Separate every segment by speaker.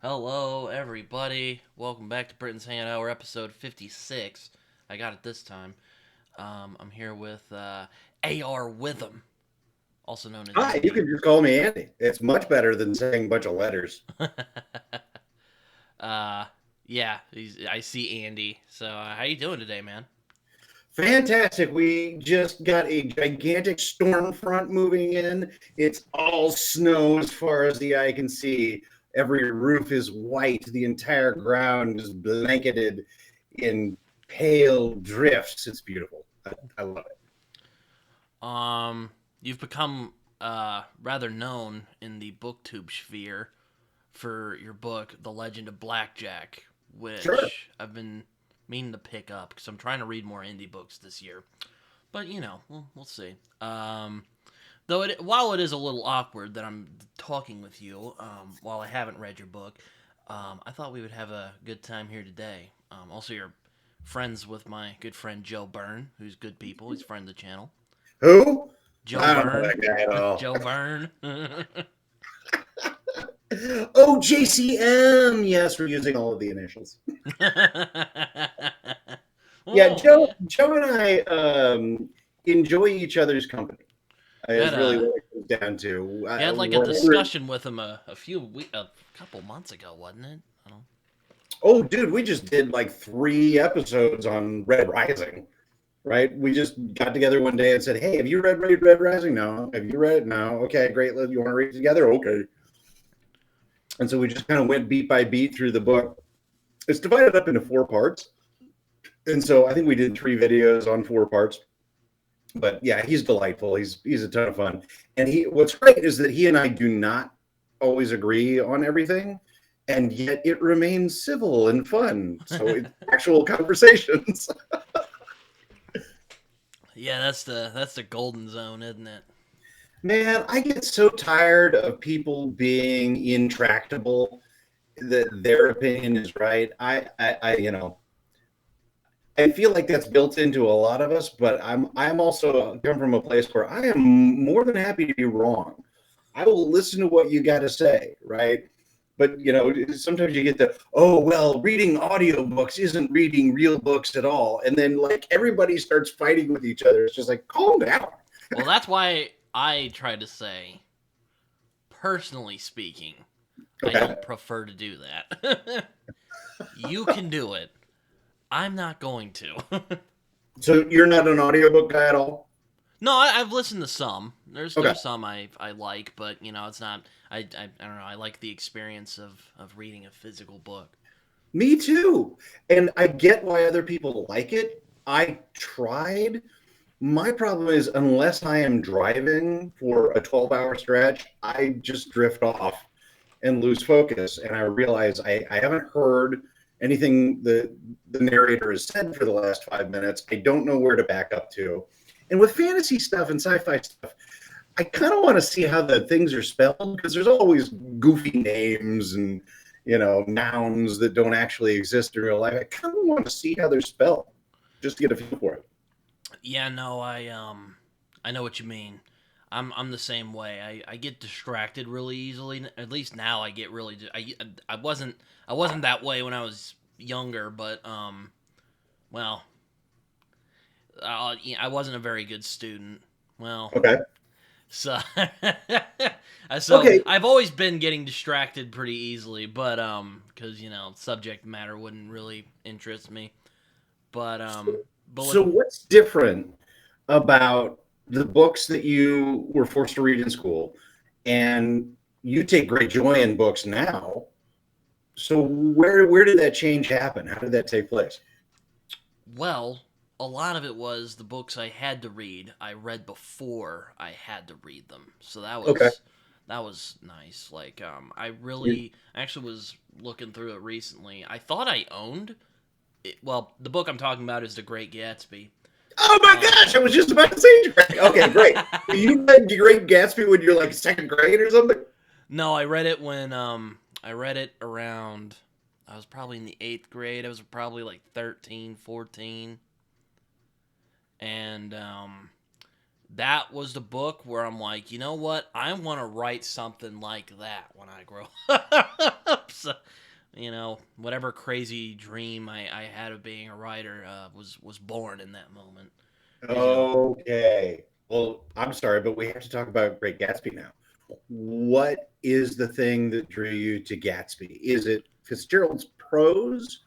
Speaker 1: Hello, everybody. Welcome back to Britton's Hangout Hour, episode 56. I got it this time. I'm here with A.R. Witham, also known as
Speaker 2: Hi, you
Speaker 1: Andy.
Speaker 2: can just call me Andy. It's much better than saying a bunch of letters.
Speaker 1: uh, yeah, I see Andy. So, how you doing today, man?
Speaker 2: Fantastic. We just got a gigantic storm front moving in. It's all snow as far as the eye can see. Every roof is white. The entire ground is blanketed in pale drifts. It's beautiful. I love it.
Speaker 1: Um, you've become rather known in the booktube sphere for your book, The Legend of Blackjack,
Speaker 2: Sure.
Speaker 1: which I've been meaning to pick up because I'm trying to read more indie books this year. But we'll see. Though while it is a little awkward that I'm talking with you while I haven't read your book, I thought we would have a good time here today. Also, you're friends with my good friend Joe Byrne, who's good people. He's a friend of the channel.
Speaker 2: Who?
Speaker 1: Joe
Speaker 2: I don't know
Speaker 1: Byrne.
Speaker 2: that guy at all.
Speaker 1: Joe Byrne.
Speaker 2: Oh, JCM. Yes, we're using all of the initials. Yeah,
Speaker 1: Oh
Speaker 2: Joe,
Speaker 1: yeah.
Speaker 2: Joe and I enjoy each other's company.
Speaker 1: You had
Speaker 2: Is really
Speaker 1: a
Speaker 2: what it comes down to.
Speaker 1: you had like a
Speaker 2: We're
Speaker 1: discussion with him a couple months ago, wasn't it? I don't.
Speaker 2: oh, dude, we just did like 3 episodes on Red Rising, right? We just got together one day and said, "Hey, have you read Red Rising? No. Have you read it? No. Okay, great. You want to read it together? Okay." And so we just kind of went beat by beat through the book. It's divided up into 4 parts, and so I think we did 3 videos on 4 parts. But yeah, he's delightful. He's a ton of fun. And he what's great is that he and I do not always agree on everything, and yet it remains civil and fun. So it's actual conversations.
Speaker 1: Yeah, that's the golden zone, isn't it?
Speaker 2: Man, I get so tired of people being intractable that their opinion is right. I feel like that's built into a lot of us, but I'm also come from a place where I am more than happy to be wrong. I will listen to what you got to say, right? But sometimes you get the oh well, reading audiobooks isn't reading real books at all, and then like everybody starts fighting with each other. It's just like calm down.
Speaker 1: Well, that's why I try to say, personally speaking, I
Speaker 2: Okay,
Speaker 1: don't prefer to do that. You can do it. I'm not going to.
Speaker 2: so you're not an audiobook guy at all.
Speaker 1: No, I've listened to some.
Speaker 2: Okay,
Speaker 1: There's some I like, but it's not. I don't know. I like the experience of reading a physical book.
Speaker 2: me too, and I get why other people like it. I tried. My problem is, unless I am driving for a 12-hour stretch, I just drift off and lose focus. And I realize I haven't heard anything the narrator has said for the last 5 minutes. I don't know where to back up to. And with fantasy stuff and sci fi stuff, I kind of want to see how the things are spelled because there's always goofy names and nouns that don't actually exist in real life. I kind of want to see how they're spelled just to get a feel for it.
Speaker 1: Yeah, no, I know what you mean. I'm the same way. I get distracted really easily. At least now I get really. I wasn't that way when I was younger, but well, I wasn't a very good student. Well,
Speaker 2: Okay.
Speaker 1: so so
Speaker 2: Okay.
Speaker 1: I've always been getting distracted pretty easily, but because subject matter wouldn't really interest me. But but with
Speaker 2: So what's different about the books that you were forced to read in school and you take great joy in books now? So where did that change happen? How did that take place?
Speaker 1: Well, a lot of it was the books I had to read. I read before I had to read them, so
Speaker 2: Okay.
Speaker 1: that was nice. Like, I really actually was looking through it recently. I thought I owned it. Well, the book I'm talking about is The Great Gatsby.
Speaker 2: Oh my
Speaker 1: Uh,
Speaker 2: gosh, I was just about to say great. Okay, great. You read Great Gatsby when you're like second grade or something?
Speaker 1: no, I read it when I read it around. I was probably in the eighth grade. I was probably like 13, 14, and that was the book where I'm like, you know what? I want to write something like that when I grow up. So, whatever crazy dream I had of being a writer was born in that moment. Because
Speaker 2: Okay. Well, I'm sorry, but we have to talk about Great Gatsby now. What is the thing that drew you to Gatsby? Is it Fitzgerald's prose,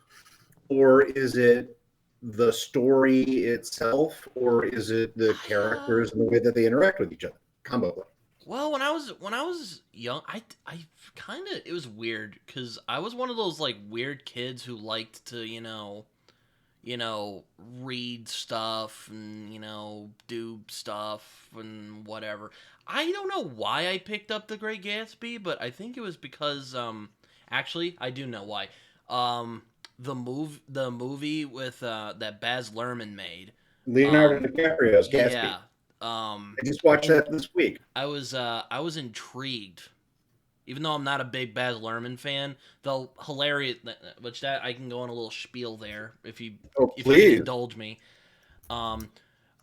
Speaker 2: or is it the story itself, or is it the characters and the way that they interact with each other? Combo.
Speaker 1: well, when I was young, I kind of, it was weird because I was one of those like weird kids who liked to read stuff and, do stuff and whatever. I don't know why I picked up The Great Gatsby, but I think it was because, actually, I do know why. The movie with, that Baz Luhrmann made.
Speaker 2: Leonardo
Speaker 1: Um,
Speaker 2: DiCaprio's Gatsby.
Speaker 1: yeah. Um,
Speaker 2: I just watched
Speaker 1: and
Speaker 2: that this week.
Speaker 1: I was intrigued even though I'm not a big Baz Luhrmann fan, though hilarious, which that I can go on a little spiel there
Speaker 2: Oh,
Speaker 1: if you can
Speaker 2: please.
Speaker 1: indulge me. Um,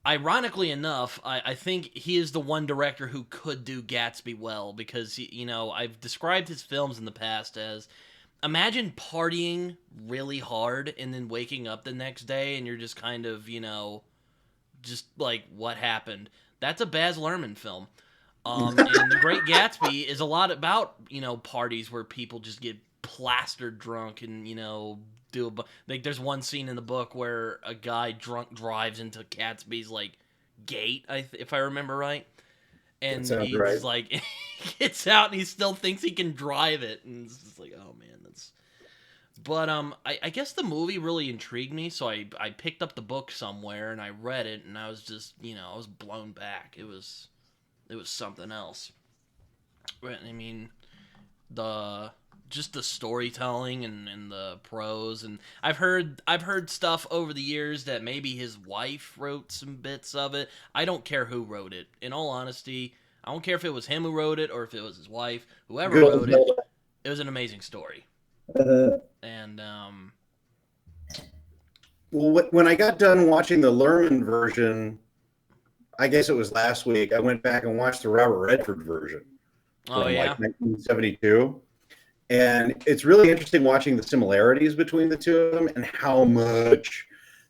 Speaker 1: Ironically enough, I think he is the one director who could do Gatsby well because I've described his films in the past as imagine partying really hard and then waking up the next day and you're just kind of just like what happened. That's a Baz Luhrmann film. And The Great Gatsby is a lot about parties where people just get plastered drunk and like there's one scene in the book where a guy drunk drives into Gatsby's like gate, if I remember right,
Speaker 2: That
Speaker 1: and
Speaker 2: sounds right.
Speaker 1: he's like he gets out and he still thinks he can drive it, and it's just like, oh man, that's. But I guess the movie really intrigued me, so I picked up the book somewhere and I read it, and I was just I was blown back. It was something else. I mean, the just the storytelling and the prose, and I've heard stuff over the years that maybe his wife wrote some bits of it. I don't care who wrote it. In all honesty, I don't care if it was him who wrote it or if it was his wife. Whoever
Speaker 2: Good old
Speaker 1: wrote it,
Speaker 2: Zelda.
Speaker 1: it was an amazing story.
Speaker 2: Uh,
Speaker 1: And
Speaker 2: well, when I got done watching the Lerman version, I guess it was last week, I went back and watched the Robert Redford version
Speaker 1: oh
Speaker 2: from
Speaker 1: yeah,
Speaker 2: like 1972. And it's really interesting watching the similarities between the two of them and how much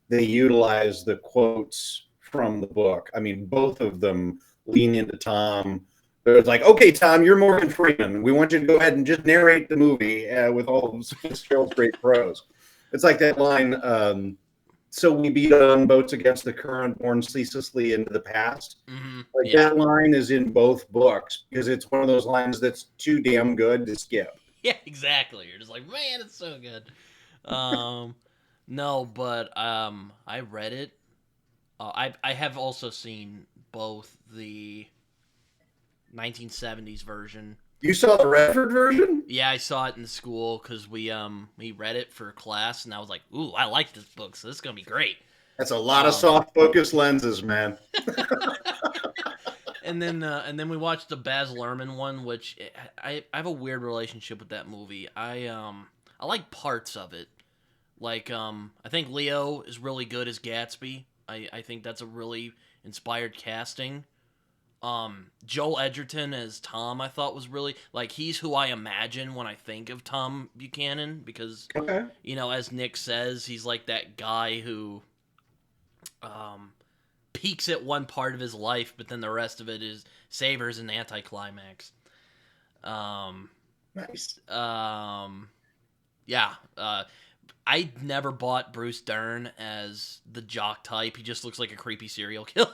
Speaker 2: they utilize the quotes from the book. I mean, both of them lean into Tom. It's like, okay, Tom, you're Morgan Freeman. We want you to go ahead and just narrate the movie with all of Fitzgerald's great prose. It's like that line, so we beat on boats against the current, borne ceaselessly into the past. Like
Speaker 1: yeah,
Speaker 2: that line is in both books because it's one of those lines that's too damn good to skip.
Speaker 1: yeah, exactly. You're just like, man, it's so good. Um, no, but I read it. I have also seen both the 1970s version.
Speaker 2: You saw the Redford version?
Speaker 1: Yeah, I saw it in school because we read it for class, and I was like, "Ooh, I like this book, so this is gonna be great."
Speaker 2: That's a lot of
Speaker 1: Um,
Speaker 2: soft focus lenses, man.
Speaker 1: and then we watched the Baz Luhrmann one, which I have a weird relationship with that movie. I like parts of it. Like I think Leo is really good as Gatsby. I think that's a really inspired casting. Joel Edgerton as Tom, I thought was really like he's who I imagine when I think of Tom Buchanan because
Speaker 2: Okay.
Speaker 1: as Nick says, he's like that guy who um peaks at one part of his life, but then the rest of it is savors an anticlimax. Um,
Speaker 2: Nice.
Speaker 1: yeah. I never bought Bruce Dern as the jock type. He just looks like a creepy serial killer.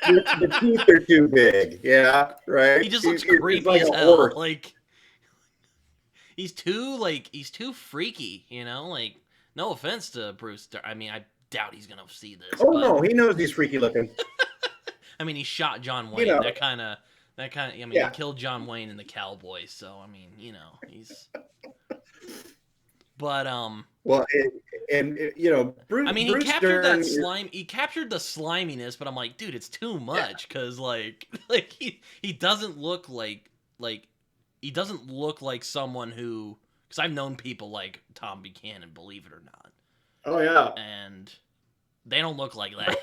Speaker 2: The teeth are too big. Yeah, right.
Speaker 1: He just looks
Speaker 2: He's
Speaker 1: creepy
Speaker 2: like
Speaker 1: as
Speaker 2: a
Speaker 1: hell.
Speaker 2: horse.
Speaker 1: Like he's too freaky. Like no offense to Bruce Dern. I mean, I doubt he's gonna see this,
Speaker 2: Oh
Speaker 1: but
Speaker 2: no, he knows he's freaky looking.
Speaker 1: I mean, he shot John
Speaker 2: You
Speaker 1: Wayne.
Speaker 2: know.
Speaker 1: That kind of. I mean, he
Speaker 2: Yeah.
Speaker 1: killed John Wayne in the Cowboys. So I mean, he's. But
Speaker 2: Well,
Speaker 1: I mean, he
Speaker 2: Bruce
Speaker 1: captured
Speaker 2: Dern
Speaker 1: that
Speaker 2: is
Speaker 1: slime. He captured the sliminess, but I'm like, dude, it's too much because like he doesn't look like he doesn't look like someone who because I've known people like Tom Buchanan, believe it or not,
Speaker 2: oh yeah.
Speaker 1: and they don't look like that.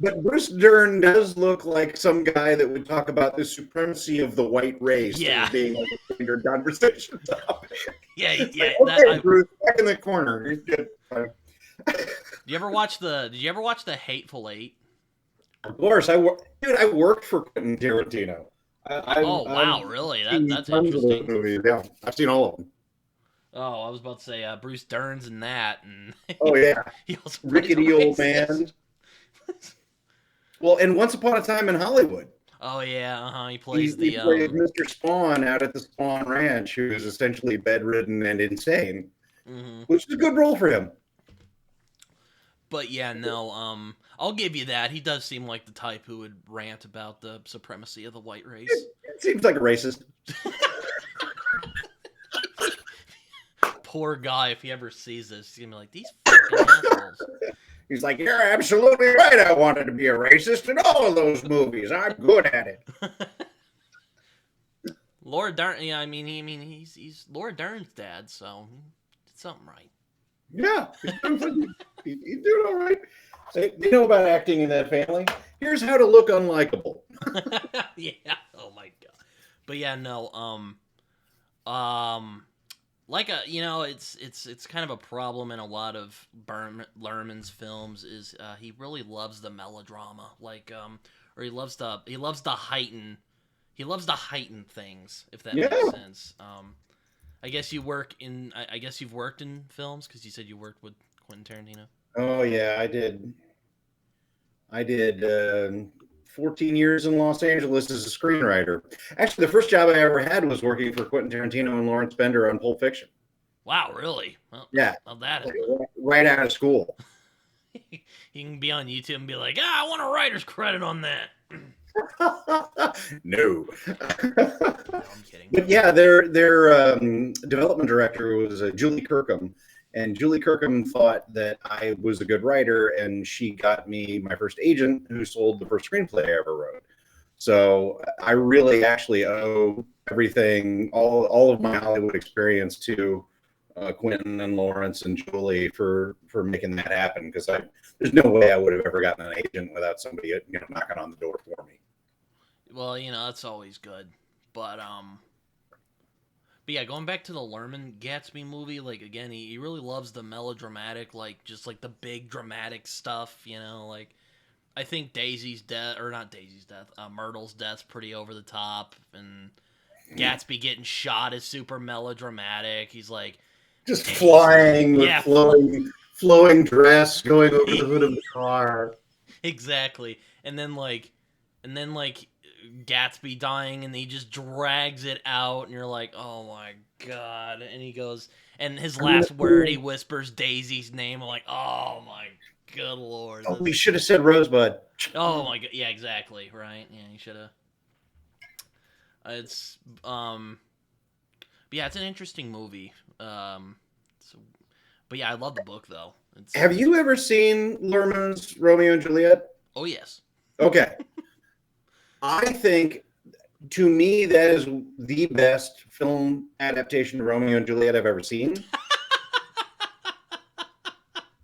Speaker 2: But Bruce Dern does look like some guy that would talk about the supremacy of the white race that
Speaker 1: Yeah,
Speaker 2: was being like a standard conversation topic.
Speaker 1: yeah,
Speaker 2: It's like,
Speaker 1: yeah.
Speaker 2: okay, Bruce, back in the corner. You're good.
Speaker 1: Did you ever watch the Hateful Eight?
Speaker 2: Of course, dude, I worked for Quentin Tarantino.
Speaker 1: Oh
Speaker 2: I've
Speaker 1: wow, really?
Speaker 2: seen
Speaker 1: That's
Speaker 2: tons of those
Speaker 1: interesting.
Speaker 2: movies. Yeah, I've seen all of them.
Speaker 1: Oh, I was about to say Bruce Dern's in that, and
Speaker 2: Oh yeah,
Speaker 1: he also plays a
Speaker 2: rickety old
Speaker 1: racist.
Speaker 2: man. Well, and Once Upon a Time in Hollywood,
Speaker 1: Oh yeah, He
Speaker 2: he,
Speaker 1: plays
Speaker 2: he
Speaker 1: the
Speaker 2: played Mr. Spawn out at the Spawn Ranch, who is essentially bedridden and insane,
Speaker 1: hmm
Speaker 2: which is a good role for him.
Speaker 1: But yeah, no. I'll give you that. He does seem like the type who would rant about the supremacy of the white race.
Speaker 2: It seems like a racist.
Speaker 1: Poor guy, if he ever sees this, he's gonna be like, these fucking assholes.
Speaker 2: He's like, "You're absolutely right. I wanted to be a racist in all of those movies. I'm good at it."
Speaker 1: Laura Dern. Yeah, he's Laura Dern's dad, so he did something right.
Speaker 2: Yeah, he's doing all right. So, you know about acting in that family? Here's how to look unlikable.
Speaker 1: Yeah. Oh my god. But yeah, no. Like it's kind of a problem in a lot of Lerman's films is he really loves the melodrama, or he loves to heighten things, if that
Speaker 2: Yeah.
Speaker 1: makes sense. I guess I guess you've worked in films because you said you worked with Quentin Tarantino.
Speaker 2: Oh yeah, I did. I did 14 years in Los Angeles as a screenwriter. Actually, the first job I ever had was working for Quentin Tarantino and Lawrence Bender on Pulp Fiction.
Speaker 1: Wow, really? Well,
Speaker 2: Yeah,
Speaker 1: not that.
Speaker 2: like, right out of school.
Speaker 1: You can be on YouTube and be like, I want a writer's credit on that.
Speaker 2: No.
Speaker 1: No, I'm kidding.
Speaker 2: But yeah, their development director was Julie Kirkham, and Julie Kirkham thought that I was a good writer, and she got me my first agent, who sold the first screenplay I ever wrote. So I really actually owe everything, all of my Hollywood experience, to Quentin and Lawrence and Julie for making that happen. Because there's no way I would have ever gotten an agent without somebody knocking on the door for me.
Speaker 1: Well, that's always good. But yeah, going back to the Lerman Gatsby movie, like again, he really loves the melodramatic, just like the big dramatic stuff, like I think Myrtle's death's pretty over the top, and Gatsby getting shot is super melodramatic. He's like
Speaker 2: just flying with
Speaker 1: yeah,
Speaker 2: flowing dress going over the hood of the car.
Speaker 1: Exactly. And then Gatsby dying, and he just drags it out, and you're like, oh my god. And he goes, and his last word, he whispers Daisy's name. I'm like, oh my good lord.
Speaker 2: Oh, we should have said Rosebud.
Speaker 1: Oh my god. Yeah, exactly. Right. Yeah, you should have. It's but yeah, it's an interesting movie. But yeah, I love the book though.
Speaker 2: Have you ever seen Lerman's Romeo and Juliet?
Speaker 1: Oh yes.
Speaker 2: Okay. I think, to me, that is the best film adaptation of Romeo and Juliet I've ever seen.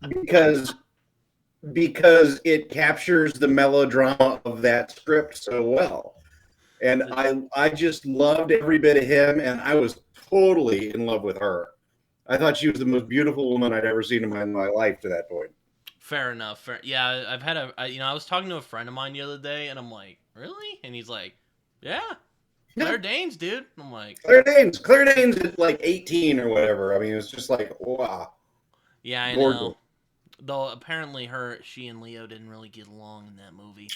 Speaker 2: because it captures the melodrama of that script so well. And I just loved every bit of him, and I was totally in love with her. I thought she was the most beautiful woman I'd ever seen in my life to that point.
Speaker 1: Fair enough. Yeah, I've had I was talking to a friend of mine the other day, and I'm like, really? And he's like, yeah, Claire Danes, dude. I'm like,
Speaker 2: Claire Danes is like 18 or whatever. I mean, it's just like, wow.
Speaker 1: Yeah, I know. Though apparently she and Leo didn't really get along in that movie.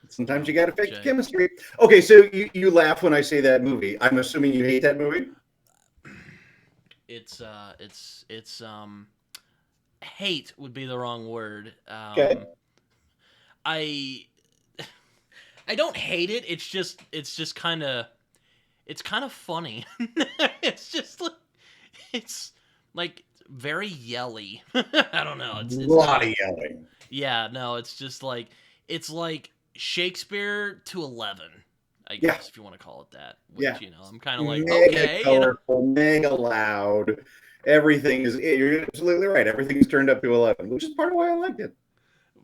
Speaker 2: Sometimes you got to fake chemistry. Okay, so you laugh when I say that movie. I'm assuming you hate that movie?
Speaker 1: It's hate would be the wrong word.
Speaker 2: Okay.
Speaker 1: I don't hate it. It's just kind of funny. It's very yelly. I don't know. It's
Speaker 2: a lot of yelling.
Speaker 1: Yeah, no, it's just it's like Shakespeare to 11. I guess if you want to call it that. Which, I'm kind of like,
Speaker 2: mega
Speaker 1: okay,
Speaker 2: colorful, mega loud. Everything is. You're absolutely right. Everything's turned up to 11, which is part of why I liked it.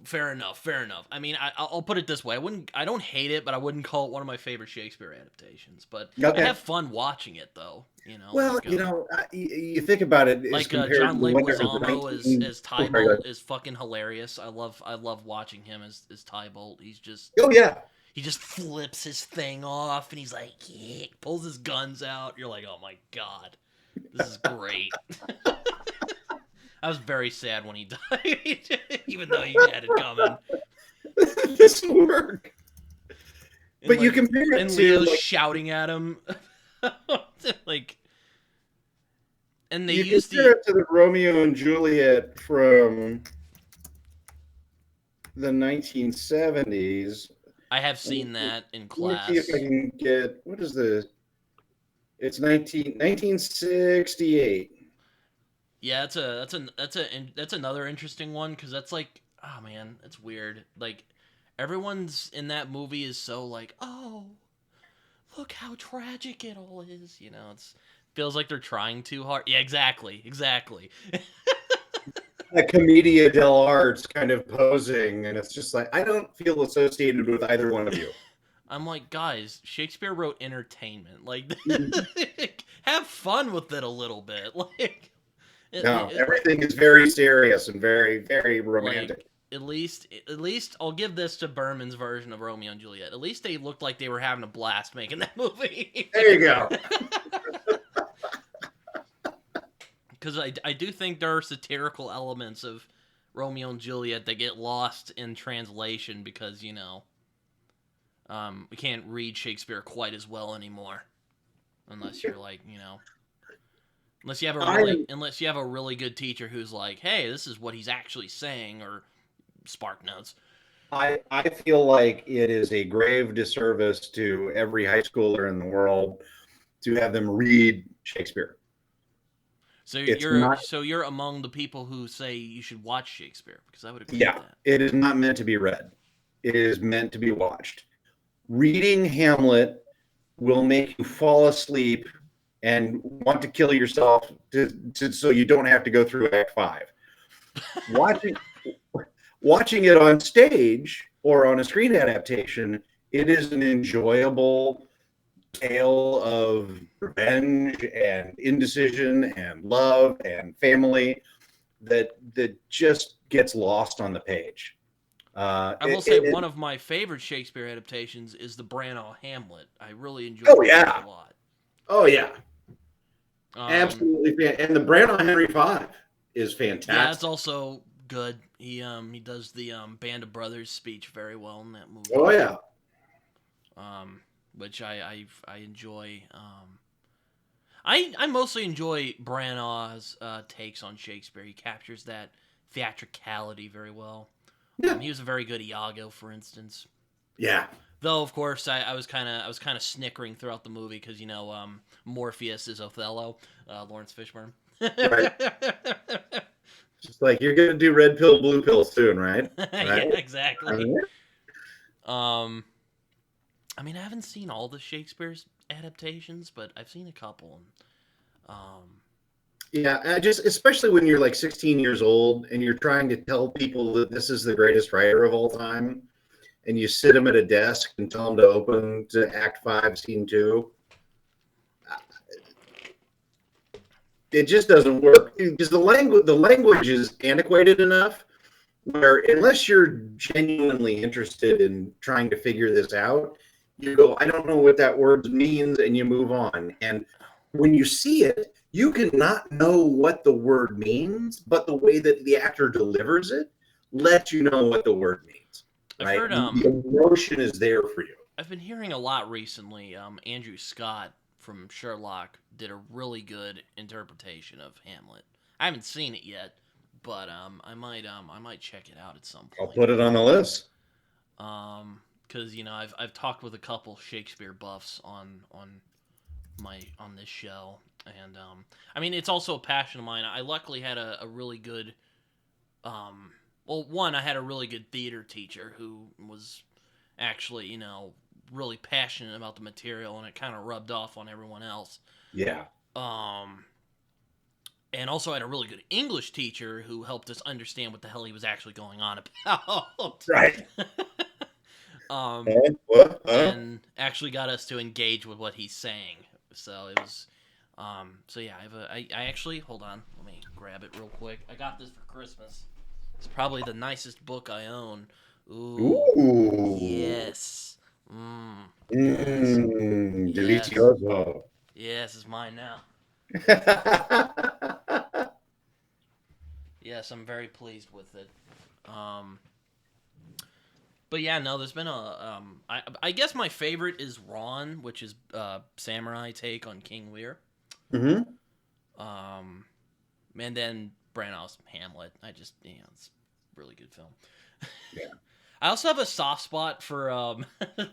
Speaker 1: Fair enough. Fair enough. I mean, I'll put it this way: I don't hate it, but I wouldn't call it one of my favorite Shakespeare adaptations. But I
Speaker 2: Okay.
Speaker 1: have fun watching it, though.
Speaker 2: Well, you think about it as compared
Speaker 1: John
Speaker 2: to when it was
Speaker 1: Leguizamo as
Speaker 2: Oh, sorry, go ahead.
Speaker 1: Tybalt is fucking hilarious. I love watching him as Tybalt.
Speaker 2: Oh, yeah.
Speaker 1: He just flips his thing off, and he's like, yeah, pulls his guns out. You're like, oh my god, this is great. I was very sad when he died, even though you had it coming.
Speaker 2: This will work.
Speaker 1: And
Speaker 2: But you compare it
Speaker 1: and
Speaker 2: to
Speaker 1: Leo's
Speaker 2: like
Speaker 1: shouting at him, like, and they
Speaker 2: you
Speaker 1: use
Speaker 2: compare
Speaker 1: the.
Speaker 2: it to the Romeo and Juliet from the 1970s.
Speaker 1: I have seen that in
Speaker 2: Let me see if I
Speaker 1: class.
Speaker 2: can get what is the it's 1968.
Speaker 1: Yeah, that's another interesting one because that's like, oh man, it's weird. Like, everyone's in that movie is so like, oh, look how tragic it all is. It's feels like they're trying too hard. Yeah, exactly.
Speaker 2: A commedia dell'arte kind of posing, and it's just like I don't feel associated with either one of you.
Speaker 1: I'm like, guys, Shakespeare wrote entertainment. Like,
Speaker 2: Mhm.
Speaker 1: have fun with it a little bit.
Speaker 2: No,
Speaker 1: It,
Speaker 2: everything is very serious and very, very
Speaker 1: like
Speaker 2: romantic.
Speaker 1: at least I'll give this to Berman's version of Romeo and Juliet. At least they looked like they were having a blast making that movie.
Speaker 2: There you go.
Speaker 1: Because I do think there are satirical elements of Romeo and Juliet that get lost in translation because we can't read Shakespeare quite as well anymore unless you're like
Speaker 2: I
Speaker 1: unless you have a really good teacher who's like, hey, this is what he's actually saying, or Spark Notes.
Speaker 2: I feel like it is a grave disservice to every high schooler in the world to have them read Shakespeare.
Speaker 1: So
Speaker 2: It's
Speaker 1: you're
Speaker 2: not,
Speaker 1: so you're among the people who say you should watch Shakespeare because I would agree with
Speaker 2: yeah,
Speaker 1: that.
Speaker 2: it is not meant to be read. It is meant to be watched. Reading Hamlet will make you fall asleep and want to kill yourself so you don't have to go through Act Five. Watching watching it on stage or on a screen adaptation, it is an enjoyable tale of revenge and indecision and love and family that just gets lost on the page.
Speaker 1: I will say one of my favorite Shakespeare adaptations is the Branagh Hamlet. I really enjoy
Speaker 2: Oh
Speaker 1: that a
Speaker 2: yeah,
Speaker 1: lot.
Speaker 2: oh yeah,
Speaker 1: Um,
Speaker 2: absolutely. And the Brand on Henry V is
Speaker 1: yeah, it's
Speaker 2: fantastic.
Speaker 1: also good. He does the Band of Brothers speech very well in that
Speaker 2: Oh
Speaker 1: movie.
Speaker 2: yeah,
Speaker 1: Um, which I enjoy. I mostly enjoy Branagh's takes on Shakespeare. He captures that theatricality very well.
Speaker 2: yeah,
Speaker 1: He was a very good Iago, for instance.
Speaker 2: yeah.
Speaker 1: Though, of course, I was kind of snickering throughout the movie because Morpheus is Othello, Lawrence Fishburne.
Speaker 2: Right. Just like you're gonna do red pill, blue pill soon, right?
Speaker 1: Yeah,
Speaker 2: Right.
Speaker 1: exactly. Um, I mean, I haven't seen all the Shakespeare's adaptations, but I've seen a couple.
Speaker 2: Yeah, I just especially when you're like 16 years old and you're trying to tell people that this is the greatest writer of all time, and you sit them at a desk and tell them to open to Act Five, Scene Two. It just doesn't work because the language is antiquated enough where unless you're genuinely interested in trying to figure this out, you go, I don't know what that word means, and you move on. And when you see it, you can not know what the word means, but the way that the actor delivers it lets you know what the word means.
Speaker 1: I've
Speaker 2: Right?
Speaker 1: heard
Speaker 2: The emotion is there for you.
Speaker 1: I've been hearing a lot recently. Andrew Scott from Sherlock did a really good interpretation of Hamlet. I haven't seen it yet, but I might check it out at some
Speaker 2: I'll
Speaker 1: point.
Speaker 2: put it on the list.
Speaker 1: Because I've talked with a couple Shakespeare buffs on this show, and I mean it's also a passion of mine. I luckily had a really good well, one, I had a really good theater teacher who was actually really passionate about the material, and it kind of rubbed off on everyone else.
Speaker 2: Yeah.
Speaker 1: Um, and also had a really good English teacher who helped us understand what the hell he was actually going on about.
Speaker 2: Right.
Speaker 1: um,
Speaker 2: What?
Speaker 1: and actually got us to engage with what he's saying. So it was, so yeah, I actually, hold on, let me grab it real quick. I got this for Christmas. It's probably the nicest book I own. Ooh,
Speaker 2: Ooh.
Speaker 1: yes. Yes. Yes.
Speaker 2: Delicioso.
Speaker 1: Yes, it's mine now. Yes, I'm very pleased with it. Um, but yeah, no, there's been I guess my favorite is Ron, which is samurai take on King Lear.
Speaker 2: hmm
Speaker 1: Um, and then Branagh's Hamlet. It's a really good film.
Speaker 2: Yeah.
Speaker 1: I also have a soft spot for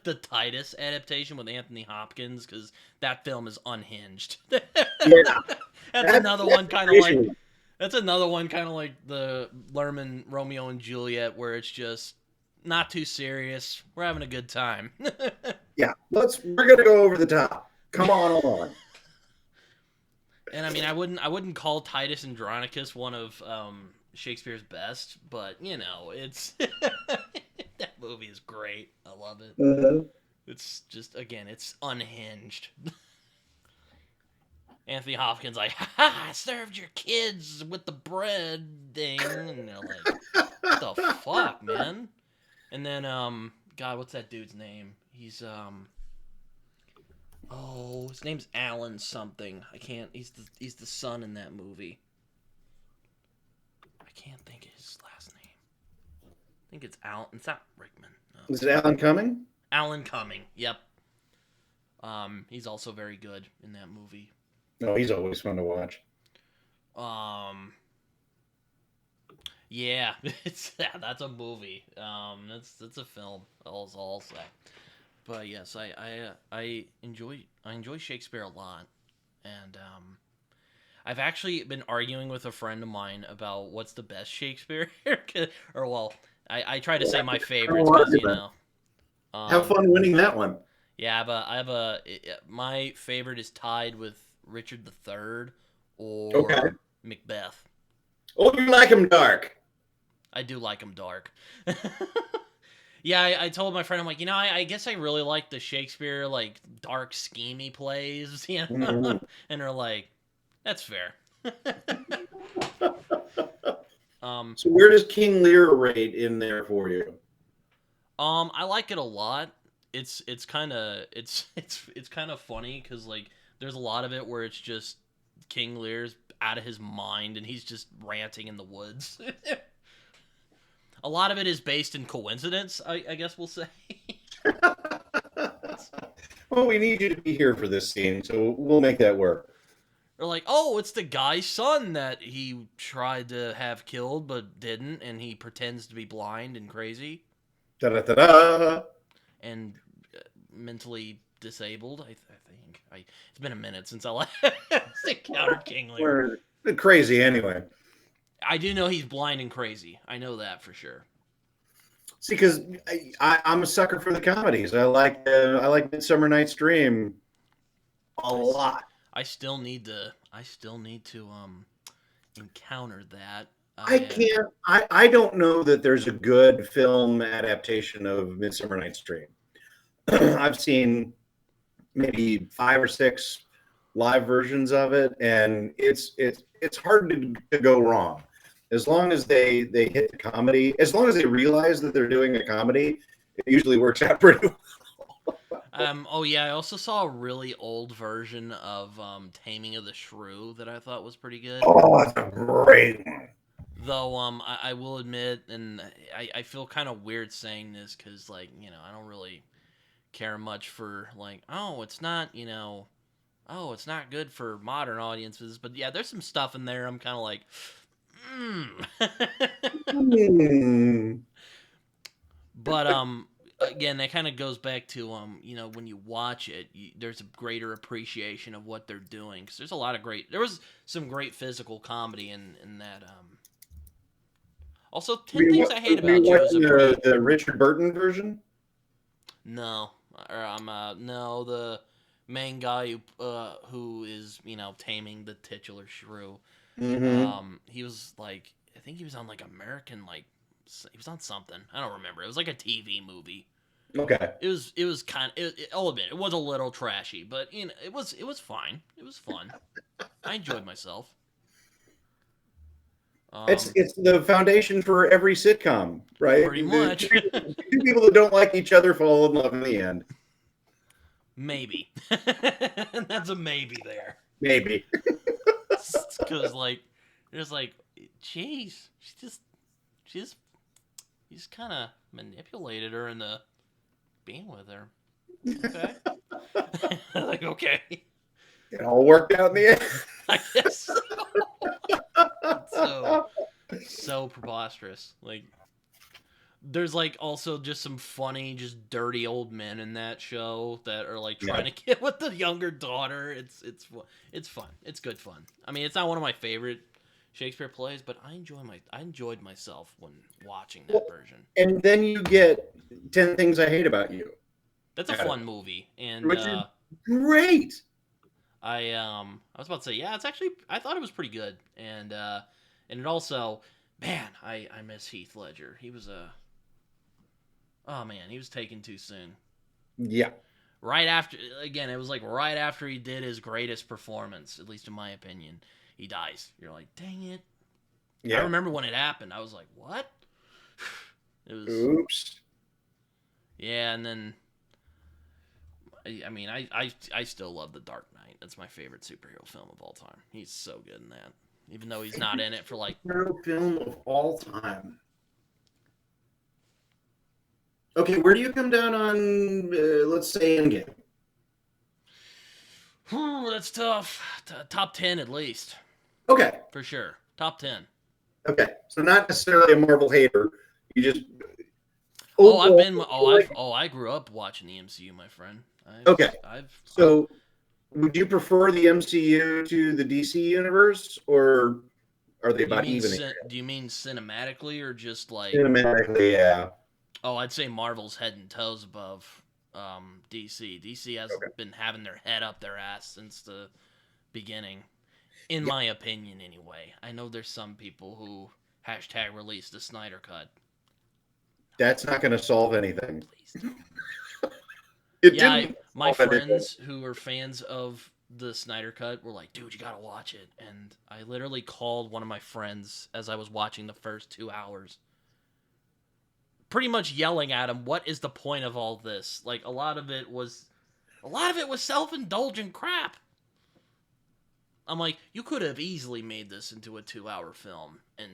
Speaker 1: the Titus adaptation with Anthony Hopkins because that film is unhinged.
Speaker 2: Yeah.
Speaker 1: That's another
Speaker 2: That's
Speaker 1: one kind of
Speaker 2: the
Speaker 1: like
Speaker 2: issue.
Speaker 1: that's another one kind of like the Lerman Romeo and Juliet, where it's just not too serious. We're having a good time.
Speaker 2: Yeah. We're gonna go over the top. Come on.
Speaker 1: And I mean, I wouldn't call Titus Andronicus one of Shakespeare's best, but it's that movie is great. I love it.
Speaker 2: Uh,
Speaker 1: It's just again, it's unhinged. Anthony Hopkins like, ha, I served your kids with the bread thing, and they're like, what the fuck, man? And then God, what's that dude's name? His name's Alan something. I can't. He's the son in that movie. I can't think of his last name. I think it's Alan. It's not Rickman. No.
Speaker 2: is it Alan Cumming?
Speaker 1: Alan Cumming. Yep. He's also very good in that movie.
Speaker 2: No, he's always fun to watch.
Speaker 1: Yeah, that's a movie. That's a film. I'll say. But yes, I enjoy Shakespeare a lot, and I've actually been arguing with a friend of mine about what's the best Shakespeare, or well, I try to say my favorites because
Speaker 2: Have
Speaker 1: um,
Speaker 2: fun winning that one.
Speaker 1: yeah, my favorite is tied with Richard III
Speaker 2: Okay.
Speaker 1: or Macbeth.
Speaker 2: Oh, you like him dark.
Speaker 1: I do like him dark. Yeah, I told my friend, I'm like, I guess I really like the Shakespeare, like, dark, schemy plays,
Speaker 2: Mhm.
Speaker 1: And they're like, that's fair. um,
Speaker 2: So where does King Lear rate in there for you?
Speaker 1: I like it a lot. It's kind of it's kind of funny because like there's a lot of it where it's just King Lear's out of his mind and he's just ranting in the woods. A lot of it is based in coincidence, I guess we'll say.
Speaker 2: Well, we need you to be here for this scene, so we'll make that work.
Speaker 1: Or like, oh, it's the guy's son that he tried to have killed but didn't, and he pretends to be blind and crazy
Speaker 2: Da-da-da-da.
Speaker 1: and mentally disabled. I think it's been a minute since I encountered King Lear.
Speaker 2: We're crazy anyway.
Speaker 1: I do know he's blind and crazy. I know that for sure.
Speaker 2: See, because I'm a sucker for the comedies. I like Midsummer Night's Dream a
Speaker 1: I,
Speaker 2: lot.
Speaker 1: I still need to. I still need to encounter that.
Speaker 2: I can't. I don't know that there's a good film adaptation of Midsummer Night's Dream. I've seen maybe 5 or 6 live versions of it, and it's hard to go wrong. As long as they hit the comedy, as long as they realize that they're doing a comedy, it usually works out pretty well.
Speaker 1: Oh yeah, I also saw a really old version of Taming of the Shrew that I thought was pretty good.
Speaker 2: Oh, it's a great one.
Speaker 1: Though I will admit, and I feel kind of weird saying this because like I don't really care much for like oh it's not good for modern audiences, but yeah, there's some stuff in there I'm kind of like,
Speaker 2: Hmm.
Speaker 1: but again that kind of goes back to when you watch it there's a greater appreciation of what they're doing because there was some great physical comedy in that also 10 things I hate
Speaker 2: Were you
Speaker 1: about you is
Speaker 2: watching
Speaker 1: a pretty
Speaker 2: the Richard Burton version?
Speaker 1: no or no the main guy who is taming the titular shrew
Speaker 2: Mm-hmm.
Speaker 1: He was like, I think he was on like American, like he was on something. I don't remember. It was like a TV movie.
Speaker 2: Okay.
Speaker 1: It was kind of. I'll admit it was a little trashy, but it was fine. It was fun. I enjoyed myself. Um,
Speaker 2: It's the foundation for every sitcom, right?
Speaker 1: Pretty much.
Speaker 2: Two people that don't like each other fall in love in the end.
Speaker 1: Maybe. That's a maybe there.
Speaker 2: Maybe.
Speaker 1: Because like, there's like, jeez, she's he's kind of manipulated her into being with her. Okay. Like, okay.
Speaker 2: It all worked out in the end.
Speaker 1: I guess so. So so preposterous. Like, there's like also just some funny, just dirty old men in that show that are like trying to get with the younger daughter. It's fun. It's good fun. I mean, it's not one of my favorite Shakespeare plays, but I enjoyed myself when watching that version.
Speaker 2: And then you get 10 Things I Hate About You.
Speaker 1: That's a fun movie, and
Speaker 2: Which is great.
Speaker 1: I was about to say, yeah, it's actually, I thought it was pretty good, and it also, man, I miss Heath Ledger. He was oh man, he was taken too soon.
Speaker 2: Yeah.
Speaker 1: Right after, again, it was like right after he did his greatest performance, at least in my opinion, he dies. You're like, dang it.
Speaker 2: Yeah.
Speaker 1: I remember when it happened. I was like, what? It was.
Speaker 2: Oops.
Speaker 1: Yeah, and then, I mean, I still love The Dark Knight. That's my favorite superhero film of all time. He's so good in that, even though he's not in it for like.
Speaker 2: Superhero film of all time. Okay, where do you come down on, let's say, Endgame?
Speaker 1: That's tough. Top 10 at least.
Speaker 2: Okay.
Speaker 1: For sure. Top 10.
Speaker 2: Okay. So not necessarily a Marvel hater. You just.
Speaker 1: I grew up watching the MCU, my friend.
Speaker 2: So, would you prefer the MCU to the DC universe, or are they about even?
Speaker 1: Do you mean cinematically or just like
Speaker 2: cinematically? Yeah.
Speaker 1: Oh, I'd say Marvel's head and toes above DC. DC has been having their head up their ass since the beginning, in my opinion, anyway. I know there's some people who #release the Snyder Cut.
Speaker 2: That's not going to solve anything.
Speaker 1: My friends who are fans of the Snyder Cut were like, dude, you gotta watch it. And I literally called one of my friends as I was watching the first 2 hours, pretty much yelling at him, what is the point of all this? Like, a lot of it was self-indulgent crap. I'm like, you could have easily made this into a 2-hour film, and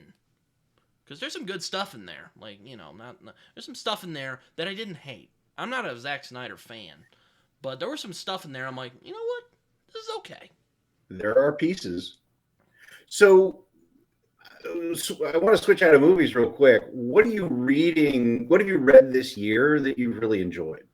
Speaker 1: because there's some good stuff in there. Like, there's some stuff in there that I didn't hate. I'm not a Zack Snyder fan, but there was some stuff in there I'm like, you know what? This is okay.
Speaker 2: There are pieces. So I want to switch out of movies real quick. What are you reading? What have you read this year that you've really enjoyed?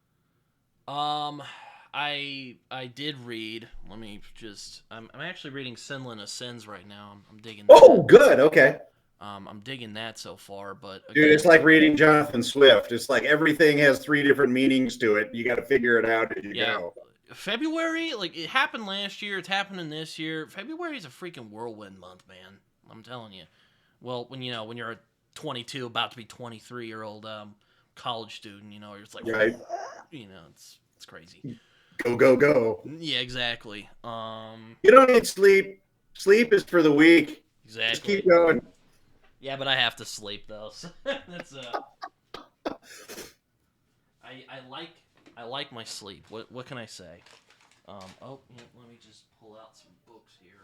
Speaker 1: I did read. Let me just. I'm actually reading Sinlin of Sins right now. I'm digging.
Speaker 2: Oh, good. Okay.
Speaker 1: I'm digging that so far, but
Speaker 2: again, dude, it's like reading Jonathan Swift. It's like everything has 3 different meanings to it. You got to figure it out as you go.
Speaker 1: February, like it happened last year, it's happening this year. February is a freaking whirlwind month, man. I'm telling you. Well, when you're a 22, about to be 23-year-old college student, you're just like,
Speaker 2: right.
Speaker 1: It's crazy.
Speaker 2: Go.
Speaker 1: Yeah, exactly.
Speaker 2: You don't need sleep. Sleep is for the weak.
Speaker 1: Exactly.
Speaker 2: Just keep going.
Speaker 1: Yeah, but I have to sleep though. So that's I like my sleep. What can I say? Let me just pull out some books here.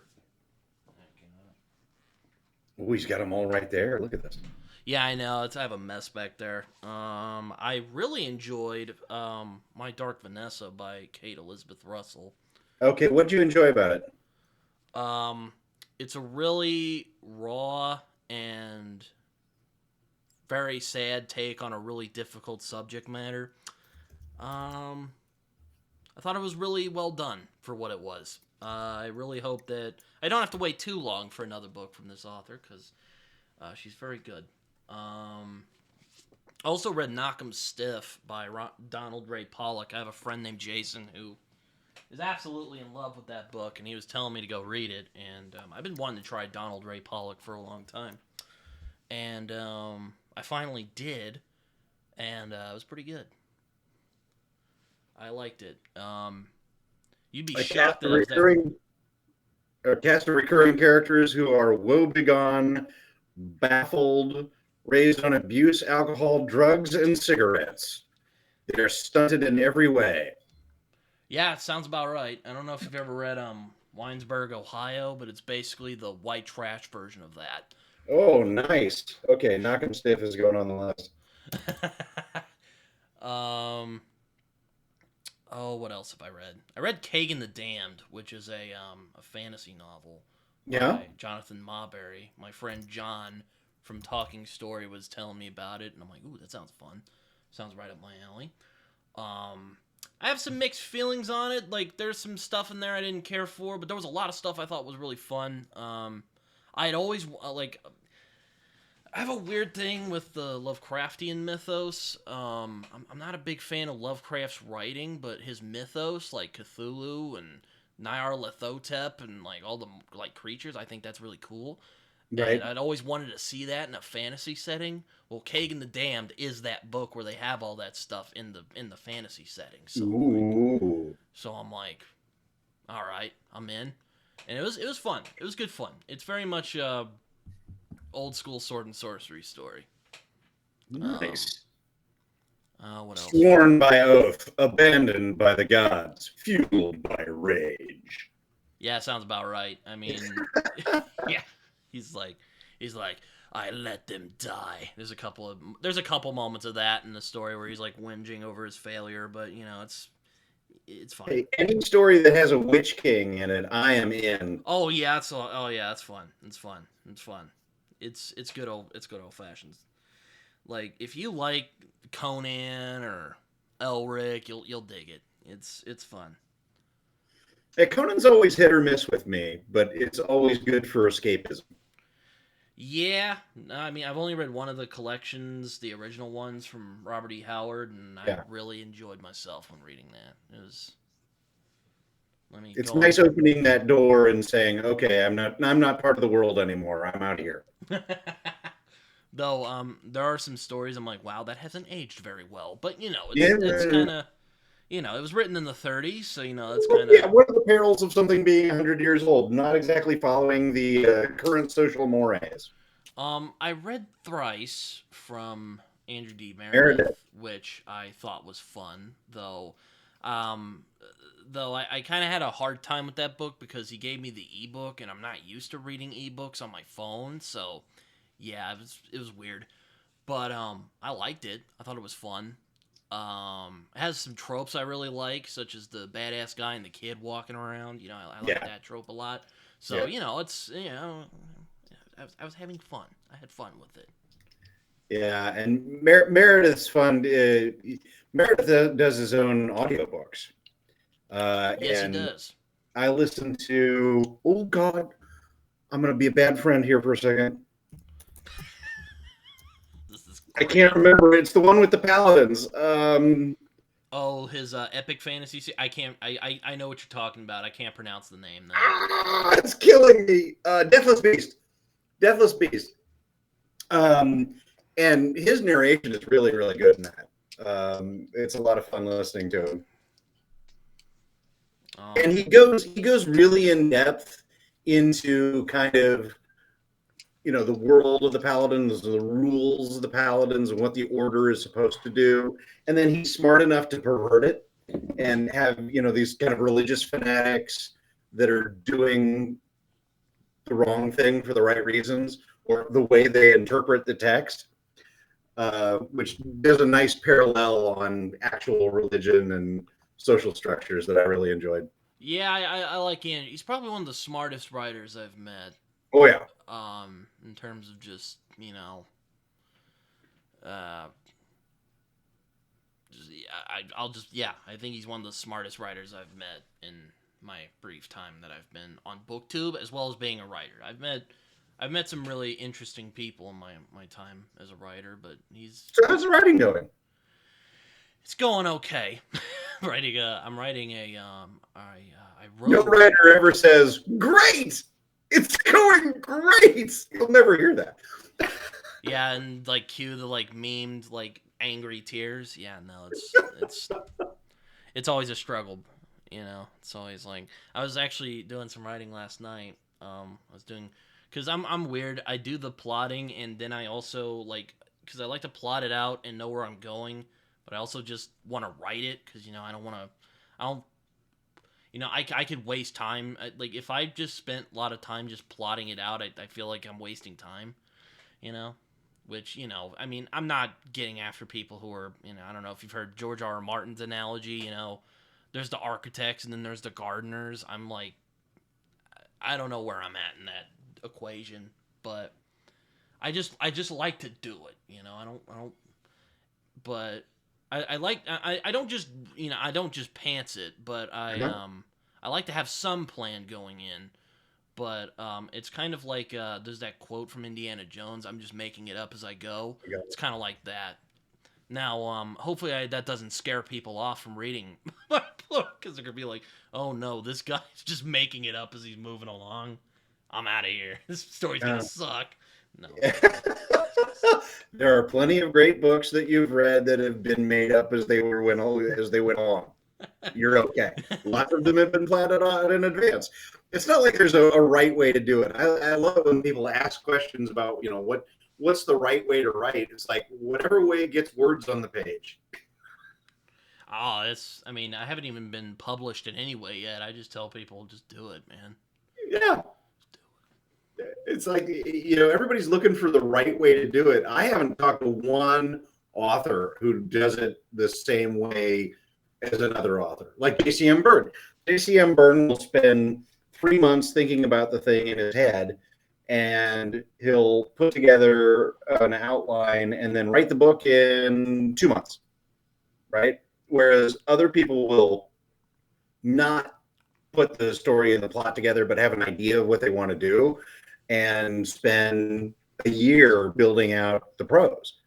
Speaker 2: Oh, he's got them all right there. Look at this.
Speaker 1: Yeah, I know. I have a mess back there. I really enjoyed My Dark Vanessa by Kate Elizabeth Russell.
Speaker 2: Okay, what'd you enjoy about it?
Speaker 1: It's a really raw and very sad take on a really difficult subject matter. I thought it was really well done for what it was. I really hope that I don't have to wait too long for another book from this author, because she's very good. I also read Knock 'em Stiff by Donald Ray Pollock. I have a friend named Jason who is absolutely in love with that book, and he was telling me to go read it. And I've been wanting to try Donald Ray Pollock for a long time, and I finally did, and it was pretty good. I liked it. You'd be
Speaker 2: A
Speaker 1: shocked
Speaker 2: cast
Speaker 1: that
Speaker 2: of
Speaker 1: I was that.
Speaker 2: recurring a cast of recurring characters who are woebegone, baffled, raised on abuse, alcohol, drugs, and cigarettes. They're stunted in every way.
Speaker 1: Yeah, it sounds about right. I don't know if you've ever read Winesburg, Ohio, but it's basically the white trash version of
Speaker 2: Oh, nice. Okay, Knock 'em Stiff is going on the list.
Speaker 1: that. um, oh, what else have I read? I read Kagan the Damned, which is a fantasy novel
Speaker 2: Yeah.
Speaker 1: by Jonathan Marbury. My friend John from Talking Story was telling me about it, and I'm like, ooh, that sounds fun. Sounds right up my alley. I have some mixed feelings on it. Like, there's some stuff in there I didn't care for, but there was a lot of stuff I thought was really fun. I had always I have a weird thing with the Lovecraftian mythos. I'm not a big fan of Lovecraft's writing, but his mythos, like Cthulhu and Nyarlathotep and like all the like creatures, I think that's really cool. And
Speaker 2: Right.
Speaker 1: I'd always wanted to see that in a fantasy setting. Well, Kagan the Damned is that book where they have all that stuff in the fantasy setting.
Speaker 2: Ooh.
Speaker 1: So I'm like, all right, I'm in, and it was fun. It was good fun. It's very much old school sword and sorcery story. Um,
Speaker 2: Nice.
Speaker 1: what else?
Speaker 2: Sworn by oath, abandoned by the gods, fueled by rage.
Speaker 1: Yeah, sounds about right. I mean, yeah, he's like, he's like, I let them die. There's a couple moments of that in the story where he's like whinging over his failure, but you know, it's fine.
Speaker 2: Hey, any story that has a witch king in it, I am in.
Speaker 1: Oh yeah, it's fun. It's fun. It's fun. It's good old fashions. Like if you like Conan or Elric, you'll dig it. It's fun.
Speaker 2: Hey, Conan's always hit or miss with me, but it's always good for escapism.
Speaker 1: Yeah, I mean I've only read one of the collections, the original ones from Robert E. Howard, and I
Speaker 2: Yeah.
Speaker 1: really enjoyed myself when reading that. It was let me
Speaker 2: It's
Speaker 1: go on.
Speaker 2: nice opening that door and saying, "Okay, I'm not part of the world anymore. I'm out of here."
Speaker 1: Though there are some stories I'm like, wow, that hasn't aged very well. But you know, it's
Speaker 2: Yeah.
Speaker 1: kind of it was written in the 30s, so you know it's
Speaker 2: Well,
Speaker 1: kind
Speaker 2: yeah.
Speaker 1: of.
Speaker 2: What are the perils of something being 100 years old? Not exactly following the current social mores.
Speaker 1: I read Thrice from Andrew D.
Speaker 2: Meredith.
Speaker 1: Meredith, which I thought was fun, though. Um, though I kind of had a hard time with that book because he gave me the ebook, and I'm not used to reading ebooks on my phone, so yeah, it was weird. But I liked it. I thought it was fun. It has some tropes I really like, such as the badass guy and the kid walking around. You know, I like
Speaker 2: Yeah.
Speaker 1: that trope a lot. So
Speaker 2: Yeah.
Speaker 1: you know, I was having fun. I had fun with it.
Speaker 2: Yeah. And Meredith's fun. Meredith does his own audiobooks.
Speaker 1: Yes, he
Speaker 2: And
Speaker 1: does.
Speaker 2: I listen to, oh God, I'm going to be a bad friend here for a second.
Speaker 1: This is
Speaker 2: I can't
Speaker 1: great.
Speaker 2: remember. It's the one with the paladins.
Speaker 1: Oh, his epic fantasy. I can't. I know what you're talking about. I can't pronounce the name though.
Speaker 2: It's killing me. Deathless Beast. Deathless Beast. Um, and his narration is really, really good in that. It's a lot of fun listening to him. And
Speaker 1: Um,
Speaker 2: he goes really in depth into kind of the world of the paladins, the rules of the paladins, and what the order is supposed to do. And then he's smart enough to pervert it and have these kind of religious fanatics that are doing the wrong thing for the right reasons or the way they interpret the text, which does a nice parallel on actual religion and social structures that I really enjoyed.
Speaker 1: yeah, I like Ian. He's probably one of the smartest writers I've met.
Speaker 2: Oh yeah.
Speaker 1: In terms of just uh, I'll just yeah, I think he's one of the smartest writers I've met in my brief time that I've been on BookTube, as well as being a writer. I've met some really interesting people in my time as a writer, but
Speaker 2: So how's the writing going?
Speaker 1: it's going okay. I'm writing a I
Speaker 2: No
Speaker 1: wrote.
Speaker 2: writer ever says, "Great, it's going great." You'll never hear that.
Speaker 1: Yeah, and like cue the like memed like angry tears. Yeah, no, it's always a struggle. It's always like I was actually doing some writing last night. I was doing because I'm weird. I do the plotting and then I also like because I like to plot it out and know where I'm going, but I also just want to write it because I don't want to. I don't. I could waste time. Like if I just spent a lot of time just plotting it out, I feel like I'm wasting time. You know, which I mean I'm not getting after people who are I don't know if you've heard George R. R. Martin's analogy. There's the architects and then there's the gardeners. I'm like I don't know where I'm at in that equation, but I just like to do it. I don't but I don't just I don't just pants it, but
Speaker 2: Uh-huh.
Speaker 1: I like to have some plan going in. But it's kind of like there's that quote from Indiana Jones. I'm just making it up as I go.
Speaker 2: I got
Speaker 1: It's
Speaker 2: it.
Speaker 1: kind of like that. Now, hopefully that doesn't scare people off from reading my book because they're gonna be like, "Oh no, this guy's just making it up as he's moving along. I'm out of here. This story's gonna
Speaker 2: Uh,
Speaker 1: suck." No,
Speaker 2: there are plenty of great books that you've read that have been made up as they went along. You're okay. Lots of them have been planned out in advance. It's not like there's a right way to do it. I love it when people ask questions about, what's the right way to write. It's like whatever way gets words on the page.
Speaker 1: oh, it's. I mean, I haven't even been published in any way yet. I just tell people, just do it, man.
Speaker 2: Yeah, it's like everybody's looking for the right way to do it. I haven't talked to one author who does it the same way as another author, like JCM Byrne. JCM Byrne will spend 3 months thinking about the thing in his head, and he'll put together an outline and then write the book in 2 months, right? Whereas other people will not put the story and the plot together, but have an idea of what they want to do and spend a year building out the prose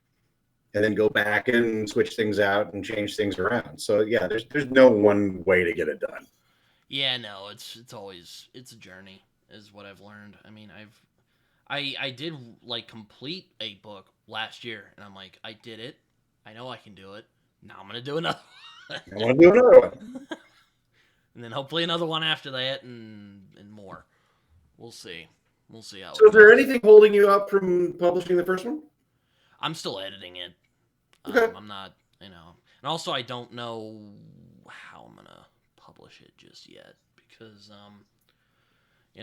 Speaker 2: and then go back and switch things out and change things around. So yeah, there's no one way to get it done.
Speaker 1: Yeah, no, it's always it's a journey, is what I've learned. I mean, I did like complete a book last year, and I'm like, I did it. I know I can do it. Now I'm gonna do another, one.
Speaker 2: I want to do another one.
Speaker 1: And then hopefully another one after that, and more. We'll see. We'll see how
Speaker 2: So
Speaker 1: it
Speaker 2: is there
Speaker 1: goes.
Speaker 2: anything holding you up from publishing the first one?
Speaker 1: I'm still editing it.
Speaker 2: Okay.
Speaker 1: I'm not, and also I don't know how I'm gonna publish it just yet because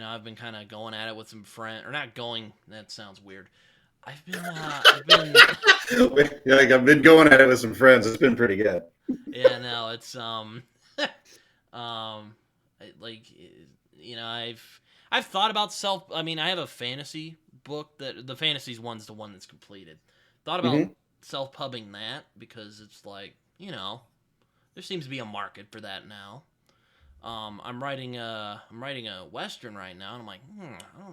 Speaker 1: I've been kind of going at it with some friends, or not going. That sounds weird. I've been,
Speaker 2: Like I've been going at it with some friends. It's been pretty good.
Speaker 1: yeah, no, it's like I've thought about self. I mean, I have a fantasy book that the fantasies one's the one that's completed. Thought about
Speaker 2: Mm-hmm.
Speaker 1: self pubbing that because it's like there seems to be a market for that now. I'm writing a western right now, and I'm like,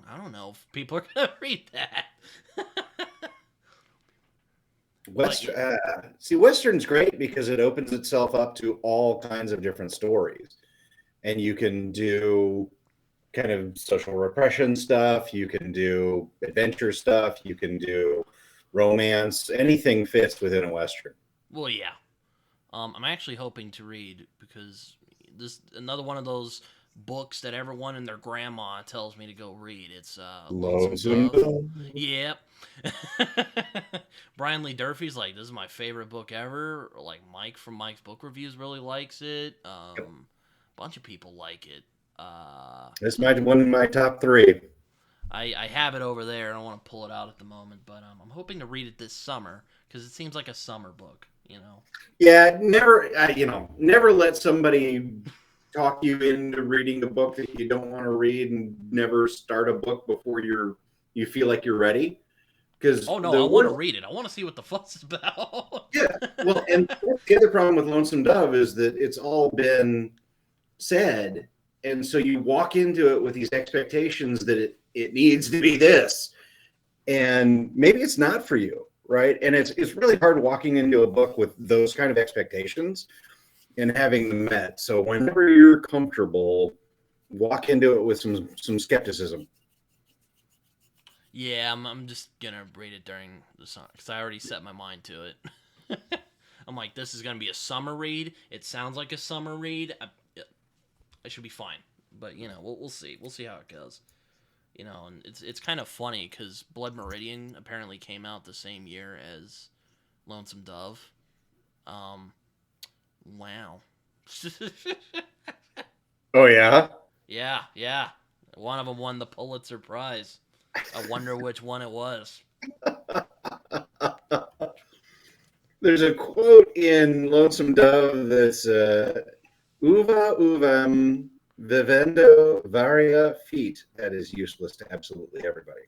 Speaker 1: I don't know if people are gonna read that. But
Speaker 2: See, Western's great because it opens itself up to all kinds of different stories, and you can do kind of social repression stuff. You can do adventure stuff. You can do romance. Anything fits within a Western.
Speaker 1: well, yeah. I'm actually hoping to read because this another one of those books that everyone and their grandma tells me to go read. It's Lonesome
Speaker 2: Lonesome
Speaker 1: Dove.
Speaker 2: Dove.
Speaker 1: Yep. Brian Lee Durfee's like, this is my favorite book ever. Like Mike from Mike's Book Reviews really likes it. Bunch of people like it.
Speaker 2: This might be one of my top three.
Speaker 1: I have it over there. I don't want to pull it out at the moment, but I'm hoping to read it this summer because it seems like a summer book.
Speaker 2: Yeah, never let somebody talk you into reading a book that you don't want to read, and never start a book before you feel like you're ready. Because
Speaker 1: Oh no, I
Speaker 2: the
Speaker 1: want to
Speaker 2: worst,
Speaker 1: read it. I want to see what the fuss is about.
Speaker 2: yeah. Well, and the other problem with Lonesome Dove is that it's all been said, and so you walk into it with these expectations that it needs to be this, and maybe it's not for you, right? And it's really hard walking into a book with those kind of expectations and having them met. So whenever you're comfortable, walk into it with some skepticism.
Speaker 1: Yeah, I'm just gonna read it during the summer because I already set my mind to it. I'm like, this is gonna be a summer read. It sounds like a summer read. I should be fine. But we'll see. We'll see how it goes. And it's kind of funny because Blood Meridian apparently came out the same year as Lonesome Dove. Wow.
Speaker 2: Oh yeah.
Speaker 1: Yeah. One of them won the Pulitzer Prize. I wonder which one it was.
Speaker 2: There's a quote in Lonesome Dove that's "Uva uvam vivendo varia feet." That is useless to absolutely everybody,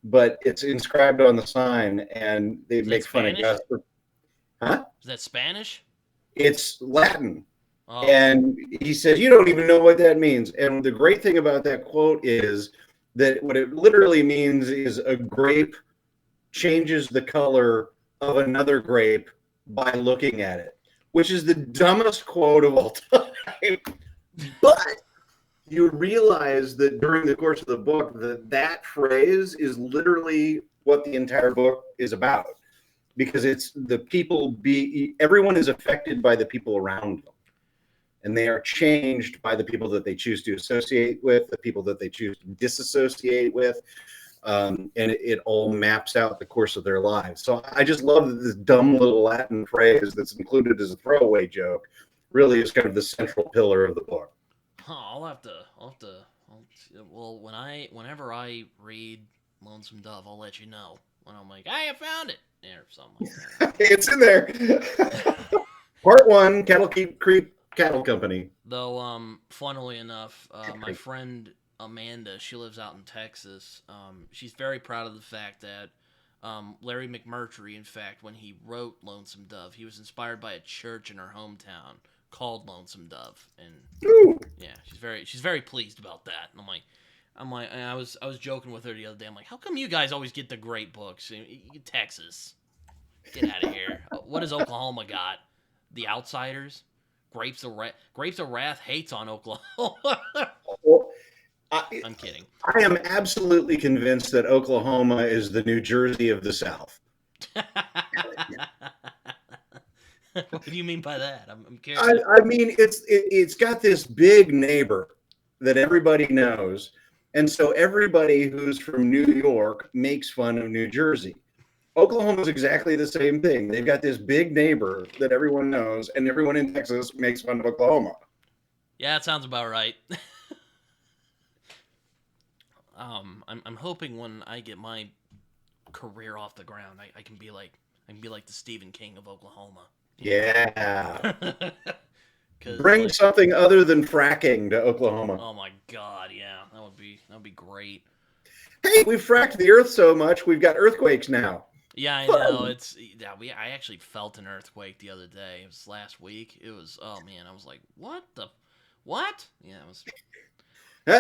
Speaker 2: but it's inscribed on the sign, and they
Speaker 1: Is that
Speaker 2: make fun of
Speaker 1: Spanish?
Speaker 2: Gus. Huh?
Speaker 1: Is that Spanish?
Speaker 2: It's Latin.
Speaker 1: Oh,
Speaker 2: And he says, you don't even know what that means. And the great thing about that quote is that what it literally means is a grape changes the color of another grape by looking at it, which is the dumbest quote of all time. But you realize that during the course of the book, that phrase is literally what the entire book is about, because it's everyone is affected by the people around them, and they are changed by the people that they choose to associate with, the people that they choose to disassociate with, and it all maps out the course of their lives. So I just love that this dumb little Latin phrase that's included as a throwaway joke really is kind of the central pillar of the book.
Speaker 1: I'll have to. Well, whenever I read Lonesome Dove, I'll let you know when I'm like, hey, I found it, or something like
Speaker 2: It's in there. Part 1, Cattle Creek Cattle Company.
Speaker 1: Though, funnily enough, my friend Amanda, she lives out in Texas. She's very proud of the fact that Larry McMurtry, in fact, when he wrote Lonesome Dove, he was inspired by a church in her hometown called Lonesome Dove, and
Speaker 2: Ooh.
Speaker 1: yeah, she's very pleased about that. And and I was joking with her the other day. I'm like, how come you guys always get the great books? Texas, get out of here. What has Oklahoma got? The Outsiders. Grapes of Wrath hates on Oklahoma.
Speaker 2: Well,
Speaker 1: I'm kidding.
Speaker 2: I am absolutely convinced that Oklahoma is the New Jersey of the South.
Speaker 1: What do you mean by that? I'm curious.
Speaker 2: I mean, it's got this big neighbor that everybody knows, and so everybody who's from New York makes fun of New Jersey. Oklahoma is exactly the same thing. They've got this big neighbor that everyone knows, and everyone in Texas makes fun of Oklahoma.
Speaker 1: Yeah, that sounds about right. I'm hoping when I get my career off the ground, I can be like the Stephen King of Oklahoma.
Speaker 2: Yeah. Bring something other than fracking to Oklahoma.
Speaker 1: Oh my God, yeah, that would be great.
Speaker 2: Hey, we've fracked the earth so much, we've got earthquakes now.
Speaker 1: Yeah, I know. I actually felt an earthquake the other day. It was last week. It was, oh man, I was like, what? Yeah, it was.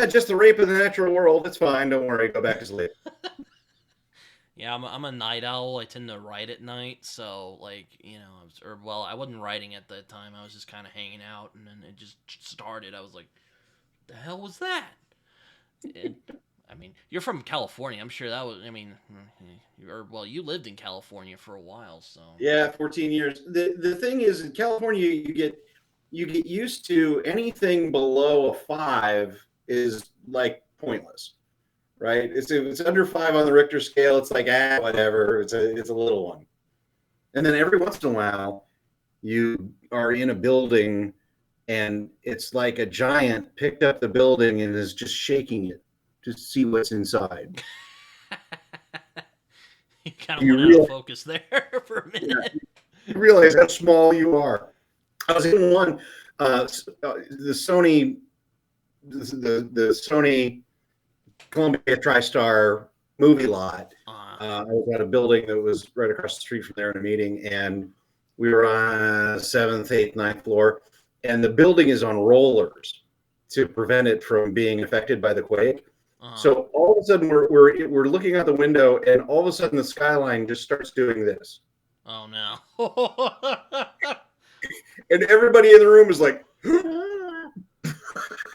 Speaker 2: Just the rape of the natural world. It's fine. Don't worry. Go back to sleep.
Speaker 1: Yeah, I'm a night owl. I tend to write at night, so I wasn't writing at that time. I was just kind of hanging out, and then it just started. I was like, the hell was that? I mean, you're from California. I'm sure that was. I mean, you lived in California for a while, so.
Speaker 2: Yeah, 14 years. The thing is, in California, you get used to anything below a 5 is like pointless, right? If it's under 5 on the Richter scale, it's like whatever. It's a little one. And then every once in a while, you are in a building, and it's like a giant picked up the building and is just shaking it to see what's inside.
Speaker 1: You kind of went out of focus there for a minute.
Speaker 2: Yeah, you realize how small you are. I was in one, the Sony Columbia TriStar movie lot. I was at a building that was right across the street from there in a meeting, and we were on 7th, 8th, 9th floor, and the building is on rollers to prevent it from being affected by the quake. So all of a sudden we're looking out the window, and all of a sudden the skyline just starts doing this.
Speaker 1: Oh no.
Speaker 2: And everybody in the room is like,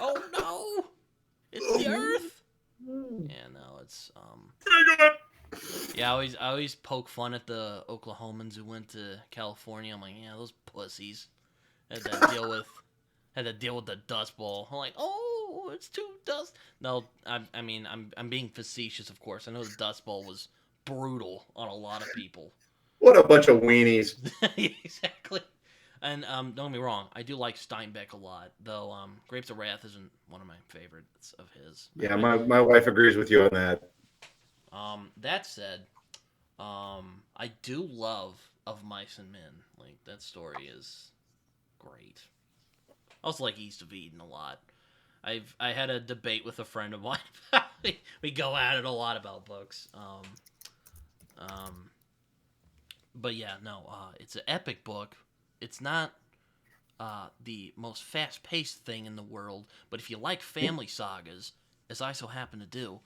Speaker 1: Oh no! It's the Earth. Yeah, no, it's Yeah, I always poke fun at the Oklahomans who went to California. I'm like, yeah, those pussies had to deal with the Dust Bowl. I'm like, oh, it's too dust. No, I mean, I'm being facetious, of course. I know the Dust Bowl was brutal on a lot of people.
Speaker 2: what a bunch of weenies.
Speaker 1: Exactly. And don't get me wrong, I do like Steinbeck a lot, though. Grapes of Wrath isn't one of my favorites of his.
Speaker 2: Yeah, my wife agrees with you on that.
Speaker 1: That said, I do love Of Mice and Men. Like that story is great. I also like East of Eden a lot. I had a debate with a friend of mine. We go at it a lot about books. But yeah, no, it's an epic book. It's not the most fast-paced thing in the world, but if you like family sagas, as I so happen to do,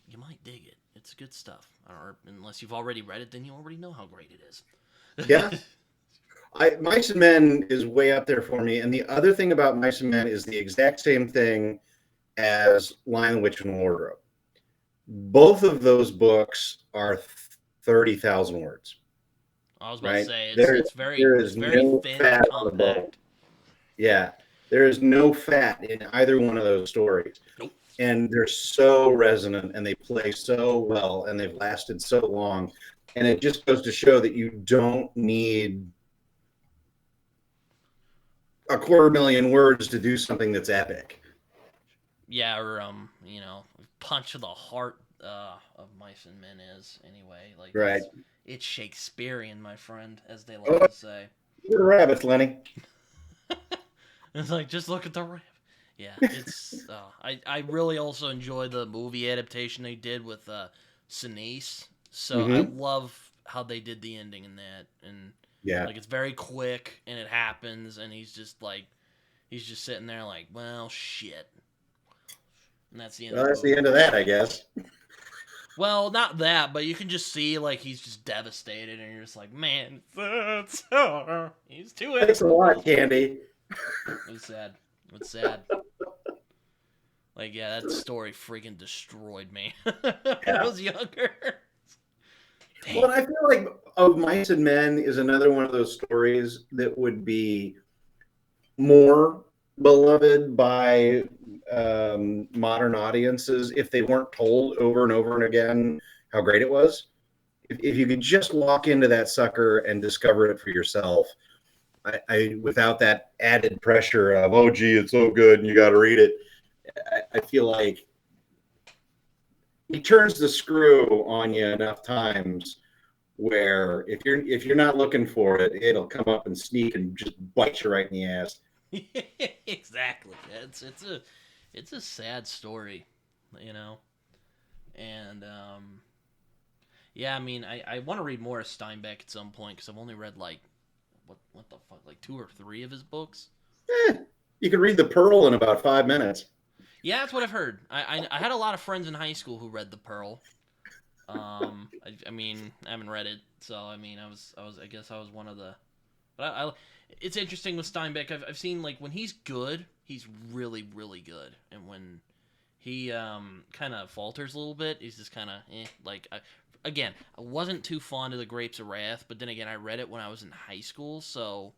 Speaker 1: you might dig it. It's good stuff. Or unless you've already read it, then you already know how great it is.
Speaker 2: Yeah. Mice and Men is way up there for me. And the other thing about Mice and Men is the exact same thing as Lion, the Witch, and the Wardrobe. Both of those books are 30,000 words.
Speaker 1: I was about
Speaker 2: Right?
Speaker 1: to say
Speaker 2: There
Speaker 1: it's very
Speaker 2: no
Speaker 1: thin
Speaker 2: fat
Speaker 1: and
Speaker 2: on the bone.
Speaker 1: compact.
Speaker 2: Yeah. There is no fat in either one of those stories.
Speaker 1: Nope.
Speaker 2: And they're so resonant and they play so well and they've lasted so long. And it just goes to show that you don't need 250,000 words to do something that's epic.
Speaker 1: Yeah, or punch to the heart of Mice and Men is anyway. Like
Speaker 2: Right.
Speaker 1: it's Shakespearean, my friend, as they like
Speaker 2: Oh,
Speaker 1: to say.
Speaker 2: you're rabbits, Lenny.
Speaker 1: It's like just look at the rabbit. Yeah, it's. I really also enjoy the movie adaptation they did with Sinise. So I love how they did the ending in that, and
Speaker 2: Yeah.
Speaker 1: like it's very quick and it happens, and he's just sitting there like, well, shit, and that's the end.
Speaker 2: Well,
Speaker 1: of the
Speaker 2: that's
Speaker 1: movie.
Speaker 2: the end of that, I guess.
Speaker 1: Well, not that, but you can just see like he's just devastated, and you're just like, man, he's too.
Speaker 2: Thanks a lot, Candy.
Speaker 1: It was sad. It's sad. Like, yeah, that story freaking destroyed me when I was younger. Damn.
Speaker 2: Well, I feel like Of Mice and Men is another one of those stories that would be more beloved by modern audiences if they weren't told over and over and again how great it was. If you could just walk into that sucker and discover it for yourself, I without that added pressure of, oh, gee, it's so good and you got to read it, I feel like he turns the screw on you enough times where if you're not looking for it, it'll come up and sneak and just bite you right in the ass.
Speaker 1: Exactly. It's a sad story, and yeah, I mean, I want to read more of Steinbeck at some point because I've only read like what the fuck, like 2 or 3 of his books.
Speaker 2: You could read The Pearl in about 5 minutes.
Speaker 1: Yeah, that's what I've heard. I had a lot of friends in high school who read The Pearl. I mean, I haven't read it, so I mean, I guess I was one of the. But it's interesting with Steinbeck. I've seen like when he's good, he's really really good, and when he kind of falters a little bit, he's just kind of like. Again, I wasn't too fond of the Grapes of Wrath, but then again, I read it when I was in high school, so,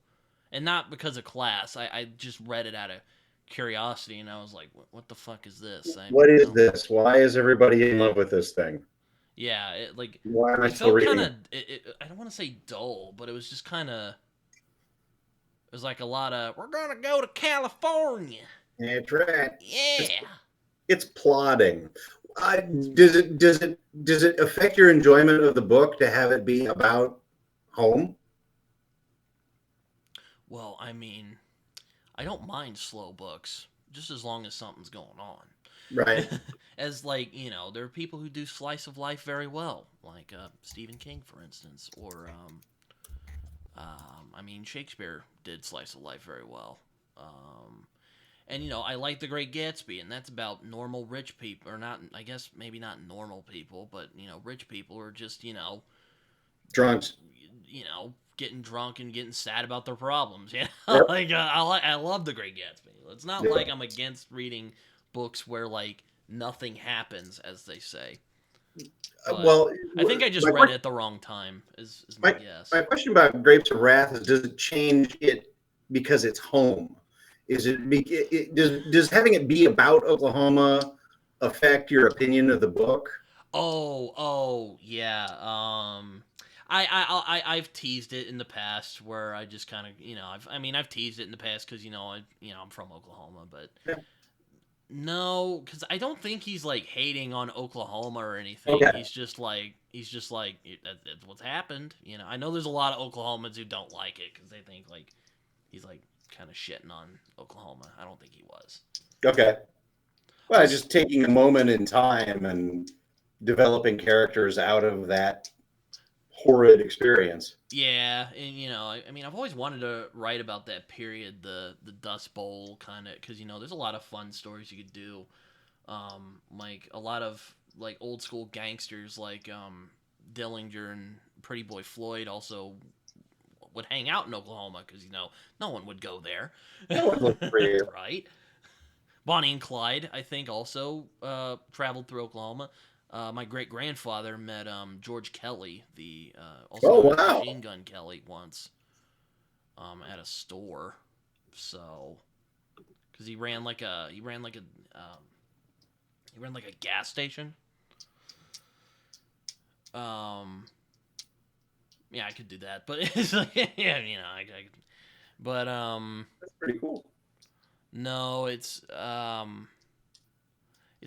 Speaker 1: and not because of class. I just read it out of curiosity, and I was like, "What the fuck is this?
Speaker 2: What is this? Why is everybody in love with this thing?
Speaker 1: Yeah,
Speaker 2: why am I
Speaker 1: it
Speaker 2: still
Speaker 1: felt kind
Speaker 2: reading?
Speaker 1: of. I don't want to say dull, but it was just kind of. It was like a lot of we're gonna go to California.
Speaker 2: That's right.
Speaker 1: Yeah.
Speaker 2: It's plodding. Does it affect your enjoyment of the book to have it be about home?
Speaker 1: Well, I mean, I don't mind slow books, just as long as something's going on.
Speaker 2: Right.
Speaker 1: As like, there are people who do slice of life very well, like Stephen King, for instance, or I mean, Shakespeare did slice of life very well. And I like The Great Gatsby, and that's about normal rich people, or not. I guess maybe not normal people, but rich people are just
Speaker 2: Drunks.
Speaker 1: getting drunk and getting sad about their problems.
Speaker 2: Yep.
Speaker 1: I love The Great Gatsby. It's not
Speaker 2: Yeah.
Speaker 1: like I'm against reading books where like nothing happens, as they say. But
Speaker 2: Well,
Speaker 1: I think I just
Speaker 2: my
Speaker 1: read it at the wrong time. Is my
Speaker 2: My,
Speaker 1: guess.
Speaker 2: my question about Grapes of Wrath is: does it change it because it's home? Is does having it be about Oklahoma affect your opinion of the book?
Speaker 1: Yeah. I've teased it in the past where I just kind of I've teased it in the past because I'm from Oklahoma, but
Speaker 2: Yeah.
Speaker 1: no, because I don't think he's like hating on Oklahoma or anything.
Speaker 2: Okay.
Speaker 1: He's just like that's what's happened. I know there's a lot of Oklahomans who don't like it because they think like he's like kind of shitting on Oklahoma. I don't think he was.
Speaker 2: Okay. Well,
Speaker 1: Also,
Speaker 2: just taking a moment in time and developing characters out of that horrid experience.
Speaker 1: yeah, and I've always wanted to write about that period, the Dust Bowl kind of, because there's a lot of fun stories you could do, like a lot of like old school gangsters like Dillinger and Pretty Boy Floyd also would hang out in Oklahoma because no one would go there,
Speaker 2: That one looked pretty.
Speaker 1: right? Bonnie and Clyde, I think, also traveled through Oklahoma. My great grandfather met George Kelly, the also
Speaker 2: Oh,
Speaker 1: known as
Speaker 2: wow.
Speaker 1: Machine Gun Kelly, once at a store. So, because he ran like a gas station. Yeah, I could do that, but it's like yeah, but
Speaker 2: That's pretty cool.
Speaker 1: no, it's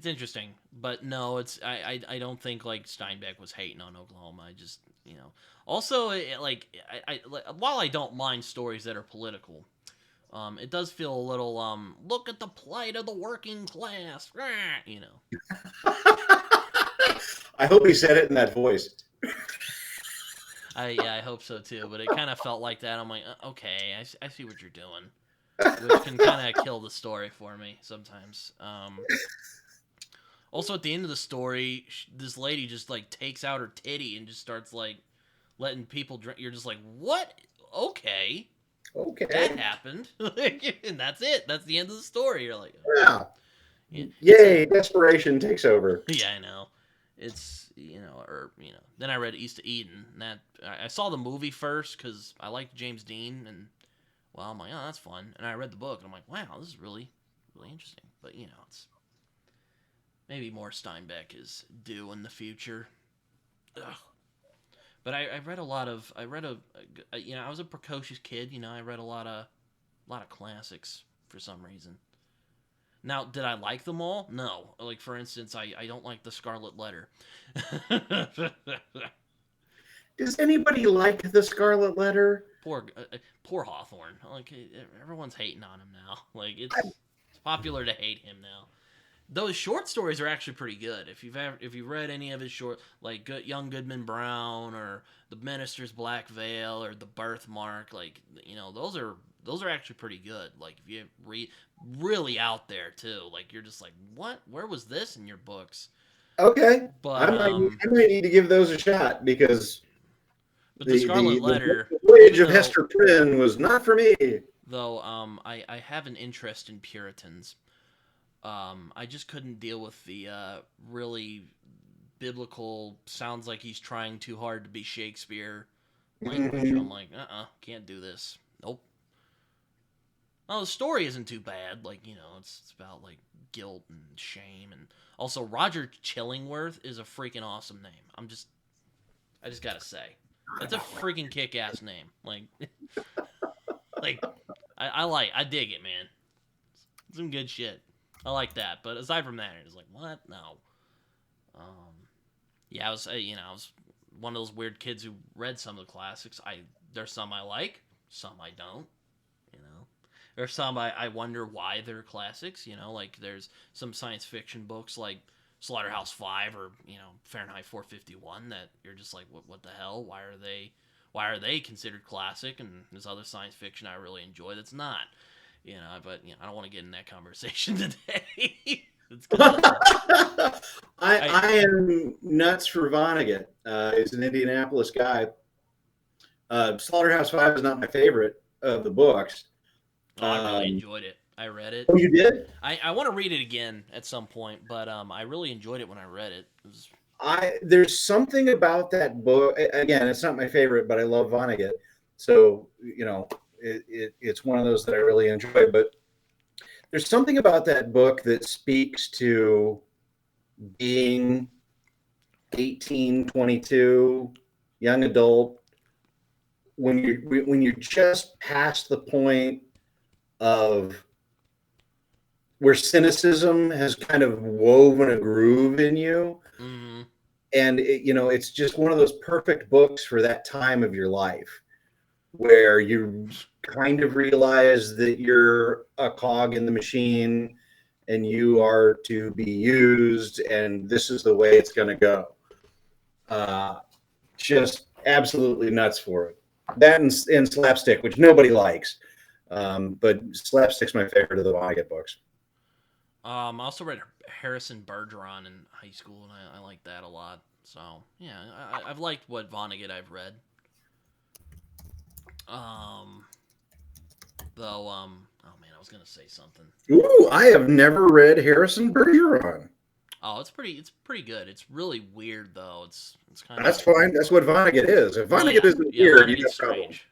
Speaker 1: interesting, but no, I don't think like Steinbeck was hating on Oklahoma. I just also while I don't mind stories that are political, it does feel a little look at the plight of the working class,
Speaker 2: I hope he said it in that voice.
Speaker 1: I hope so too, but it kind of felt like that. I'm like, okay, I see what you're doing, which can kind of kill the story for me sometimes. Also, at the end of the story, this lady just like takes out her titty and just starts like letting people drink. You're just like, what? Okay,
Speaker 2: Okay.
Speaker 1: that happened, and that's it. That's the end of the story. You're like,
Speaker 2: Yeah.
Speaker 1: yeah,
Speaker 2: Yay! Desperation takes over.
Speaker 1: yeah, I know. It's Then I read East of Eden, and that I saw the movie first because I liked James Dean, and well, I'm like, oh, that's fun. And I read the book, and I'm like, wow, this is really, really interesting. But it's maybe more Steinbeck is due in the future. Ugh. But I read a lot of I was a precocious kid. I read a lot of classics for some reason. Now, did I like them all? No. Like for instance, I don't like The Scarlet Letter.
Speaker 2: Does anybody like the Scarlet Letter?
Speaker 1: Poor Hawthorne. Like everyone's hating on him now. Like it's popular to hate him now. Those short stories are actually pretty good. If you've read any of his short, like Young Goodman Brown or The Minister's Black Veil or The Birthmark, like those are actually pretty good. Like if you read really out there too, like you're just like, what? Where was this in your books?
Speaker 2: Okay,
Speaker 1: But
Speaker 2: I might need to give those a shot because
Speaker 1: the Scarlet Letter,
Speaker 2: the voyage of
Speaker 1: though,
Speaker 2: Hester Prynne was not for me.
Speaker 1: though I have an interest in Puritans. I just couldn't deal with the really biblical, sounds like he's trying too hard to be Shakespeare language. I'm like, can't do this. Nope. Oh, the story isn't too bad. Like, it's about like guilt and shame, and also Roger Chillingworth is a freaking awesome name. I just gotta say, that's a freaking kick-ass name. Like, like I dig it, man. Some good shit. I like that, but aside from that, it's like, what? No. Yeah, I was one of those weird kids who read some of the classics. There's some I like, some I don't. There's some I wonder why they're classics. Like there's some science fiction books like Slaughterhouse-Five or Fahrenheit 451 that you're just like, what the hell? Why are they considered classic? And there's other science fiction I really enjoy that's not. But I don't want to get in that conversation today.
Speaker 2: I am nuts for Vonnegut. He's an Indianapolis guy. Slaughterhouse-Five is not my favorite of the books.
Speaker 1: Oh, I really enjoyed it. I read it.
Speaker 2: Oh, you did?
Speaker 1: I want to read it again at some point, but I really enjoyed it when I read it. It was
Speaker 2: There's something about that book. Again, it's not my favorite, but I love Vonnegut, so it's one of those that I really enjoy. But there's something about that book that speaks to being 18, 22, young adult, when you're just past the point of where cynicism has kind of woven a groove in you.
Speaker 1: mm-hmm.
Speaker 2: And it's just one of those perfect books for that time of your life where you kind of realize that you're a cog in the machine and you are to be used, and this is the way it's going to go. Just absolutely nuts for it. That and Slapstick, which nobody likes, but Slapstick's my favorite of the Vonnegut books.
Speaker 1: I also read Harrison Bergeron in high school, and I like that a lot. So yeah, I've liked what Vonnegut I've read. Oh man, I was gonna say something.
Speaker 2: Ooh, I have never read Harrison Bergeron.
Speaker 1: Oh, it's pretty good. It's really weird though. It's kind of
Speaker 2: That's fine. That's what Vonnegut is. If Vonnegut isn't weird, you got
Speaker 1: strange.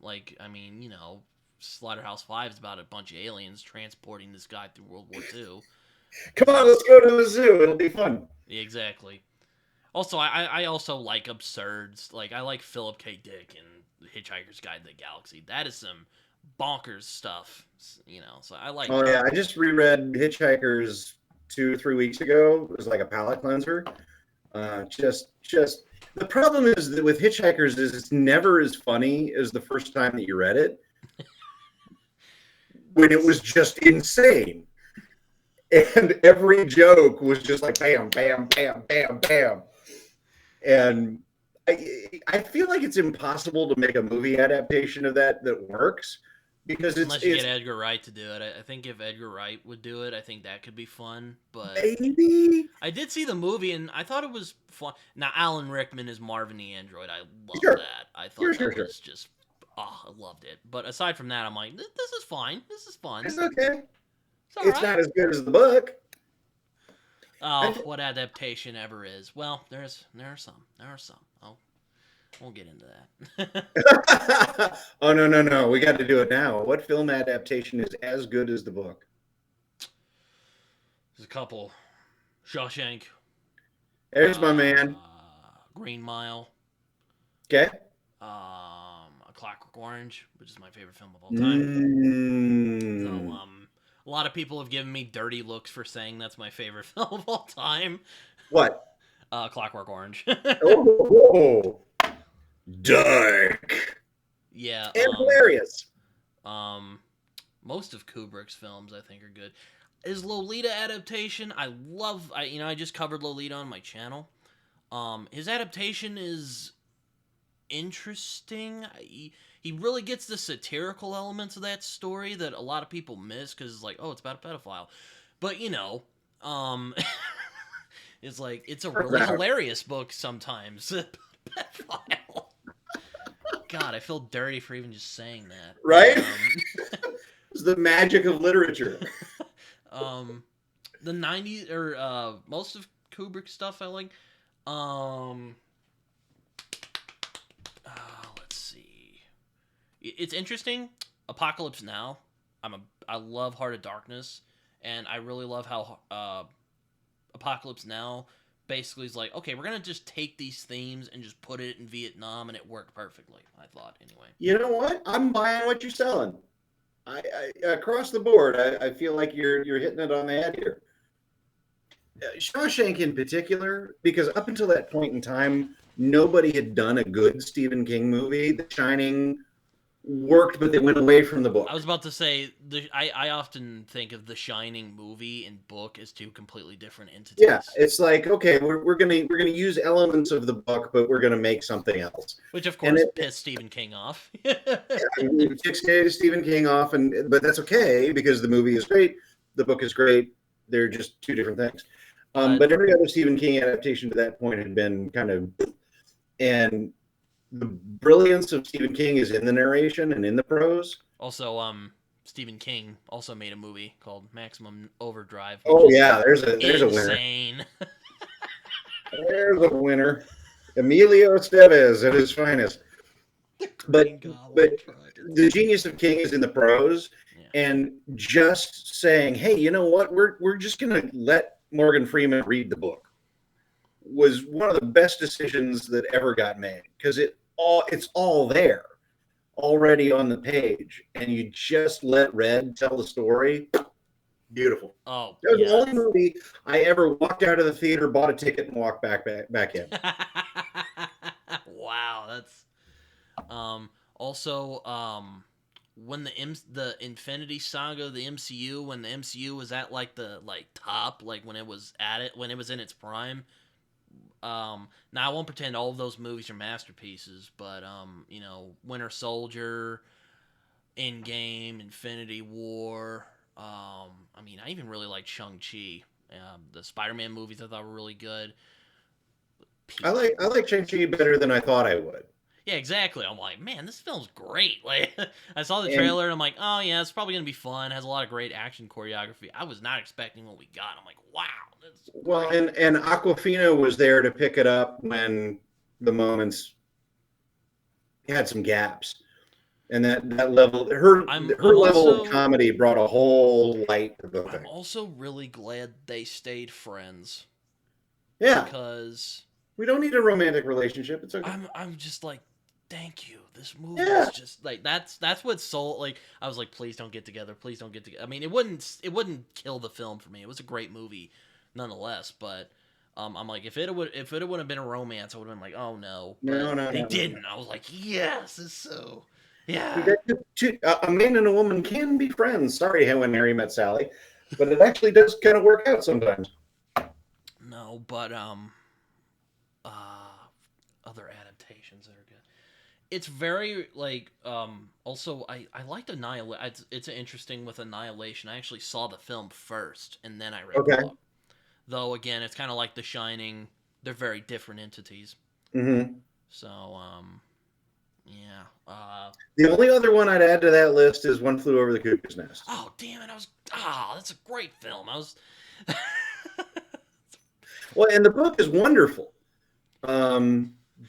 Speaker 1: Like I mean, Slaughterhouse-Five is about a bunch of aliens transporting this guy through World War II.
Speaker 2: Come on, let's go to the zoo. It'll be fun.
Speaker 1: Exactly. Also, I also like absurds. Like I like Philip K. Dick and Hitchhiker's Guide to the Galaxy. That is some bonkers stuff. So I like.
Speaker 2: Oh yeah, I just reread Hitchhikers 2 or 3 weeks ago. It was like a palate cleanser. Just the problem is that with Hitchhikers is it's never as funny as the first time that you read it. When it was just insane. And every joke was just like bam, bam, bam, bam, bam. And I feel like it's impossible to make a movie adaptation of that works because
Speaker 1: unless you get Edgar Wright to do it. I think if Edgar Wright would do it, I think that could be fun. But
Speaker 2: maybe
Speaker 1: I did see the movie and I thought it was fun. Now Alan Rickman is Marvin the Android. I love that. I thought that was just I loved it. But aside from that, I'm like, this is fine. This is fun.
Speaker 2: It's okay.
Speaker 1: It's
Speaker 2: not as good as the book.
Speaker 1: Oh, what adaptation ever is? Well, there are some. Oh, won't get into
Speaker 2: that. Oh no! We got to do it now. What film adaptation is as good as the book?
Speaker 1: There's a couple. Shawshank.
Speaker 2: There's my man.
Speaker 1: Green Mile.
Speaker 2: Okay.
Speaker 1: A Clockwork Orange, which is my favorite film of all time. So, a lot of people have given me dirty looks for saying that's my favorite film of all time.
Speaker 2: What?
Speaker 1: Clockwork Orange.
Speaker 2: Oh, dark.
Speaker 1: Yeah.
Speaker 2: And hilarious.
Speaker 1: Most of Kubrick's films I think are good. His Lolita adaptation, I just covered Lolita on my channel. His adaptation is interesting. He really gets the satirical elements of that story that a lot of people miss because it's like, oh, it's about a pedophile. But, it's like, it's a really hilarious book sometimes. Pedophile. God, I feel dirty for even just saying that.
Speaker 2: Right? It's the magic of literature.
Speaker 1: The 90s, or most of Kubrick's stuff I like. Let's see. It's interesting. Apocalypse Now. I love Heart of Darkness, and I really love how Apocalypse Now basically is like, okay, we're gonna just take these themes and just put it in Vietnam, and it worked perfectly. I thought, anyway.
Speaker 2: You know what? I'm buying what you're selling. I across the board, I feel like you're hitting it on the head here. Shawshank in particular, because up until that point in time, nobody had done a good Stephen King movie. The Shining worked, but they went away from the book.
Speaker 1: I was about to say, I often think of The Shining movie and book as two completely different entities.
Speaker 2: Yeah, it's like, okay, we're gonna use elements of the book, but we're gonna make something else.
Speaker 1: Which of course pissed Stephen King off.
Speaker 2: It takes Stephen King off, but that's okay because the movie is great, the book is great. They're just two different things. But every other Stephen King adaptation to that point had been kind of, and the brilliance of Stephen King is in the narration and in the prose.
Speaker 1: Also, Stephen King also made a movie called Maximum Overdrive, which
Speaker 2: Oh
Speaker 1: is
Speaker 2: yeah, there's a winner.
Speaker 1: insane.
Speaker 2: There's a winner. Emilio Estevez at his finest.
Speaker 1: The
Speaker 2: But
Speaker 1: Green Goblin
Speaker 2: but
Speaker 1: tried.
Speaker 2: the genius of King is in the prose,
Speaker 1: Yeah.
Speaker 2: and just saying, "Hey, you know what? We're just gonna let Morgan Freeman read the book," was one of the best decisions that ever got made, because it's all there already on the page, and you just let Red tell the story. Beautiful.
Speaker 1: Oh
Speaker 2: That was the
Speaker 1: yeah.
Speaker 2: only movie I ever walked out of the theater, bought a ticket, and walked back in.
Speaker 1: Wow, that's also when the Infinity Saga of the MCU, when the MCU was at like the top, like when it was in its prime. Now I won't pretend all of those movies are masterpieces, but Winter Soldier, Endgame, Infinity War. I mean, I even really like Shang-Chi. The Spider-Man movies I thought were really good.
Speaker 2: I like Shang-Chi better than I thought I would.
Speaker 1: Yeah, exactly. I'm like, man, this film's great. Like, I saw the
Speaker 2: And
Speaker 1: trailer and I'm like, oh yeah, it's probably gonna be fun. It has a lot of great action choreography. I was not expecting what we got. I'm like, wow, that's
Speaker 2: well,
Speaker 1: great.
Speaker 2: and Aquafina was there to pick it up when the moments had some gaps, and that level, her
Speaker 1: I'm
Speaker 2: level of
Speaker 1: also
Speaker 2: comedy brought a whole light to the
Speaker 1: I'm
Speaker 2: thing.
Speaker 1: also really glad they stayed friends
Speaker 2: Yeah,
Speaker 1: because
Speaker 2: we don't need a romantic relationship. It's okay.
Speaker 1: I'm just like, thank you. This movie
Speaker 2: Yeah,
Speaker 1: is just like that's what soul like. I was like, please don't get together. Please don't get together. I mean, it wouldn't kill the film for me. It was a great movie, nonetheless. But I'm like, if it would have been a romance, I would have been like, oh no.
Speaker 2: no,
Speaker 1: But
Speaker 2: no,
Speaker 1: they
Speaker 2: no, no, no.
Speaker 1: didn't. I was like, yes, it's so
Speaker 2: See,
Speaker 1: yeah.
Speaker 2: a man and a woman can be friends. Sorry, how when Harry met Sally, but it actually does kind of work out sometimes.
Speaker 1: No, but uh, other adaptations that are good. It's very like also I liked Annihilation. It's interesting with Annihilation. I actually saw the film first and then I read the
Speaker 2: Okay.
Speaker 1: book. Though again, it's kind of like The Shining. They're very different entities.
Speaker 2: Hmm.
Speaker 1: So yeah.
Speaker 2: The only other one I'd add to that list is One Flew Over the Cuckoo's Nest.
Speaker 1: Oh damn it! That's a great film. I was.
Speaker 2: Well, and the book is wonderful.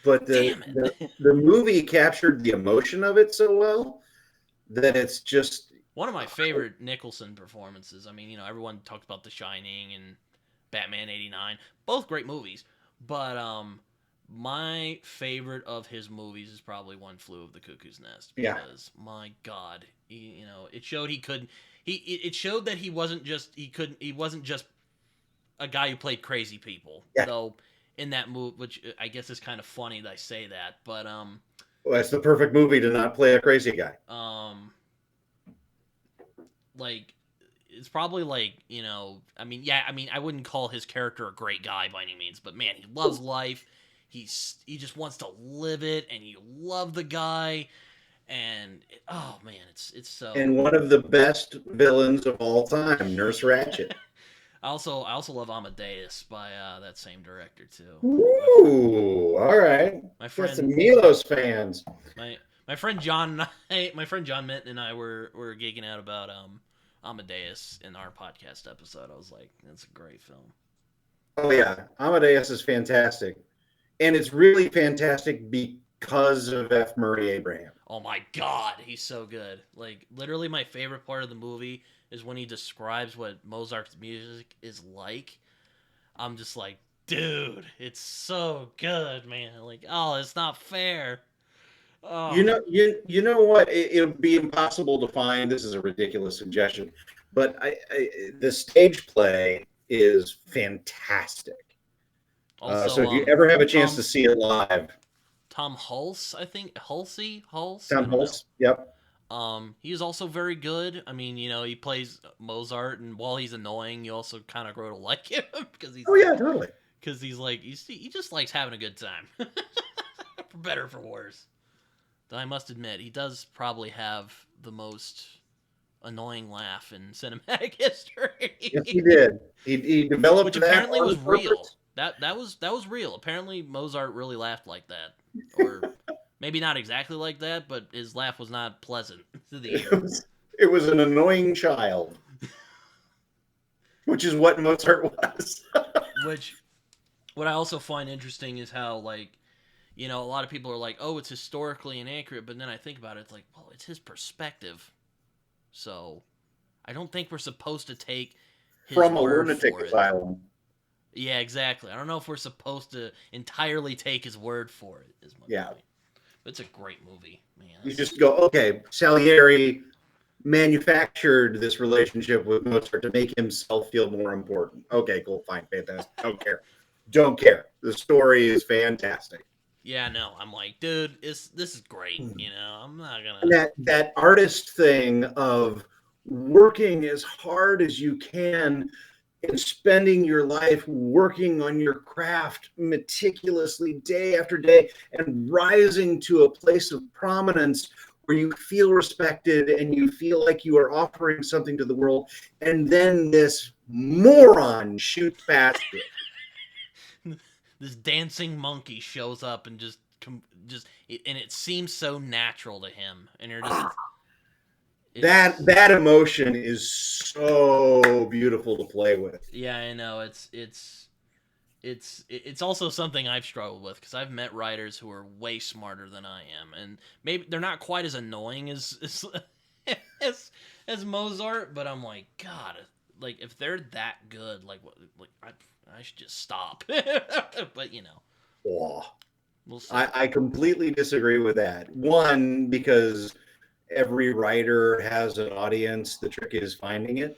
Speaker 2: But the,
Speaker 1: Damn
Speaker 2: the
Speaker 1: it!
Speaker 2: the movie captured the emotion of it so well that it's just
Speaker 1: One of my favorite Nicholson performances. I mean, everyone talks about The Shining and Batman '89, both great movies. But my favorite of his movies is probably One Flew Over the Cuckoo's Nest
Speaker 2: yeah,
Speaker 1: because my God, it showed he couldn't. It showed that he wasn't just a guy who played crazy people.
Speaker 2: yeah.
Speaker 1: Though in that movie, which I guess is kind of funny that I say that, but
Speaker 2: Well, that's the perfect movie to not play a crazy guy.
Speaker 1: um like it's probably like I mean yeah I mean I wouldn't call his character a great guy by any means, but man, he loves life. He just wants to live it, and you love the guy, and oh man, it's so.
Speaker 2: And one of the best villains of all time, Nurse Ratched.
Speaker 1: I also love Amadeus by that same director too.
Speaker 2: Ooh, all right.
Speaker 1: My
Speaker 2: Got some
Speaker 1: friend
Speaker 2: Milos fans.
Speaker 1: my friend John and my friend John Minton and I were gigging out about Amadeus in our podcast episode. I was like, that's a great film.
Speaker 2: Oh yeah, Amadeus is fantastic, and it's really fantastic because of F. Murray Abraham.
Speaker 1: Oh my god, he's so good. Like literally my favorite part of the movie is when he describes what Mozart's music is like. I'm just like, dude, it's so good, man. Like, oh, it's not fair. Oh,
Speaker 2: You know what? It would be impossible to find. This is a ridiculous suggestion, but the stage play is fantastic. So
Speaker 1: also
Speaker 2: if you ever have a chance
Speaker 1: Tom
Speaker 2: to see it live,
Speaker 1: Tom Hulse, I think Hulse, I
Speaker 2: Tom
Speaker 1: don't know.
Speaker 2: Hulse. Yep.
Speaker 1: He is also very good. I mean, he plays Mozart, and while he's annoying, you also kind of grow to like him because
Speaker 2: Oh yeah, totally.
Speaker 1: he's like, he just likes having a good time, for better or for worse. Though I must admit, he does probably have the most annoying laugh in cinematic
Speaker 2: Yes, he
Speaker 1: history,
Speaker 2: did. He developed
Speaker 1: which
Speaker 2: that
Speaker 1: apparently was
Speaker 2: on
Speaker 1: real.
Speaker 2: purpose.
Speaker 1: That was real. Apparently, Mozart really laughed like that, or Maybe not exactly like that, but his laugh was not pleasant to the
Speaker 2: It
Speaker 1: ear.
Speaker 2: was, it was an annoying child, which is what Mozart was.
Speaker 1: Which, what I also find interesting is how, like, a lot of people are like, oh, it's historically inaccurate, but then I think about it, it's like, well, it's his perspective. So, I don't think we're supposed to take his
Speaker 2: From a
Speaker 1: word
Speaker 2: lunatic
Speaker 1: for it.
Speaker 2: asylum.
Speaker 1: Yeah, exactly. I don't know if we're supposed to entirely take his word for it, is my
Speaker 2: Yeah.
Speaker 1: point. But it's a great movie, man.
Speaker 2: You just go, okay, Salieri manufactured this relationship with Mozart to make himself feel more important. Okay, cool, fine, fantastic. Don't care. Don't care. The story is fantastic.
Speaker 1: Yeah, no, I'm like, dude, this is great. I'm not
Speaker 2: And
Speaker 1: gonna.
Speaker 2: that artist thing of working as hard as you can and spending your life working on your craft meticulously day after day and rising to a place of prominence where you feel respected and you feel like you are offering something to the world, and then this moron shoots past it.
Speaker 1: This dancing monkey shows up and and it seems so natural to him, and you're just
Speaker 2: That emotion is so beautiful to play with.
Speaker 1: Yeah, I know. It's also something I've struggled with because I've met writers who are way smarter than I am, and maybe they're not quite as annoying as Mozart, but I'm like, God, like if they're that good, like I should just stop. But
Speaker 2: Oh,
Speaker 1: we'll see.
Speaker 2: I completely disagree with that. One, because every writer has an audience. The trick is finding it.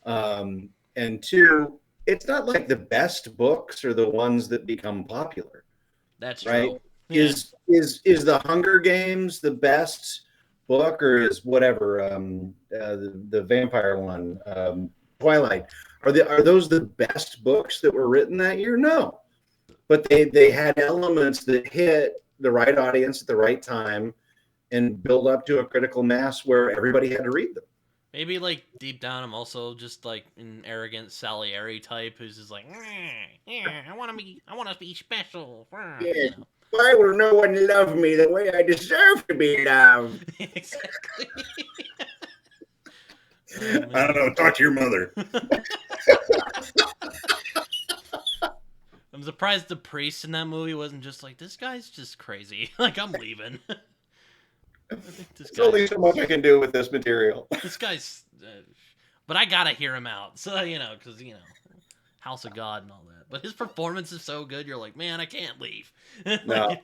Speaker 2: And two, it's not like the best books are the ones that become popular,
Speaker 1: That's
Speaker 2: right?
Speaker 1: true. Yeah.
Speaker 2: Is the Hunger Games the best book, or is whatever the vampire one, Twilight? Are those the best books that were written that year? No, but they had elements that hit the right audience at the right time and build up to a critical mass where everybody had to read them.
Speaker 1: Maybe like deep down, I'm also just like an arrogant Salieri type who's just like, yeah, I want to be special.
Speaker 2: Yeah. Why will no one love me the way I deserve to be loved?
Speaker 1: Exactly.
Speaker 2: I don't know. Talk to your mother.
Speaker 1: I'm surprised the priest in that movie wasn't just like, this guy's just crazy. Like, I'm leaving.
Speaker 2: There's only so much I can do with this material.
Speaker 1: This guy's, but I gotta hear him out. So because House of God and all that. But his performance is so good. You're like, man, I can't leave.
Speaker 2: No.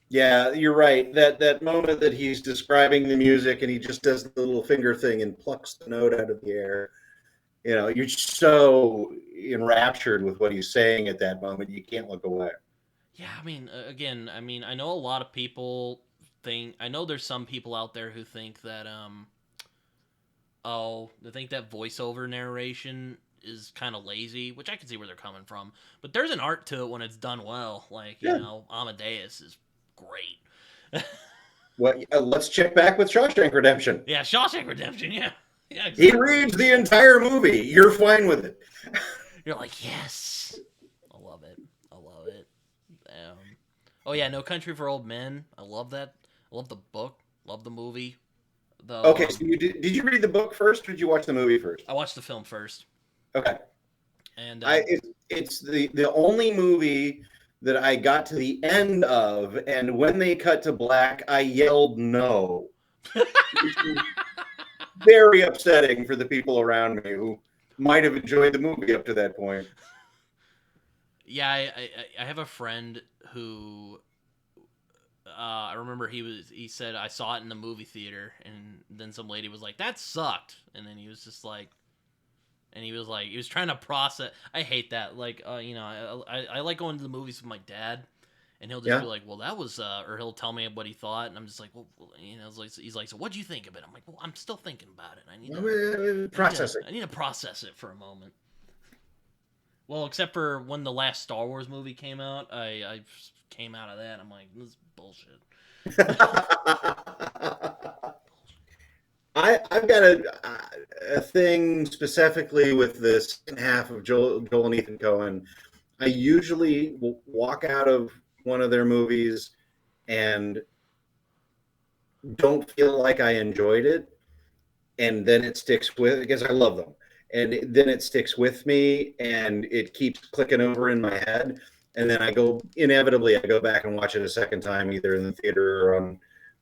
Speaker 2: Yeah, you're right. That moment that he's describing the music and he just does the little finger thing and plucks the note out of the air. You're so enraptured with what he's saying at that moment, you can't look away.
Speaker 1: Yeah, I mean, again, I know a lot of people I know there's some people out there who think that they think that voiceover narration is kind of lazy, which I can see where they're coming from. But there's an art to it when it's done well. Like, Amadeus is great.
Speaker 2: Let's check back with Shawshank Redemption.
Speaker 1: Yeah, Shawshank Redemption, yeah. Yeah,
Speaker 2: exactly. He reads the entire movie. You're fine with it.
Speaker 1: You're like, yes. I love it. Oh, yeah, No Country for Old Men. I love that. I love the book. Love the movie. Though,
Speaker 2: okay, so did you read the book first or did you watch the movie first?
Speaker 1: I watched the film first.
Speaker 2: Okay.
Speaker 1: And
Speaker 2: it's the only movie that I got to the end of, and when they cut to black, I yelled no. Very upsetting for the people around me who might have enjoyed the movie up to that point.
Speaker 1: Yeah, I have a friend who I remember he said I saw it in the movie theater, and then some lady was like, that sucked, and then he was just like, and he was trying to process. I hate that. Like, I like going to the movies with my dad, and he'll just be like, well, that was, or he'll tell me what he thought, and I'm just like, well, he's like, so what'd you think of it? I'm like, well, I'm still thinking about it. I need to process it. I need to process it for a moment. Well, except for when the last Star Wars movie came out, I came out of that. I'm like, this is bullshit.
Speaker 2: I've got a thing specifically with the second half of Joel and Ethan Coen. I usually will walk out of one of their movies and don't feel like I enjoyed it, and then it sticks with, because I love them, and then it sticks with me and it keeps clicking over in my head, and then I go back and watch it a second time, either in the theater or on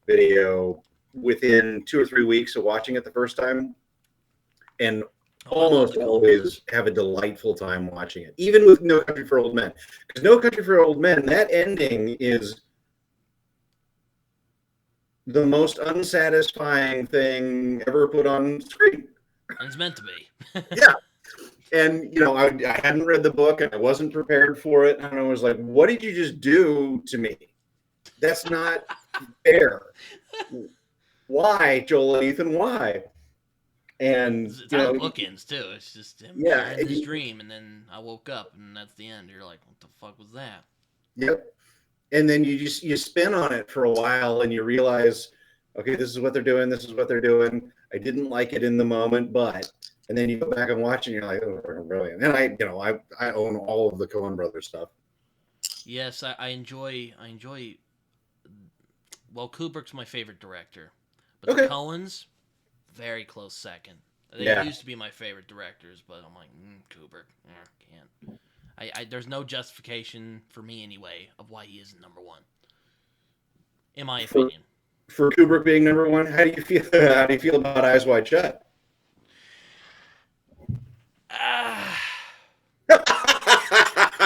Speaker 2: video, within 2 or 3 weeks of watching it the first time, and almost always have a delightful time watching it, even with No Country for Old Men. Because No Country for Old Men, that ending is the most unsatisfying thing ever put on screen.
Speaker 1: It's meant to be.
Speaker 2: Yeah. And, I hadn't read the book and I wasn't prepared for it. And I was like, what did you just do to me? That's not fair. Why, Joel and Ethan? Why? And
Speaker 1: it's how the book ends too. It's just him in his dream, and then I woke up, and that's the end. You're like, what the fuck was that?
Speaker 2: Yep. And then you spin on it for a while, and you realize, okay, this is what they're doing. This is what they're doing. I didn't like it in the moment, and then you go back and watch, and you're like, oh, brilliant. And I own all of the Coen Brothers stuff.
Speaker 1: Yes, I enjoy. Well, Kubrick's my favorite director, but the Coens, very close second. They used to be my favorite directors, but I'm like, Kubrick, can't. There's no justification for me anyway of why he isn't number one, in my opinion.
Speaker 2: For Kubrick being number one, how do you feel? How do you feel about Eyes Wide Shut?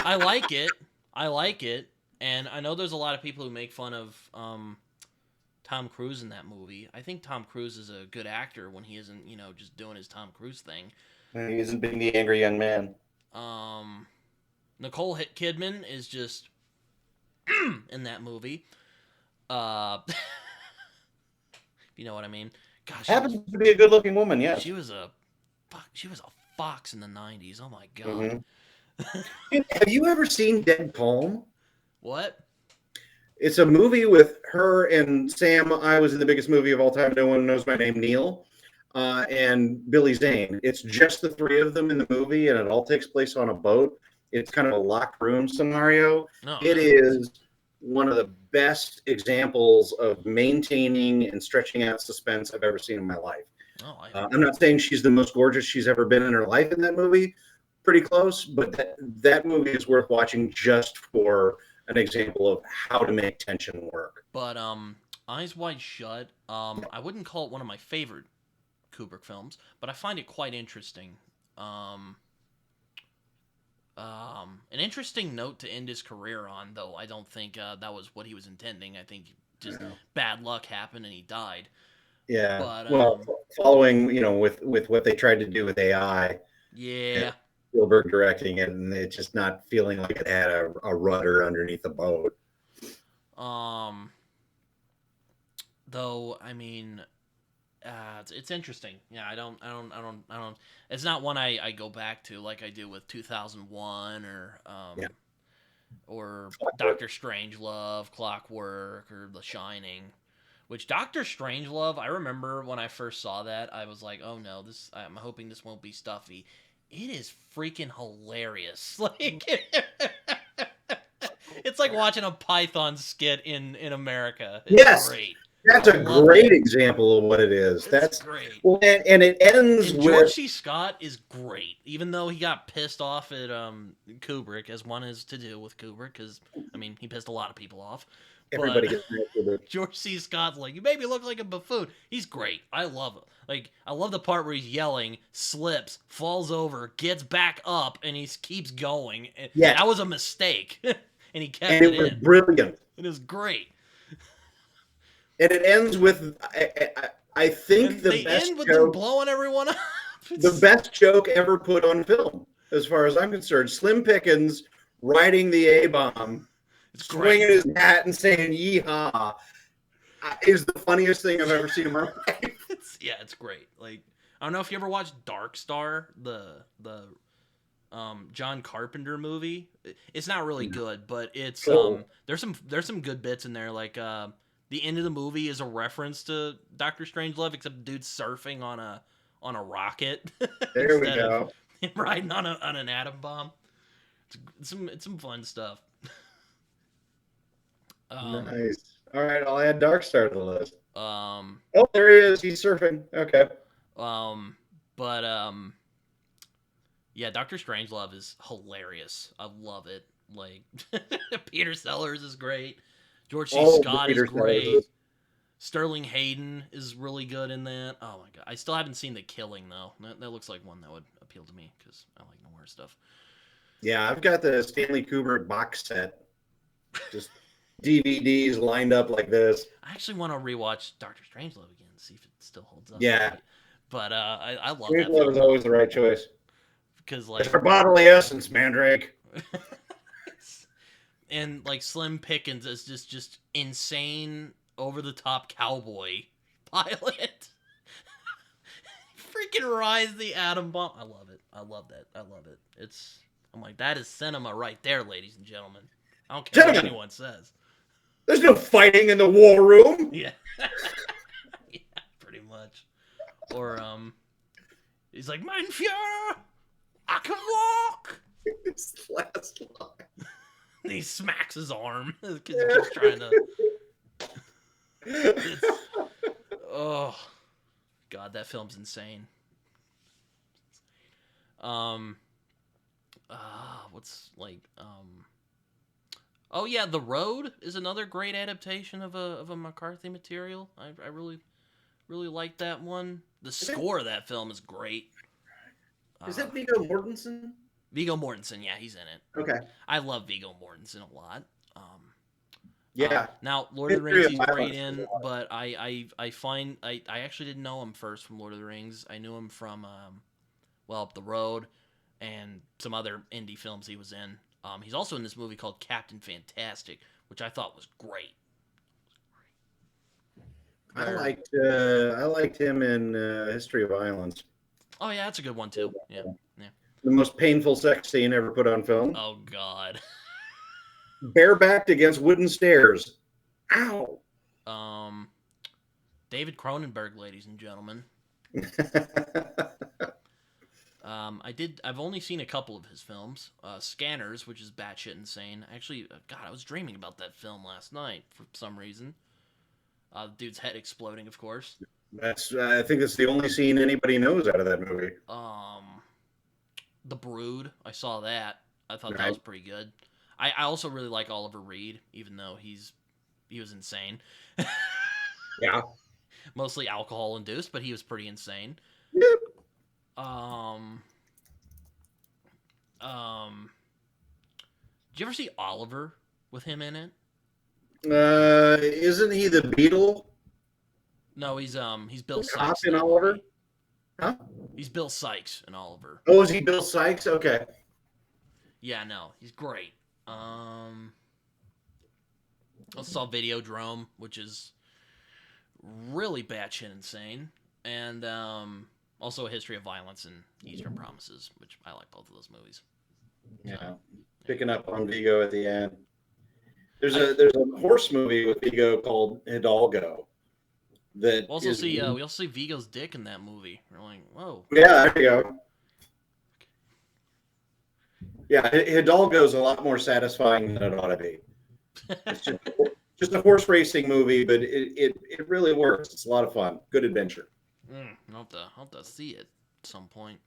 Speaker 1: I like it, and I know there's a lot of people who make fun of Tom Cruise in that movie. I think Tom Cruise is a good actor when he isn't, just doing his Tom Cruise thing.
Speaker 2: He isn't being the angry young man.
Speaker 1: Nicole Kidman is just in that movie. If you know what I mean. Gosh,
Speaker 2: happens to be a good-looking woman. Yeah,
Speaker 1: she was a fox in the 90s. Oh my god.
Speaker 2: Mm-hmm. Have you ever seen Dead Calm?
Speaker 1: What?
Speaker 2: It's a movie with her and Sam. I was in the biggest movie of all time. No one knows my name, Neil, and Billy Zane. It's just the three of them in the movie, and it all takes place on a boat. It's kind of a locked room scenario. It is one of the best examples of maintaining and stretching out suspense I've ever seen in my life. I'm not saying she's the most gorgeous she's ever been in her life in that movie. Pretty close, but that movie is worth watching just for an example of how to make tension work.
Speaker 1: But Eyes Wide Shut, I wouldn't call it one of my favorite Kubrick films, but I find it quite interesting. An interesting note to end his career on, though. I don't think that was what he was intending. I think just bad luck happened and he died.
Speaker 2: Yeah.
Speaker 1: But,
Speaker 2: following, with what they tried to do with AI.
Speaker 1: Yeah.
Speaker 2: Spielberg directing it, and it just not feeling like it had a rudder underneath the boat.
Speaker 1: Though, I mean, it's interesting. Yeah, I don't. It's not one I go back to like I do with 2001 or Doctor Strangelove, Clockwork, or The Shining. Which Doctor Strangelove, I remember when I first saw that, I was like, oh no, I'm hoping this won't be stuffy. It is freaking hilarious. Like, it's like watching a Python skit in America. It's great.
Speaker 2: That's a great example of what it is. That's
Speaker 1: great.
Speaker 2: Well, and it ends with
Speaker 1: George C. Scott is great, even though he got pissed off at Kubrick, as one is to do with Kubrick, because I mean he pissed a lot of people off.
Speaker 2: Everybody gets mad with it.
Speaker 1: George C. Scott's like, you made me look like a buffoon. He's great. I love it. Like, I love the part where he's yelling, slips, falls over, gets back up, and he keeps going. Yeah, that was a mistake, and he kept it in.
Speaker 2: It was brilliant.
Speaker 1: It was great.
Speaker 2: And it ends with, I think the best
Speaker 1: end with them blowing everyone up.
Speaker 2: The best joke ever put on film, as far as I'm concerned. Slim Pickens riding the A-bomb, swinging his hat and saying "yeehaw" is the funniest thing I've ever seen in my life.
Speaker 1: It's great. Like, I don't know if you ever watched Dark Star, the John Carpenter movie. It's not really good, but it's there's some good bits in there. Like the end of the movie is a reference to Doctor Strangelove, except the dude's surfing on a rocket.
Speaker 2: There we go.
Speaker 1: Of him riding on an atom bomb. It's some fun stuff.
Speaker 2: Nice. All right, I'll add Dark Star to the list.
Speaker 1: Um,
Speaker 2: Oh, there he is. He's surfing. Okay.
Speaker 1: um, but yeah, Doctor Strangelove is hilarious. I love it. Like Peter Sellers is great. George C.
Speaker 2: All the
Speaker 1: Scott is
Speaker 2: Peter
Speaker 1: great.
Speaker 2: Sellers.
Speaker 1: Sterling Hayden is really good in that. Oh my god, I still haven't seen The Killing though. That looks like one that would appeal to me because I like noir stuff.
Speaker 2: Yeah, I've got the Stanley Kubrick box set. Just DVDs lined up like this.
Speaker 1: I actually want to rewatch Doctor Strangelove again, see if it still holds up.
Speaker 2: Yeah.
Speaker 1: But I love that
Speaker 2: Strangelove
Speaker 1: film
Speaker 2: is always the right choice.
Speaker 1: because
Speaker 2: It's
Speaker 1: like
Speaker 2: for bodily essence, Mandrake.
Speaker 1: and like Slim Pickens is just insane over the top cowboy pilot. Freaking rise the atom bomb. I love it. I love that. I love it. I'm like, that is cinema right there, ladies and gentlemen. I don't care what anyone says.
Speaker 2: There's no fighting in the war room.
Speaker 1: Yeah. Yeah, pretty much. Or he's like, Mein Führer, I can walk.
Speaker 2: It's the last line.
Speaker 1: And he smacks his arm because he keeps trying to. Oh, God, that film's insane. What's like Oh yeah, The Road is another great adaptation of a McCarthy material. I really like that one. The score of that film is great.
Speaker 2: Is that Viggo Mortensen?
Speaker 1: Viggo Mortensen, yeah, he's in it.
Speaker 2: Okay.
Speaker 1: I love Viggo Mortensen a lot.
Speaker 2: Yeah.
Speaker 1: Now Lord of the Rings he's great in, but I find I actually didn't know him first from Lord of the Rings. I knew him from The Road and some other indie films he was in. He's also in this movie called Captain Fantastic, which I thought was great.
Speaker 2: I liked him in History of Violence.
Speaker 1: Oh yeah, that's a good one too. Yeah.
Speaker 2: The most painful sex scene ever put on film.
Speaker 1: Oh God.
Speaker 2: Barebacked against wooden stairs. Ow.
Speaker 1: David Cronenberg, ladies and gentlemen. I've only seen a couple of his films. Scanners, which is batshit insane. Actually, God, I was dreaming about that film last night for some reason. The dude's head exploding, of course.
Speaker 2: I think that's the only scene anybody knows out of that movie.
Speaker 1: The Brood, I saw that. I thought that was pretty good. I also really like Oliver Reed, even though he was insane.
Speaker 2: Yeah.
Speaker 1: Mostly alcohol induced, but he was pretty insane.
Speaker 2: Yep.
Speaker 1: Did you ever see Oliver with him in it?
Speaker 2: Isn't he the Beetle?
Speaker 1: No, he's Bill Sykes
Speaker 2: in Oliver. Huh?
Speaker 1: He's Bill Sykes in Oliver.
Speaker 2: Oh, is he Bill Sykes? Okay.
Speaker 1: Yeah, no, he's great. I saw Videodrome, which is really batshit insane, and also A History of Violence and Eastern Promises, which I like both of those movies.
Speaker 2: Yeah, picking up on Vigo at the end. There's a horse movie with Vigo called Hidalgo. That
Speaker 1: we also see Vigo's dick in that movie. We're like, whoa.
Speaker 2: Yeah, there you go. Yeah, Hidalgo's a lot more satisfying than it ought to be. It's just a horse racing movie, but it really works. It's a lot of fun. Good adventure.
Speaker 1: I'll have to see it at some point.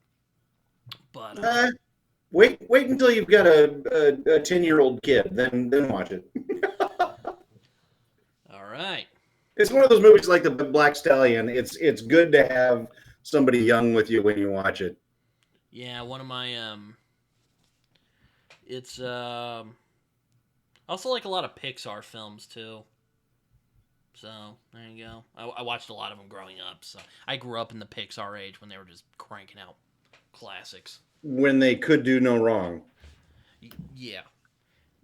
Speaker 1: But
Speaker 2: wait until you've got a 10-year-old kid, then watch it.
Speaker 1: All right.
Speaker 2: It's one of those movies like the Black Stallion. It's good to have somebody young with you when you watch it.
Speaker 1: Yeah, one of my it's I also like a lot of Pixar films too. So there you go. I watched a lot of them growing up. So I grew up in the Pixar age when they were just cranking out classics.
Speaker 2: When they could do no wrong.
Speaker 1: Yeah,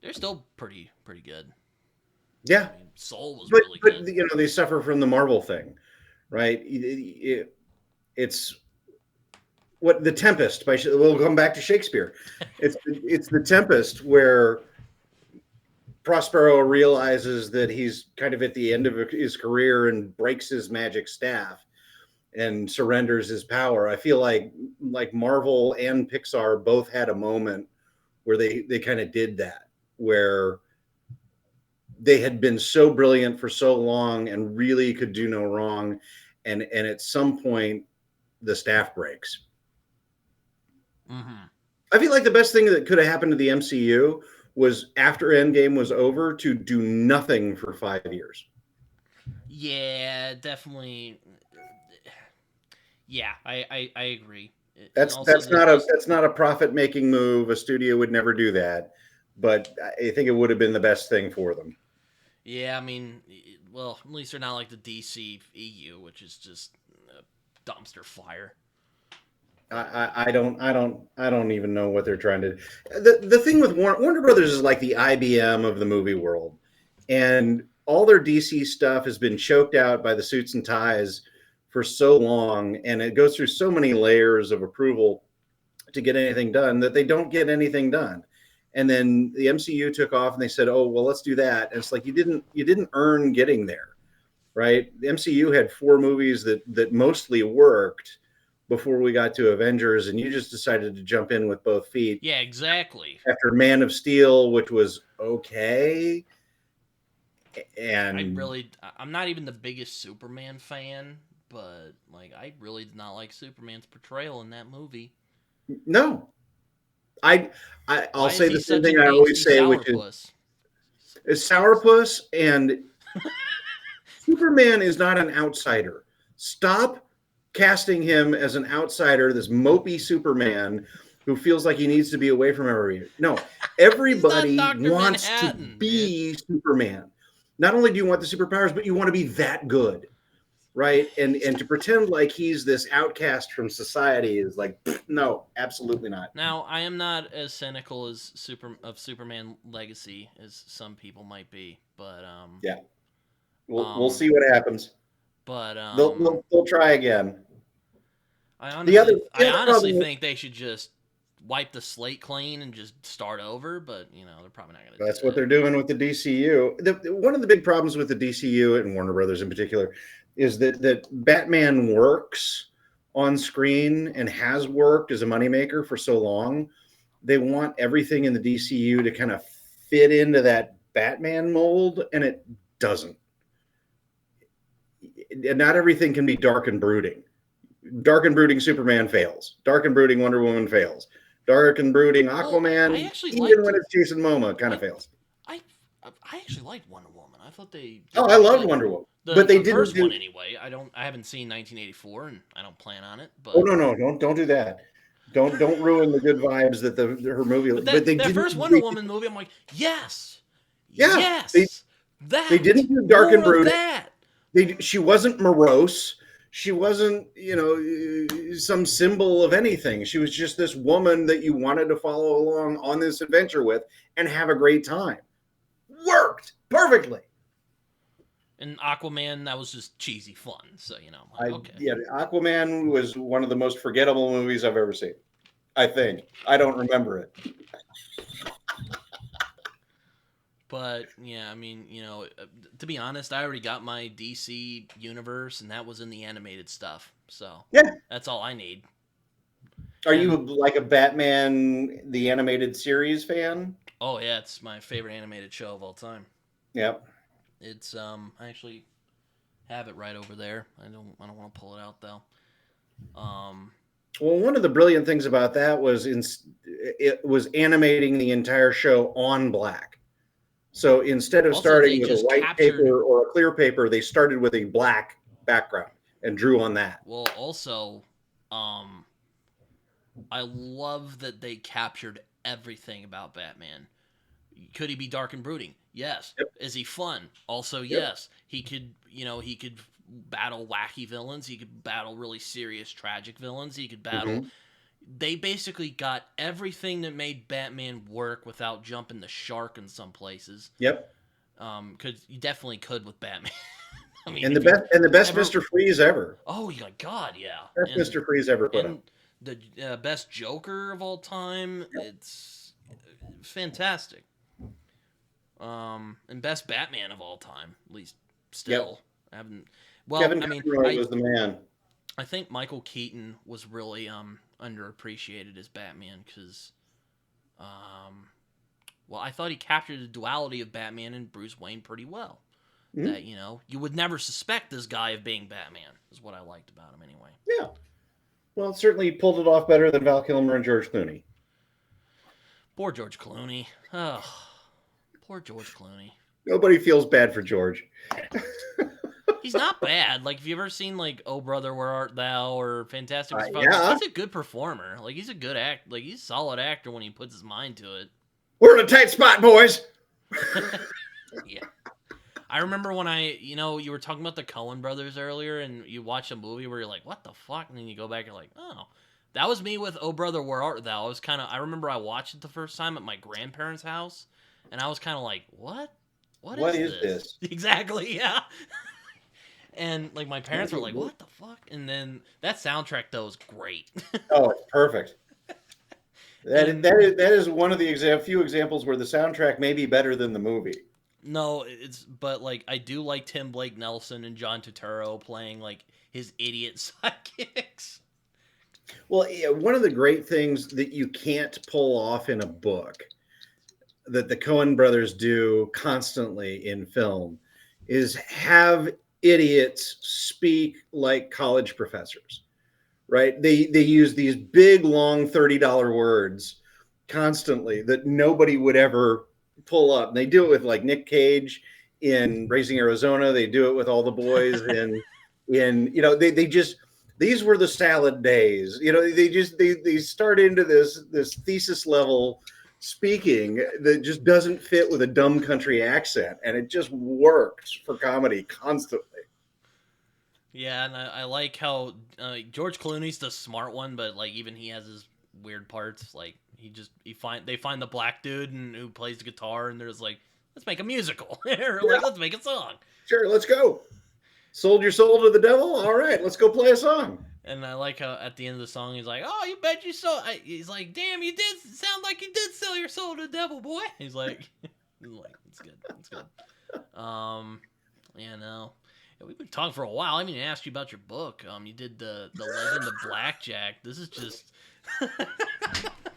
Speaker 1: they're still pretty good.
Speaker 2: Yeah,
Speaker 1: I mean, Soul was really good.
Speaker 2: But they suffer from the Marvel thing, right? It's what The Tempest. We'll come back to Shakespeare. It's The Tempest where Prospero realizes that he's kind of at the end of his career and breaks his magic staff and surrenders his power. I feel like Marvel and Pixar both had a moment where they kind of did that, where they had been so brilliant for so long and really could do no wrong, and at some point the staff breaks.
Speaker 1: Mm-hmm.
Speaker 2: I feel like the best thing that could have happened to the MCU was after Endgame was over to do nothing for 5 years.
Speaker 1: Yeah, definitely. Yeah, I agree. And
Speaker 2: That's
Speaker 1: also,
Speaker 2: that's
Speaker 1: there's
Speaker 2: not a
Speaker 1: just
Speaker 2: that's not a profit making move. A studio would never do that, but I think it would have been the best thing for them.
Speaker 1: yeah. I mean, well, at least they're not like the DC EU, which is just a dumpster fire. But
Speaker 2: I don't even know what they're trying to. The thing with Warner Brothers is like the IBM of the movie world, and all their DC stuff has been choked out by the suits and ties for so long, and it goes through so many layers of approval to get anything done that they don't get anything done. And then the MCU took off, and they said, "Oh well, let's do that." And it's like you didn't earn getting there, right? The MCU had 4 movies that mostly worked before we got to Avengers, and you just decided to jump in with both feet
Speaker 1: yeah, exactly.
Speaker 2: after Man of Steel, which was okay. And
Speaker 1: I'm not even the biggest Superman fan, but like, I really did not like Superman's portrayal in that movie.
Speaker 2: no, I, I'll
Speaker 1: Why is
Speaker 2: say
Speaker 1: he
Speaker 2: the same
Speaker 1: such
Speaker 2: thing
Speaker 1: an
Speaker 2: I always
Speaker 1: angsty
Speaker 2: say, which
Speaker 1: sourpuss?
Speaker 2: is sourpuss, and Superman is not an outsider. Stop casting him as an outsider, this mopey Superman who feels like he needs to be away from everybody. No,
Speaker 1: He's not
Speaker 2: everybody
Speaker 1: Doctor
Speaker 2: wants to
Speaker 1: Manhattan, man.
Speaker 2: be Superman. Not only do you want the superpowers, but you want to be that good, right? And to pretend like he's this outcast from society is like, no, absolutely not.
Speaker 1: Now, I am not as cynical as Superman Legacy as some people might be, but
Speaker 2: Yeah, we'll
Speaker 1: um,
Speaker 2: see what happens.
Speaker 1: but
Speaker 2: They'll try again.
Speaker 1: I
Speaker 2: The other
Speaker 1: honestly,
Speaker 2: the
Speaker 1: I
Speaker 2: other
Speaker 1: honestly
Speaker 2: problem
Speaker 1: think they should just wipe the slate clean and just start over. But they're probably not going to do
Speaker 2: That's what
Speaker 1: that.
Speaker 2: they're doing with the DCU. One of the big problems with the DCU and Warner Brothers in particular is that Batman works on screen and has worked as a moneymaker for so long. They want everything in the DCU to kind of fit into that Batman mold, and it doesn't. Not everything can be dark and brooding. Dark and brooding Superman fails. Dark and brooding Wonder Woman fails. Dark and brooding
Speaker 1: Well, I
Speaker 2: Aquaman,
Speaker 1: actually
Speaker 2: even
Speaker 1: liked
Speaker 2: when it's Jason Momoa, kind of
Speaker 1: I
Speaker 2: fails.
Speaker 1: I I actually liked Wonder Woman. I thought they
Speaker 2: Oh,
Speaker 1: did
Speaker 2: I
Speaker 1: pretty
Speaker 2: loved
Speaker 1: good.
Speaker 2: Wonder Woman,
Speaker 1: The
Speaker 2: but they
Speaker 1: the
Speaker 2: didn't
Speaker 1: first
Speaker 2: do.
Speaker 1: one anyway. I haven't seen 1984, and I don't plan on it.
Speaker 2: Oh
Speaker 1: But
Speaker 2: no, no, don't do that. Don't ruin the good vibes that her movie.
Speaker 1: but
Speaker 2: But they
Speaker 1: that
Speaker 2: didn't.
Speaker 1: first Wonder Woman movie, I'm like, yes,
Speaker 2: Yeah, they
Speaker 1: yes,
Speaker 2: they
Speaker 1: that
Speaker 2: didn't do dark and
Speaker 1: more of
Speaker 2: brooding.
Speaker 1: that.
Speaker 2: She wasn't morose. She wasn't, some symbol of anything. She was just this woman that you wanted to follow along on this adventure with and have a great time. Worked perfectly.
Speaker 1: And Aquaman, that was just cheesy fun. So I'm like, okay.
Speaker 2: Yeah, Aquaman was one of the most forgettable movies I've ever seen. I think I don't remember it.
Speaker 1: But yeah, I mean, to be honest, I already got my DC universe, and that was in the animated stuff. So
Speaker 2: Yeah.
Speaker 1: that's all I need.
Speaker 2: Are you
Speaker 1: And
Speaker 2: like a Batman the animated series fan?
Speaker 1: oh yeah, it's my favorite animated show of all time.
Speaker 2: Yep.
Speaker 1: It's I actually have it right over there. I don't want to pull it out though. Um,
Speaker 2: Well, one of the brilliant things about that was it was animating the entire show on black. So instead of
Speaker 1: Also, they
Speaker 2: starting with a
Speaker 1: just
Speaker 2: white
Speaker 1: captured.
Speaker 2: paper or a clear paper, they started with a black background and drew on that.
Speaker 1: Well, also, um, I love that they captured everything about Batman. Could he be dark and brooding? Yes.
Speaker 2: Yep.
Speaker 1: Is he fun? Also,
Speaker 2: Yep.
Speaker 1: yes. He could battle wacky villains. He could battle really serious, tragic villains. He could battle.
Speaker 2: Mm-hmm.
Speaker 1: They basically got everything that made Batman work without jumping the shark in some places.
Speaker 2: Yep.
Speaker 1: Because you definitely could with Batman. I mean,
Speaker 2: And the best
Speaker 1: ever,
Speaker 2: Mr. Freeze ever.
Speaker 1: oh my God, yeah.
Speaker 2: Best Mr. Freeze ever put
Speaker 1: And
Speaker 2: up.
Speaker 1: the best Joker of all time. It's fantastic. And best Batman of all time, at least still.
Speaker 2: Yep.
Speaker 1: I haven't. Well,
Speaker 2: Kevin
Speaker 1: I mean,
Speaker 2: Conroy was the man.
Speaker 1: I think Michael Keaton was really underappreciated as Batman because Well, I thought he captured the duality of Batman and Bruce Wayne pretty well.
Speaker 2: Mhm.
Speaker 1: That, you would never suspect this guy of being Batman, is what I liked about him anyway.
Speaker 2: Yeah. Well, certainly pulled it off better than Val Kilmer and George Clooney.
Speaker 1: Poor George Clooney. Oh, poor George Clooney.
Speaker 2: Nobody feels bad for George.
Speaker 1: He's not bad. Like, have you ever seen, like, Oh Brother, Where Art Thou, or Fantastic Mr. Fox?
Speaker 2: Yeah.
Speaker 1: He's a good performer. Like, he's a good act. Like, he's a solid actor when he puts his mind to it.
Speaker 2: We're in a tight spot, boys.
Speaker 1: Yeah. I remember when you were talking about the Coen Brothers earlier, and you watch a movie where you're like, what the fuck? And then you go back and you're like, oh. That was me with Oh Brother, Where Art Thou. I remember I watched it the first time at my grandparents' house, and I was kind of like, what? What is this? Exactly, yeah. And, like, my parents were like, what the fuck? And then that soundtrack, though, is great.
Speaker 2: Oh, it's perfect. That is one of the few examples where the soundtrack may be better than the movie.
Speaker 1: No, but, like, I do like Tim Blake Nelson and John Turturro playing, like, his idiot sidekicks.
Speaker 2: Well, yeah, one of the great things that you can't pull off in a book that the Coen brothers do constantly in film is have idiots speak like college professors, right? They use these big, long $30 words constantly that nobody would ever pull up. And they do it with, like, Nick Cage in Raising Arizona. They do it with all the boys they just, these were the salad days. They start into this thesis level speaking that just doesn't fit with a dumb country accent, and it just works for comedy constantly.
Speaker 1: Yeah, and I like how George Clooney's the smart one, but, like, even he has his weird parts. Like, they find the black dude who plays the guitar, and there's like, let's make a musical. Or, like, let's make a song.
Speaker 2: Sure, let's go. Sold your soul to the devil? All right, let's go play a song.
Speaker 1: And I like how at the end of the song he's like, "Oh, you bet you sold." He's like, "Damn, you did sound like you did sell your soul to the devil, boy." He's like, "It's good, it's good." Yeah, no, yeah, we've been talking for a while. I mean, I asked you about your book. You did the Legend of Blackjack. This is just,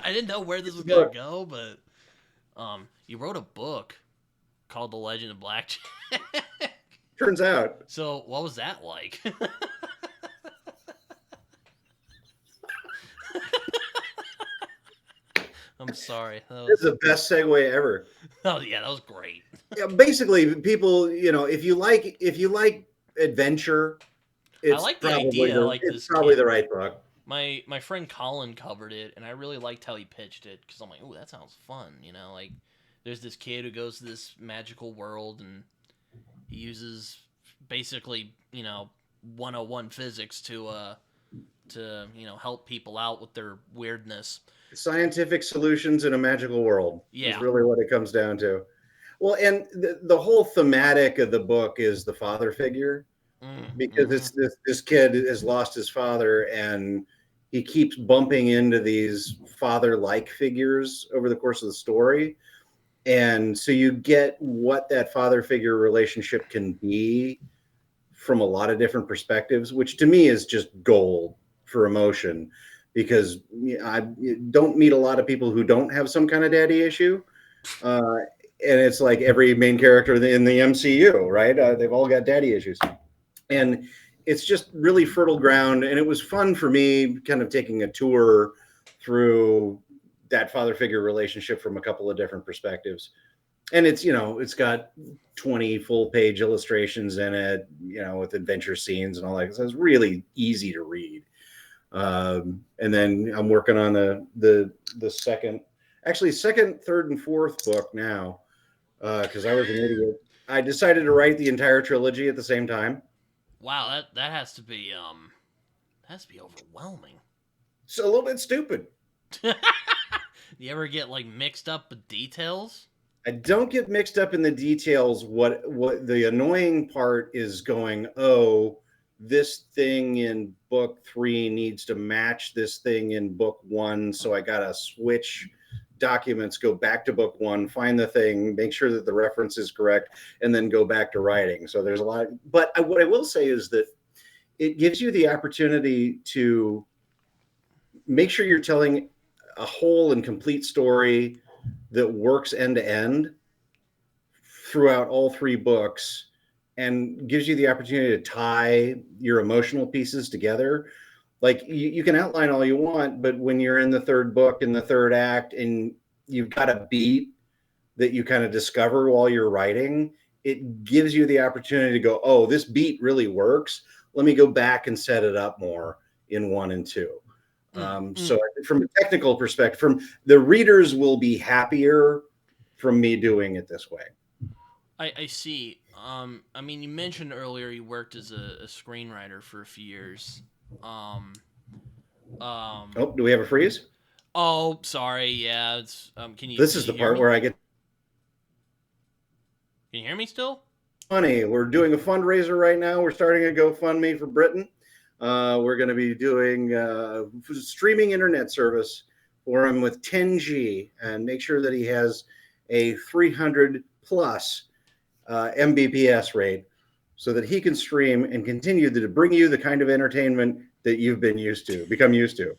Speaker 1: I didn't know where this was gonna go, but you wrote a book called The Legend of Blackjack.
Speaker 2: Turns out.
Speaker 1: So, what was that like? I'm sorry.
Speaker 2: This is the best segue ever.
Speaker 1: Oh yeah, that was great.
Speaker 2: Yeah, basically, people, if you like adventure, it's
Speaker 1: I like the idea.
Speaker 2: It's probably the right book.
Speaker 1: My friend Colin covered it, and I really liked how he pitched it because I'm like, oh, that sounds fun. Like, there's this kid who goes to this magical world, and he uses basically 101 physics to help people out with their weirdness.
Speaker 2: Scientific solutions in a magical world is really what it comes down to. Well, and the whole thematic of the book is the father figure, because it's this kid has lost his father, and he keeps bumping into these father-like figures over the course of the story. And so you get what that father figure relationship can be from a lot of different perspectives, which to me is just gold for emotion, because I don't meet a lot of people who don't have some kind of daddy issue. And it's like every main character in the MCU, right? They've all got daddy issues. And it's just really fertile ground. And it was fun for me kind of taking a tour through that father figure relationship from a couple of different perspectives. And it's, it's got 20 full page illustrations in it, with adventure scenes and all that. So it's really easy to read. And then I'm working on the second, third, and fourth book now, because I was an idiot. I decided to write the entire trilogy at the same time.
Speaker 1: Wow, that has to be overwhelming.
Speaker 2: So a little bit stupid.
Speaker 1: You ever get like mixed up with details?
Speaker 2: I don't get mixed up in the details. What the annoying part is going, this thing in book 3 needs to match this thing in book 1. So I got to switch documents, go back to book 1, find the thing, make sure that the reference is correct, and then go back to writing. So there's a lot. But what I will say is that it gives you the opportunity to make sure you're telling a whole and complete story that works end to end throughout all three books and gives you the opportunity to tie your emotional pieces together. Like you can outline all you want, but when you're in the third book in the third act and you've got a beat that you kind of discover while you're writing, it gives you the opportunity to go, oh, this beat really works. Let me go back and set it up more in 1 and 2. So from a technical perspective, from the readers will be happier from me doing it this way.
Speaker 1: I see. I mean, you mentioned earlier you worked as a screenwriter for a few years.
Speaker 2: Oh, do we have a freeze?
Speaker 1: Oh, sorry. Yeah, it's. Can you?
Speaker 2: This
Speaker 1: Can
Speaker 2: is
Speaker 1: you
Speaker 2: the
Speaker 1: hear
Speaker 2: part
Speaker 1: me?
Speaker 2: where I get
Speaker 1: Can you hear me still?
Speaker 2: money. We're doing a fundraiser right now. We're starting a GoFundMe for Britton. We're going to be doing streaming internet service for him with 10G and make sure that he has a 300 plus Mbps rate so that he can stream and continue to bring you the kind of entertainment that you've become used to.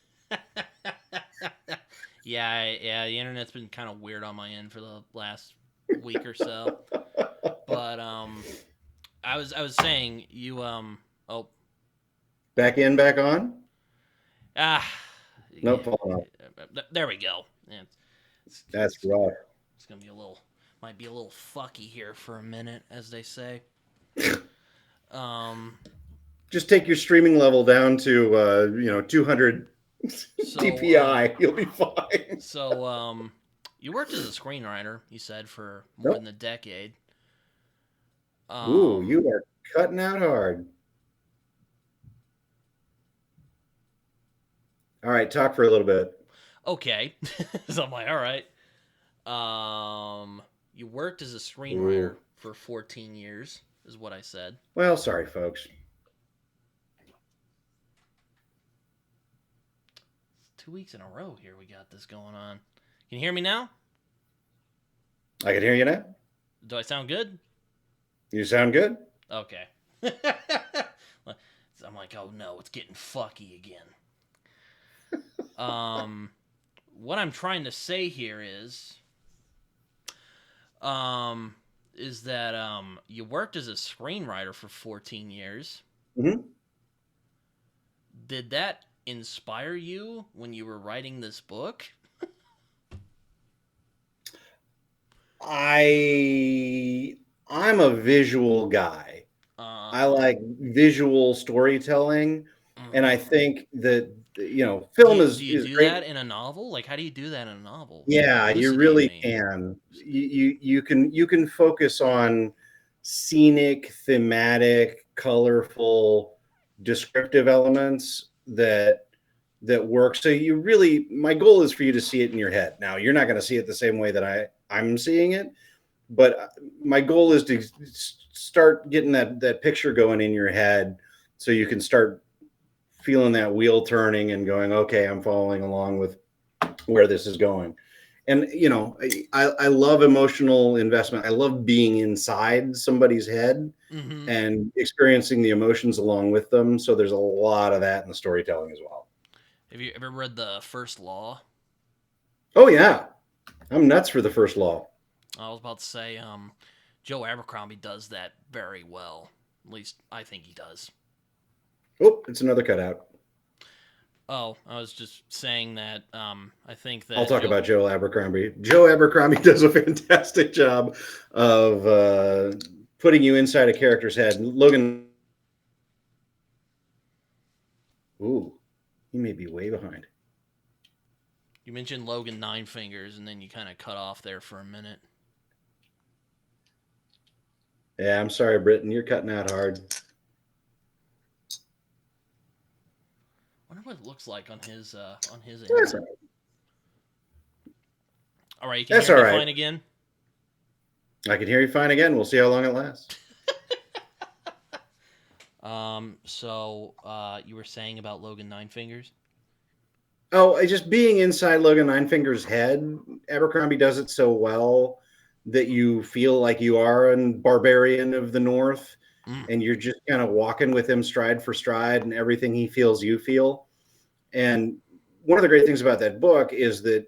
Speaker 1: Yeah. The internet's been kind of weird on my end for the last week or so. But I was saying you oh
Speaker 2: Back in, back on?
Speaker 1: ah
Speaker 2: Nope,
Speaker 1: yeah,
Speaker 2: falling off.
Speaker 1: there we go. Yeah,
Speaker 2: That's rough.
Speaker 1: it's gonna be might be a little fucky here for a minute, as they say. Um,
Speaker 2: Just take your streaming level down to 200
Speaker 1: so
Speaker 2: DPI. You'll be fine.
Speaker 1: so you worked as a screenwriter, you said, for more
Speaker 2: Nope.
Speaker 1: than a decade.
Speaker 2: Ooh, you are cutting out hard. All right, talk for a little bit.
Speaker 1: Okay. So I'm like, all right. You worked as a screenwriter
Speaker 2: Ooh.
Speaker 1: for 14 years, is what I said.
Speaker 2: Well, sorry, folks.
Speaker 1: 2 weeks in a row here we got this going on. Can you hear me now?
Speaker 2: I can hear you now.
Speaker 1: Do I sound good?
Speaker 2: You sound good.
Speaker 1: Okay. I'm like, oh no, it's getting fucky again. What I'm trying to say here is that you worked as a screenwriter for 14 years.
Speaker 2: Mm-hmm.
Speaker 1: Did that inspire you when you were writing this book?
Speaker 2: I'm a visual guy. I like visual storytelling, and I think that film
Speaker 1: do
Speaker 2: is
Speaker 1: you do
Speaker 2: great.
Speaker 1: that in a novel? Like, how do you do that in a novel?
Speaker 2: Yeah, you
Speaker 1: Elucidate
Speaker 2: really
Speaker 1: me.
Speaker 2: can. You can focus on scenic, thematic, colorful, descriptive elements that work. So my goal is for you to see it in your head. Now, you're not going to see it the same way that I'm seeing it, but my goal is to start getting that picture going in your head so you can start feeling that wheel turning and going, okay, I'm following along with where this is going. And I love emotional investment. I love being inside somebody's head
Speaker 1: Mm-hmm.
Speaker 2: and experiencing the emotions along with them. So there's a lot of that in the storytelling as well.
Speaker 1: Have you ever read The First Law?
Speaker 2: Oh yeah, I'm nuts for The First Law.
Speaker 1: I was about to say, Joe Abercrombie does that very well. At least I think he does.
Speaker 2: Oh, it's another cutout.
Speaker 1: Oh, I was just saying that I think
Speaker 2: I'll
Speaker 1: that
Speaker 2: talk about Joe Abercrombie. Joe Abercrombie does a fantastic job of putting you inside a character's head. Logan, ooh, he may be way behind.
Speaker 1: you mentioned Logan Nine Fingers, and then you kind of cut off there for a minute.
Speaker 2: Yeah, I'm sorry, Britton. You're cutting out hard.
Speaker 1: I wonder what it looks like on his end.
Speaker 2: That's all right.
Speaker 1: All right, you can
Speaker 2: That's
Speaker 1: hear
Speaker 2: all
Speaker 1: me
Speaker 2: right.
Speaker 1: fine again.
Speaker 2: I can hear you fine again. We'll see how long it lasts.
Speaker 1: So you were saying about Logan Nine Fingers?
Speaker 2: Oh, just being inside Logan Ninefinger's head, Abercrombie does it so well that you feel like you are a barbarian of the North, and you're just kind of walking with him stride for stride, and everything he feels, you feel. And one of the great things about that book is that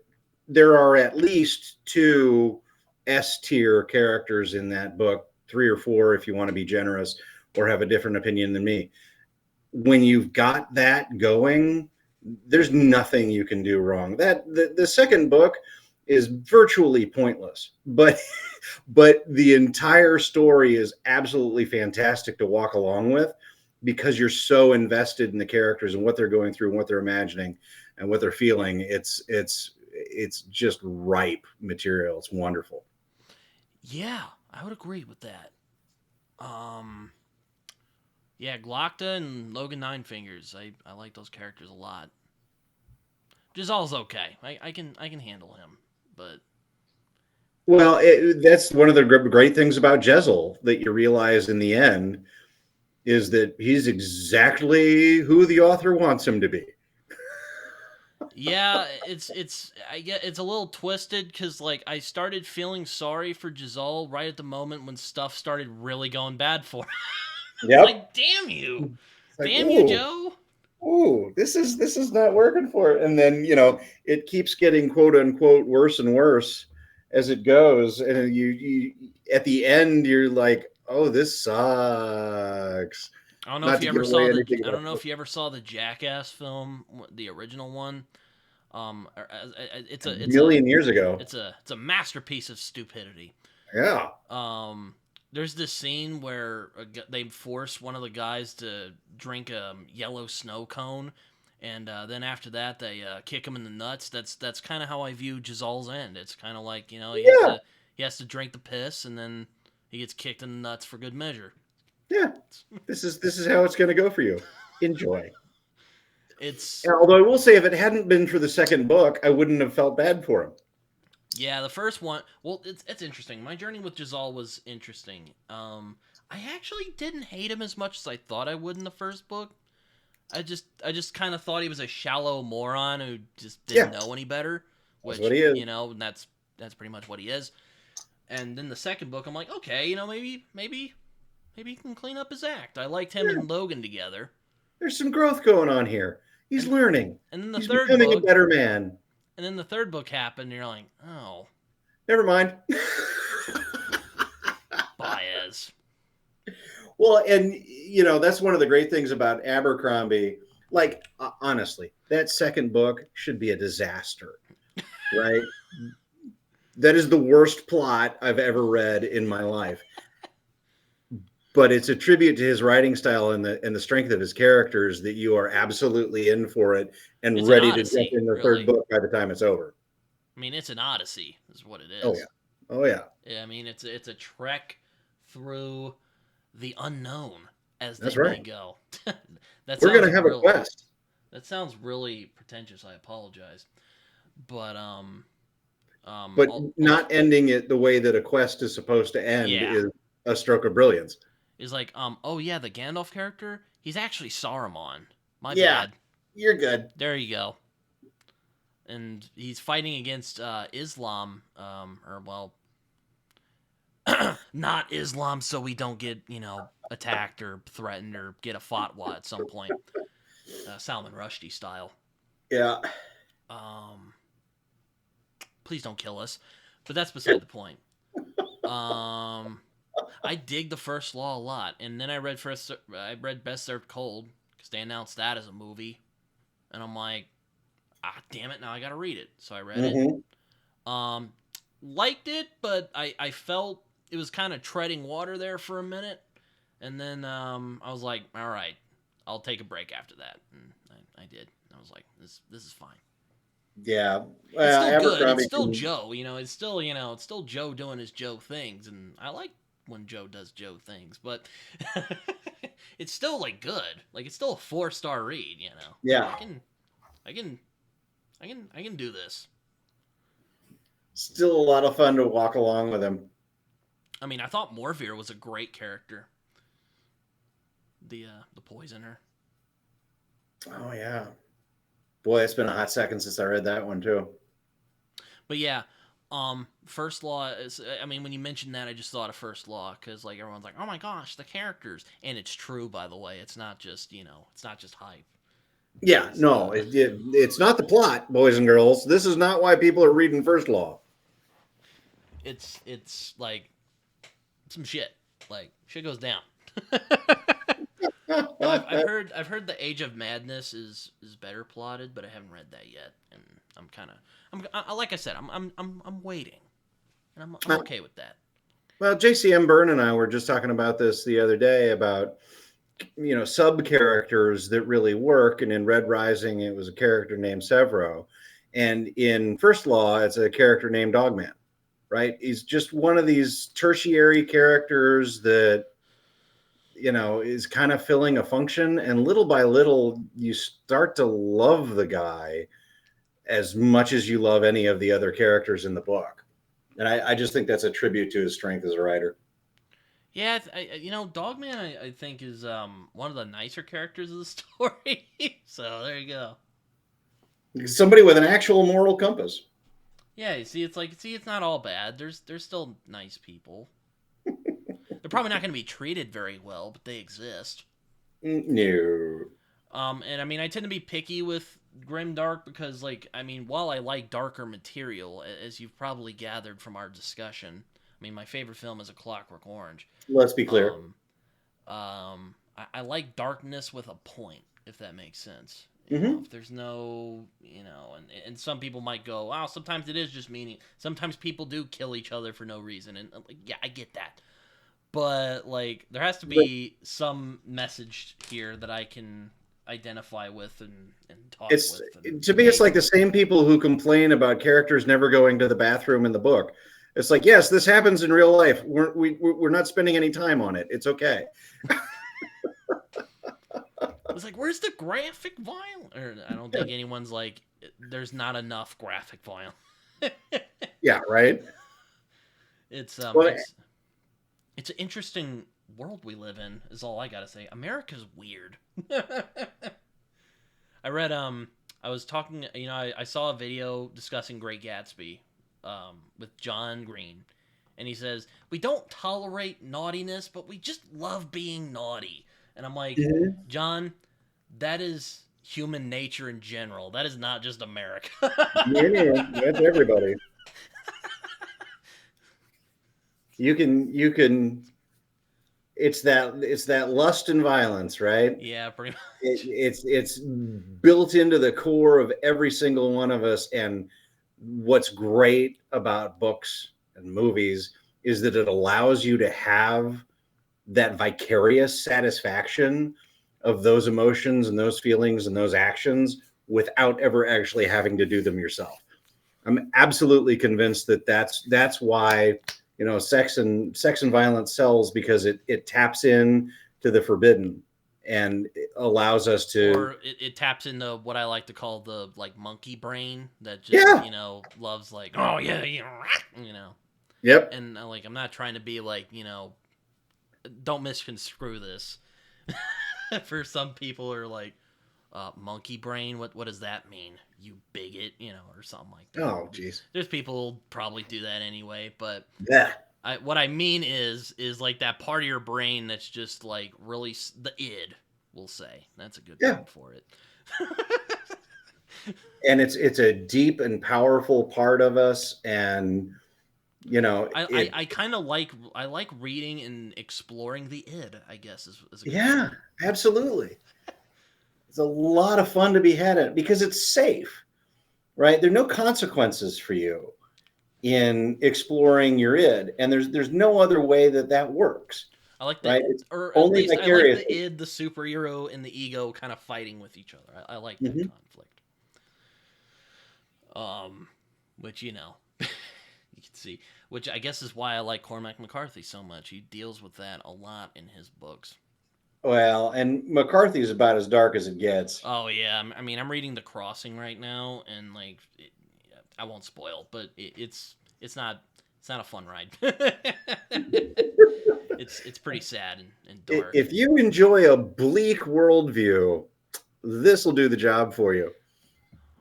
Speaker 2: there are at least two S tier characters in that book, three or four if you want to be generous or have a different opinion than me. When you've got that going, there's nothing you can do wrong. That the second book is virtually pointless, but the entire story is absolutely fantastic to walk along with because you're so invested in the characters and what they're going through and what they're imagining and what they're feeling. It's just ripe material. It's wonderful.
Speaker 1: Yeah, I would agree with that. Um, yeah, Glockta and Logan Nine Fingers. I like those characters a lot. Giselle's okay. I can handle him, but
Speaker 2: Well, that's one of the great things about Jezzel that you realize in the end is that he's exactly who the author wants him to be.
Speaker 1: yeah, it's I get it's a little twisted because like I started feeling sorry for Giselle right at the moment when stuff started really going bad for her. It's
Speaker 2: Yep.
Speaker 1: like,
Speaker 2: It's like,
Speaker 1: damn you,
Speaker 2: ooh,
Speaker 1: Joe.
Speaker 2: this is not working for it. And then, it keeps getting quote unquote worse and worse as it goes. And you at the end, you're like, oh, this sucks.
Speaker 1: I don't know if
Speaker 2: Not
Speaker 1: you
Speaker 2: to
Speaker 1: ever
Speaker 2: give
Speaker 1: saw
Speaker 2: away
Speaker 1: the.
Speaker 2: anything
Speaker 1: I
Speaker 2: about
Speaker 1: don't know if you ever saw the Jackass film, the original one. It's
Speaker 2: a
Speaker 1: a it's a
Speaker 2: million years ago.
Speaker 1: it's a masterpiece of stupidity.
Speaker 2: Yeah.
Speaker 1: There's this scene where they force one of the guys to drink a yellow snow cone, and then after that they kick him in the nuts. That's kind of how I view Giselle's end. It's kind of like
Speaker 2: Yeah.
Speaker 1: he has to drink the piss, and then he gets kicked in the nuts for good measure.
Speaker 2: Yeah. This is how it's going to go for you. Enjoy.
Speaker 1: It's
Speaker 2: Although I will say, if it hadn't been for the second book, I wouldn't have felt bad for him.
Speaker 1: Yeah, the first one. Well, it's interesting. My journey with Giselle was interesting. I actually didn't hate him as much as I thought I would in the first book. I just kind of thought he was a shallow moron who just didn't
Speaker 2: Yeah,
Speaker 1: know any better,
Speaker 2: that's
Speaker 1: which
Speaker 2: what he is.
Speaker 1: and that's pretty much what he is. And then the second book, I'm like, okay, maybe he can clean up his act. I liked him
Speaker 2: Yeah,
Speaker 1: and Logan together.
Speaker 2: there's some growth going on here. He's
Speaker 1: And
Speaker 2: learning.
Speaker 1: and then the
Speaker 2: He's
Speaker 1: third
Speaker 2: becoming a
Speaker 1: book,
Speaker 2: better man.
Speaker 1: happened. And you're like, oh,
Speaker 2: Never mind.
Speaker 1: Baez.
Speaker 2: Well, and that's one of the great things about Abercrombie. Like, honestly, that second book should be a disaster, right? That is the worst plot I've ever read in my life. But it's a tribute to his writing style and the strength of his characters that you are absolutely in for it and
Speaker 1: It's an
Speaker 2: ready to jump
Speaker 1: odyssey,
Speaker 2: in the third
Speaker 1: really.
Speaker 2: book by the time it's over.
Speaker 1: I mean, it's an odyssey, is what it
Speaker 2: Oh yeah.
Speaker 1: is.
Speaker 2: Oh yeah.
Speaker 1: Yeah, I mean, it's a trek through the unknown, as they
Speaker 2: That's
Speaker 1: may
Speaker 2: right.
Speaker 1: go. that
Speaker 2: We're
Speaker 1: sounds
Speaker 2: gonna have a
Speaker 1: real.
Speaker 2: quest.
Speaker 1: That sounds really pretentious. I apologize, but
Speaker 2: But not ending it the way that a quest is supposed to end
Speaker 1: yeah,
Speaker 2: is a stroke of brilliance.
Speaker 1: is like oh yeah, the Gandalf character, he's actually Saruman. My
Speaker 2: Yeah,
Speaker 1: bad.
Speaker 2: you're good.
Speaker 1: There you go. And he's fighting against Islam, or well, not Islam, so we don't get attacked or threatened or get a fatwa at some point, Salman Rushdie style.
Speaker 2: Yeah.
Speaker 1: Um, please don't kill us, but that's beside the point. I dig the First Law a lot, and then I read Best Served Cold because they announced that as a movie, and I'm like, damn it, now I gotta read it. So I read
Speaker 2: Mm-hmm.
Speaker 1: it. Liked it, but I felt it was kind of treading water there for a minute, and then I was like, all right, I'll take a break after that, and I did. I was like, this is fine.
Speaker 2: Yeah.
Speaker 1: It's still good. It's
Speaker 2: Abercrombie
Speaker 1: still Joe. It's still Joe doing his Joe things, and I like when Joe does Joe things, but it's still like good. Like it's still a 4-star read.
Speaker 2: Yeah.
Speaker 1: I can do this.
Speaker 2: Still a lot of fun to walk along with him.
Speaker 1: I mean, I thought Morveer was a great character. The poisoner.
Speaker 2: Oh yeah. Boy, it's been a hot second since I read that one too.
Speaker 1: But yeah, First Law is. I mean, when you mentioned that, I just thought of First Law because like everyone's like, oh my gosh, the characters, and it's true by the way. It's not just it's not just hype.
Speaker 2: Yeah, no, it's not the plot, boys and girls. This is not why people are reading First Law.
Speaker 1: It's like some shit. Like shit goes down. No, I've heard the Age of Madness is better plotted, but I haven't read that yet, and I'm kind of like I said, I'm waiting, and I'm okay with that.
Speaker 2: Well, JCM Byrne and I were just talking about this the other day about sub characters that really work. And in Red Rising, it was a character named Severo, and in First Law, it's a character named Dogman. Right? He's just one of these tertiary characters that is kind of filling a function, and little by little, you start to love the guy as much as you love any of the other characters in the book. And I just think that's a tribute to his strength as a writer.
Speaker 1: Yeah, Dogman I think is one of the nicer characters of the story. So there you go.
Speaker 2: Somebody with an actual moral compass.
Speaker 1: Yeah, you see, it's not all bad. There's still nice people. They're probably not going to be treated very well, but they exist.
Speaker 2: No.
Speaker 1: And I mean, I tend to be picky with grimdark because, like, I mean, while I like darker material, as you've probably gathered from our discussion, I mean, my favorite film is A Clockwork Orange.
Speaker 2: Let's be clear.
Speaker 1: I like darkness with a point, if that makes sense. If there's no, and some people might go, wow, sometimes it is just meaning. Sometimes people do kill each other for no reason, and yeah, I get that. But like, there has to be some message here that I can identify with and talk with.
Speaker 2: To me, it's like the same people who complain about characters never going to the bathroom in the book. It's like, yes, this happens in real life. We're not spending any time on it. It's okay.
Speaker 1: It's like, where's the graphic violence? Or I don't think anyone's like, there's not enough graphic violence.
Speaker 2: Yeah, right.
Speaker 1: It's an interesting world we live in. Is all I gotta say. America's weird. I read I was talking. I saw a video discussing Great Gatsby, with John Green, and he says we don't tolerate naughtiness, but we just love being naughty. And I'm like, John, that is human nature in general. That is not just America.
Speaker 2: Yeah, that's everybody. You can. It's that lust and violence, right?
Speaker 1: Yeah, pretty much.
Speaker 2: It's built into the core of every single one of us. And what's great about books and movies is that it allows you to have that vicarious satisfaction of those emotions and those feelings and those actions without ever actually having to do them yourself. I'm absolutely convinced that that's why sex and violence sells, because it taps in to the forbidden and it allows us to,
Speaker 1: or it taps into what I like to call the like monkey brain that just loves like, oh yeah.
Speaker 2: Yep.
Speaker 1: And like, I'm not trying to be like, don't misconstrue this. For some people are like, monkey brain, what does that mean, you bigot, or something like that.
Speaker 2: Oh geez,
Speaker 1: there's people probably do that anyway, but
Speaker 2: yeah,
Speaker 1: what I mean is like that part of your brain that's just like really the id, we'll say. That's a good term for it.
Speaker 2: And it's a deep and powerful part of us, and
Speaker 1: I kind of like reading and exploring the id, I guess is a good
Speaker 2: yeah word. Absolutely. It's a lot of fun to be had in it because it's safe, right? There are no consequences for you in exploring your id, and there's no other way that works.
Speaker 1: I like that,
Speaker 2: right? It's
Speaker 1: or at
Speaker 2: only
Speaker 1: least I like the id, the superhero, and the ego kind of fighting with each other. I like that conflict. Which you can see, which I guess is why I like Cormac McCarthy so much. He deals with that a lot in his books.
Speaker 2: Well, and McCarthy's about as dark as it gets.
Speaker 1: Oh yeah, I mean, I'm reading The Crossing right now, and like, I won't spoil, but it's not a fun ride. It's pretty sad and dark.
Speaker 2: If you enjoy a bleak worldview, this will do the job for you.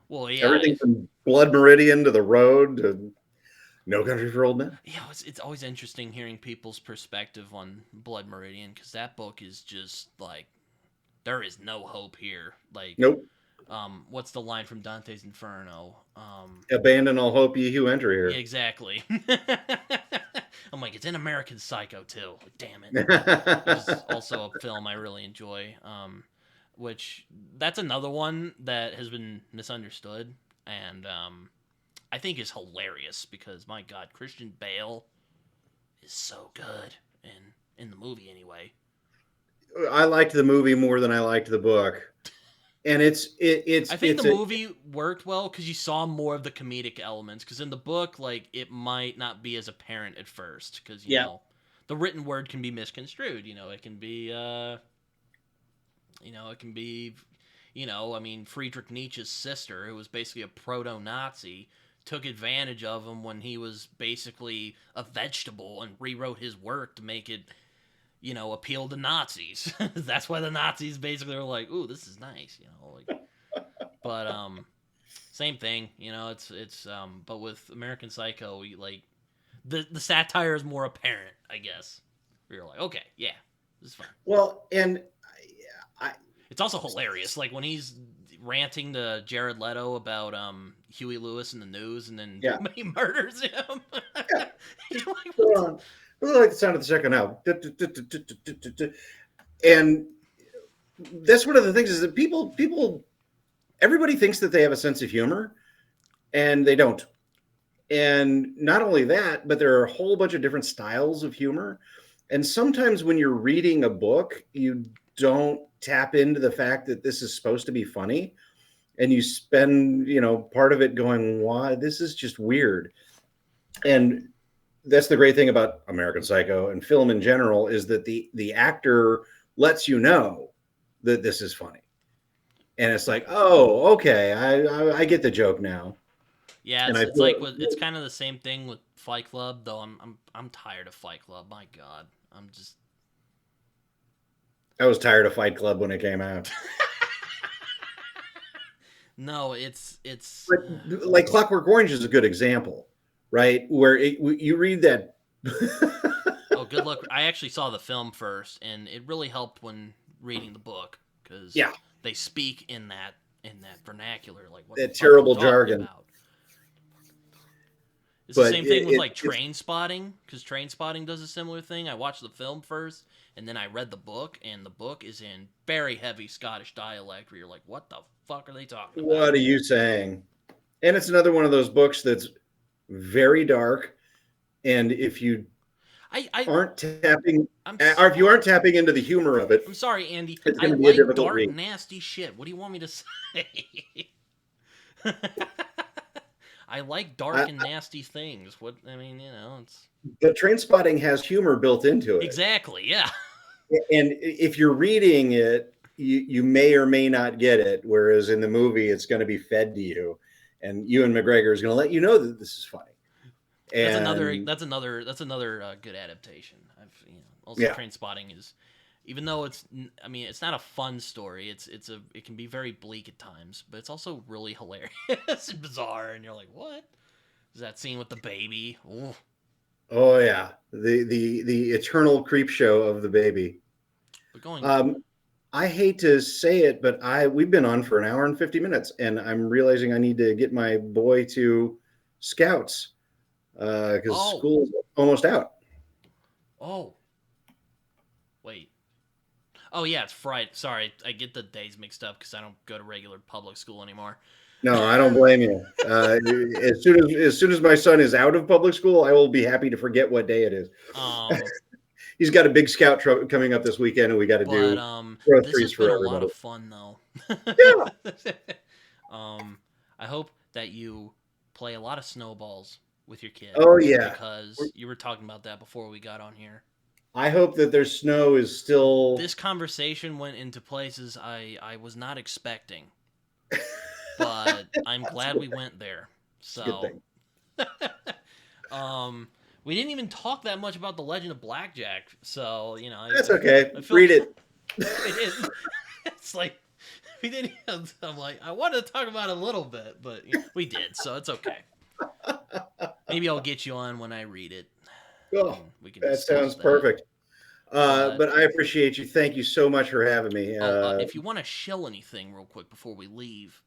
Speaker 1: Well, yeah,
Speaker 2: everything from Blood Meridian to The Road to No Country for Old Men.
Speaker 1: Yeah, it's always interesting hearing people's perspective on Blood Meridian, because that book is just like, there is no hope here. Like,
Speaker 2: nope.
Speaker 1: What's the line from Dante's Inferno?
Speaker 2: Abandon all hope, ye who enter
Speaker 1: Yeah,
Speaker 2: here.
Speaker 1: exactly. I'm like, it's in American Psycho too. Like, damn it. Which is also a film I really enjoy. Which that's another one that has been misunderstood, and I think is hilarious because my God, Christian Bale is so good in the movie anyway.
Speaker 2: I liked the movie more than I liked the book, and
Speaker 1: I think the movie worked well because you saw more of the comedic elements. Because in the book, like, it might not be as apparent at first because you know the written word can be misconstrued. It can be it can be I mean, Friedrich Nietzsche's sister, who was basically a proto-Nazi, took advantage of him when he was basically a vegetable and rewrote his work to make it appeal to Nazis. That's why the Nazis basically were like, "Ooh, this is nice," like. But same thing, it's but with American Psycho, like the satire is more apparent, I guess. You're like, okay, yeah, this is fine.
Speaker 2: Well, and
Speaker 1: it's also hilarious, like when he's ranting to Jared Leto about Huey Lewis in the news, and then he murders him.
Speaker 2: Yeah. Like, hold on. I really like the sound of the second now. And that's one of the things is that everybody thinks that they have a sense of humor, and they don't. And not only that, but there are a whole bunch of different styles of humor. And sometimes when you're reading a book, you don't tap into the fact that this is supposed to be funny. And you spend, part of it going, why? This is just weird. And that's the great thing about American Psycho and film in general is that the actor lets you know that this is funny. And it's like, oh, okay, I get the joke now.
Speaker 1: Yeah, it's like it's kind of the same thing with Fight Club, though. I'm tired of Fight Club. My God,
Speaker 2: I was tired of Fight Club when it came out.
Speaker 1: No, it's
Speaker 2: but, like Clockwork Orange is a good example, right? Where you read that.
Speaker 1: Oh, good luck! I actually saw the film first, and it really helped when reading the book because they speak in that vernacular, like what
Speaker 2: that terrible jargon.
Speaker 1: About. It's the same thing with like Train Spotting, because Train Spotting does a similar thing. I watched the film first, and then I read the book, and the book is in very heavy Scottish dialect, where you're like, what the fuck are they talking about?
Speaker 2: What are you saying? And it's another one of those books that's very dark, and if you aren't tapping, or if you aren't tapping into the humor of it,
Speaker 1: I'm sorry, Andy.
Speaker 2: It's
Speaker 1: I
Speaker 2: be a
Speaker 1: like dark,
Speaker 2: read.
Speaker 1: nasty shit. What do you want me to say? I like dark and nasty things. What I mean, it's.
Speaker 2: But Train Spotting has humor built into it.
Speaker 1: Exactly. Yeah.
Speaker 2: And if you're reading it, you may or may not get it. Whereas in the movie, it's going to be fed to you, and Ewan McGregor is going to let you know that this is funny.
Speaker 1: And that's another good adaptation. Train Spotting is, even though it's not a fun story. It can be very bleak at times, but it's also really hilarious and bizarre. And you're like, what is that scene with the baby? Ooh.
Speaker 2: Oh yeah, the eternal creep show of the baby. I hate to say it, but we've been on for an hour and 50 minutes, and I'm realizing I need to get my boy to Scouts because school's almost out.
Speaker 1: Oh, wait. Oh yeah, it's Friday. Sorry, I get the days mixed up because I don't go to regular public school anymore.
Speaker 2: No, I don't blame you. As soon as my son is out of public school, I will be happy to forget what day it is. He's got a big scout trip coming up this weekend, and we got to do.
Speaker 1: This has been a lot of fun, though.
Speaker 2: Yeah.
Speaker 1: I hope that you play a lot of snowballs with your kids.
Speaker 2: Oh yeah,
Speaker 1: because you were talking about that before we got on here.
Speaker 2: I hope that their snow is still.
Speaker 1: This conversation went into places I was not expecting, but I'm glad we went there. So, we didn't even talk that much about the Legend of Blackjack. So
Speaker 2: that's okay. Read it.
Speaker 1: It's like we didn't. I'm like I wanted to talk about it a little bit, but we did, so it's okay. Maybe I'll get you on when I read it.
Speaker 2: Oh, that sounds perfect. But I appreciate you. Thank you so much for having me.
Speaker 1: If you want to shill anything real quick before we leave,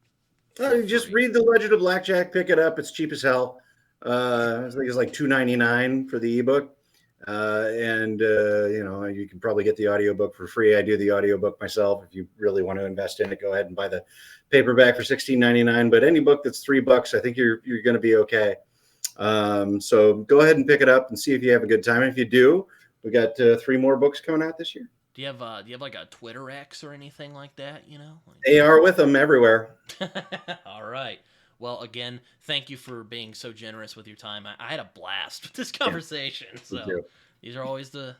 Speaker 2: Just read The Legend of Blackjack. Pick it up. It's cheap as hell. I think it's like $2.99 for the ebook. And you can probably get the audiobook for free. I do the audiobook myself. If you really want to invest in it, go ahead and buy the paperback for $16.99. But any book that's $3, I think you're going to be okay. So go ahead and pick it up and see if you have a good time. And if you do, we got 3 more books coming out this year.
Speaker 1: Do you have like a Twitter X or anything like that? You know,
Speaker 2: They are with them everywhere.
Speaker 1: All right. Well, again, thank you for being so generous with your time. I had a blast with this conversation. So these are always the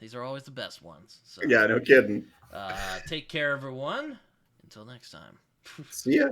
Speaker 1: best ones. So
Speaker 2: yeah, no kidding.
Speaker 1: Take care, everyone. Until next time.
Speaker 2: See ya.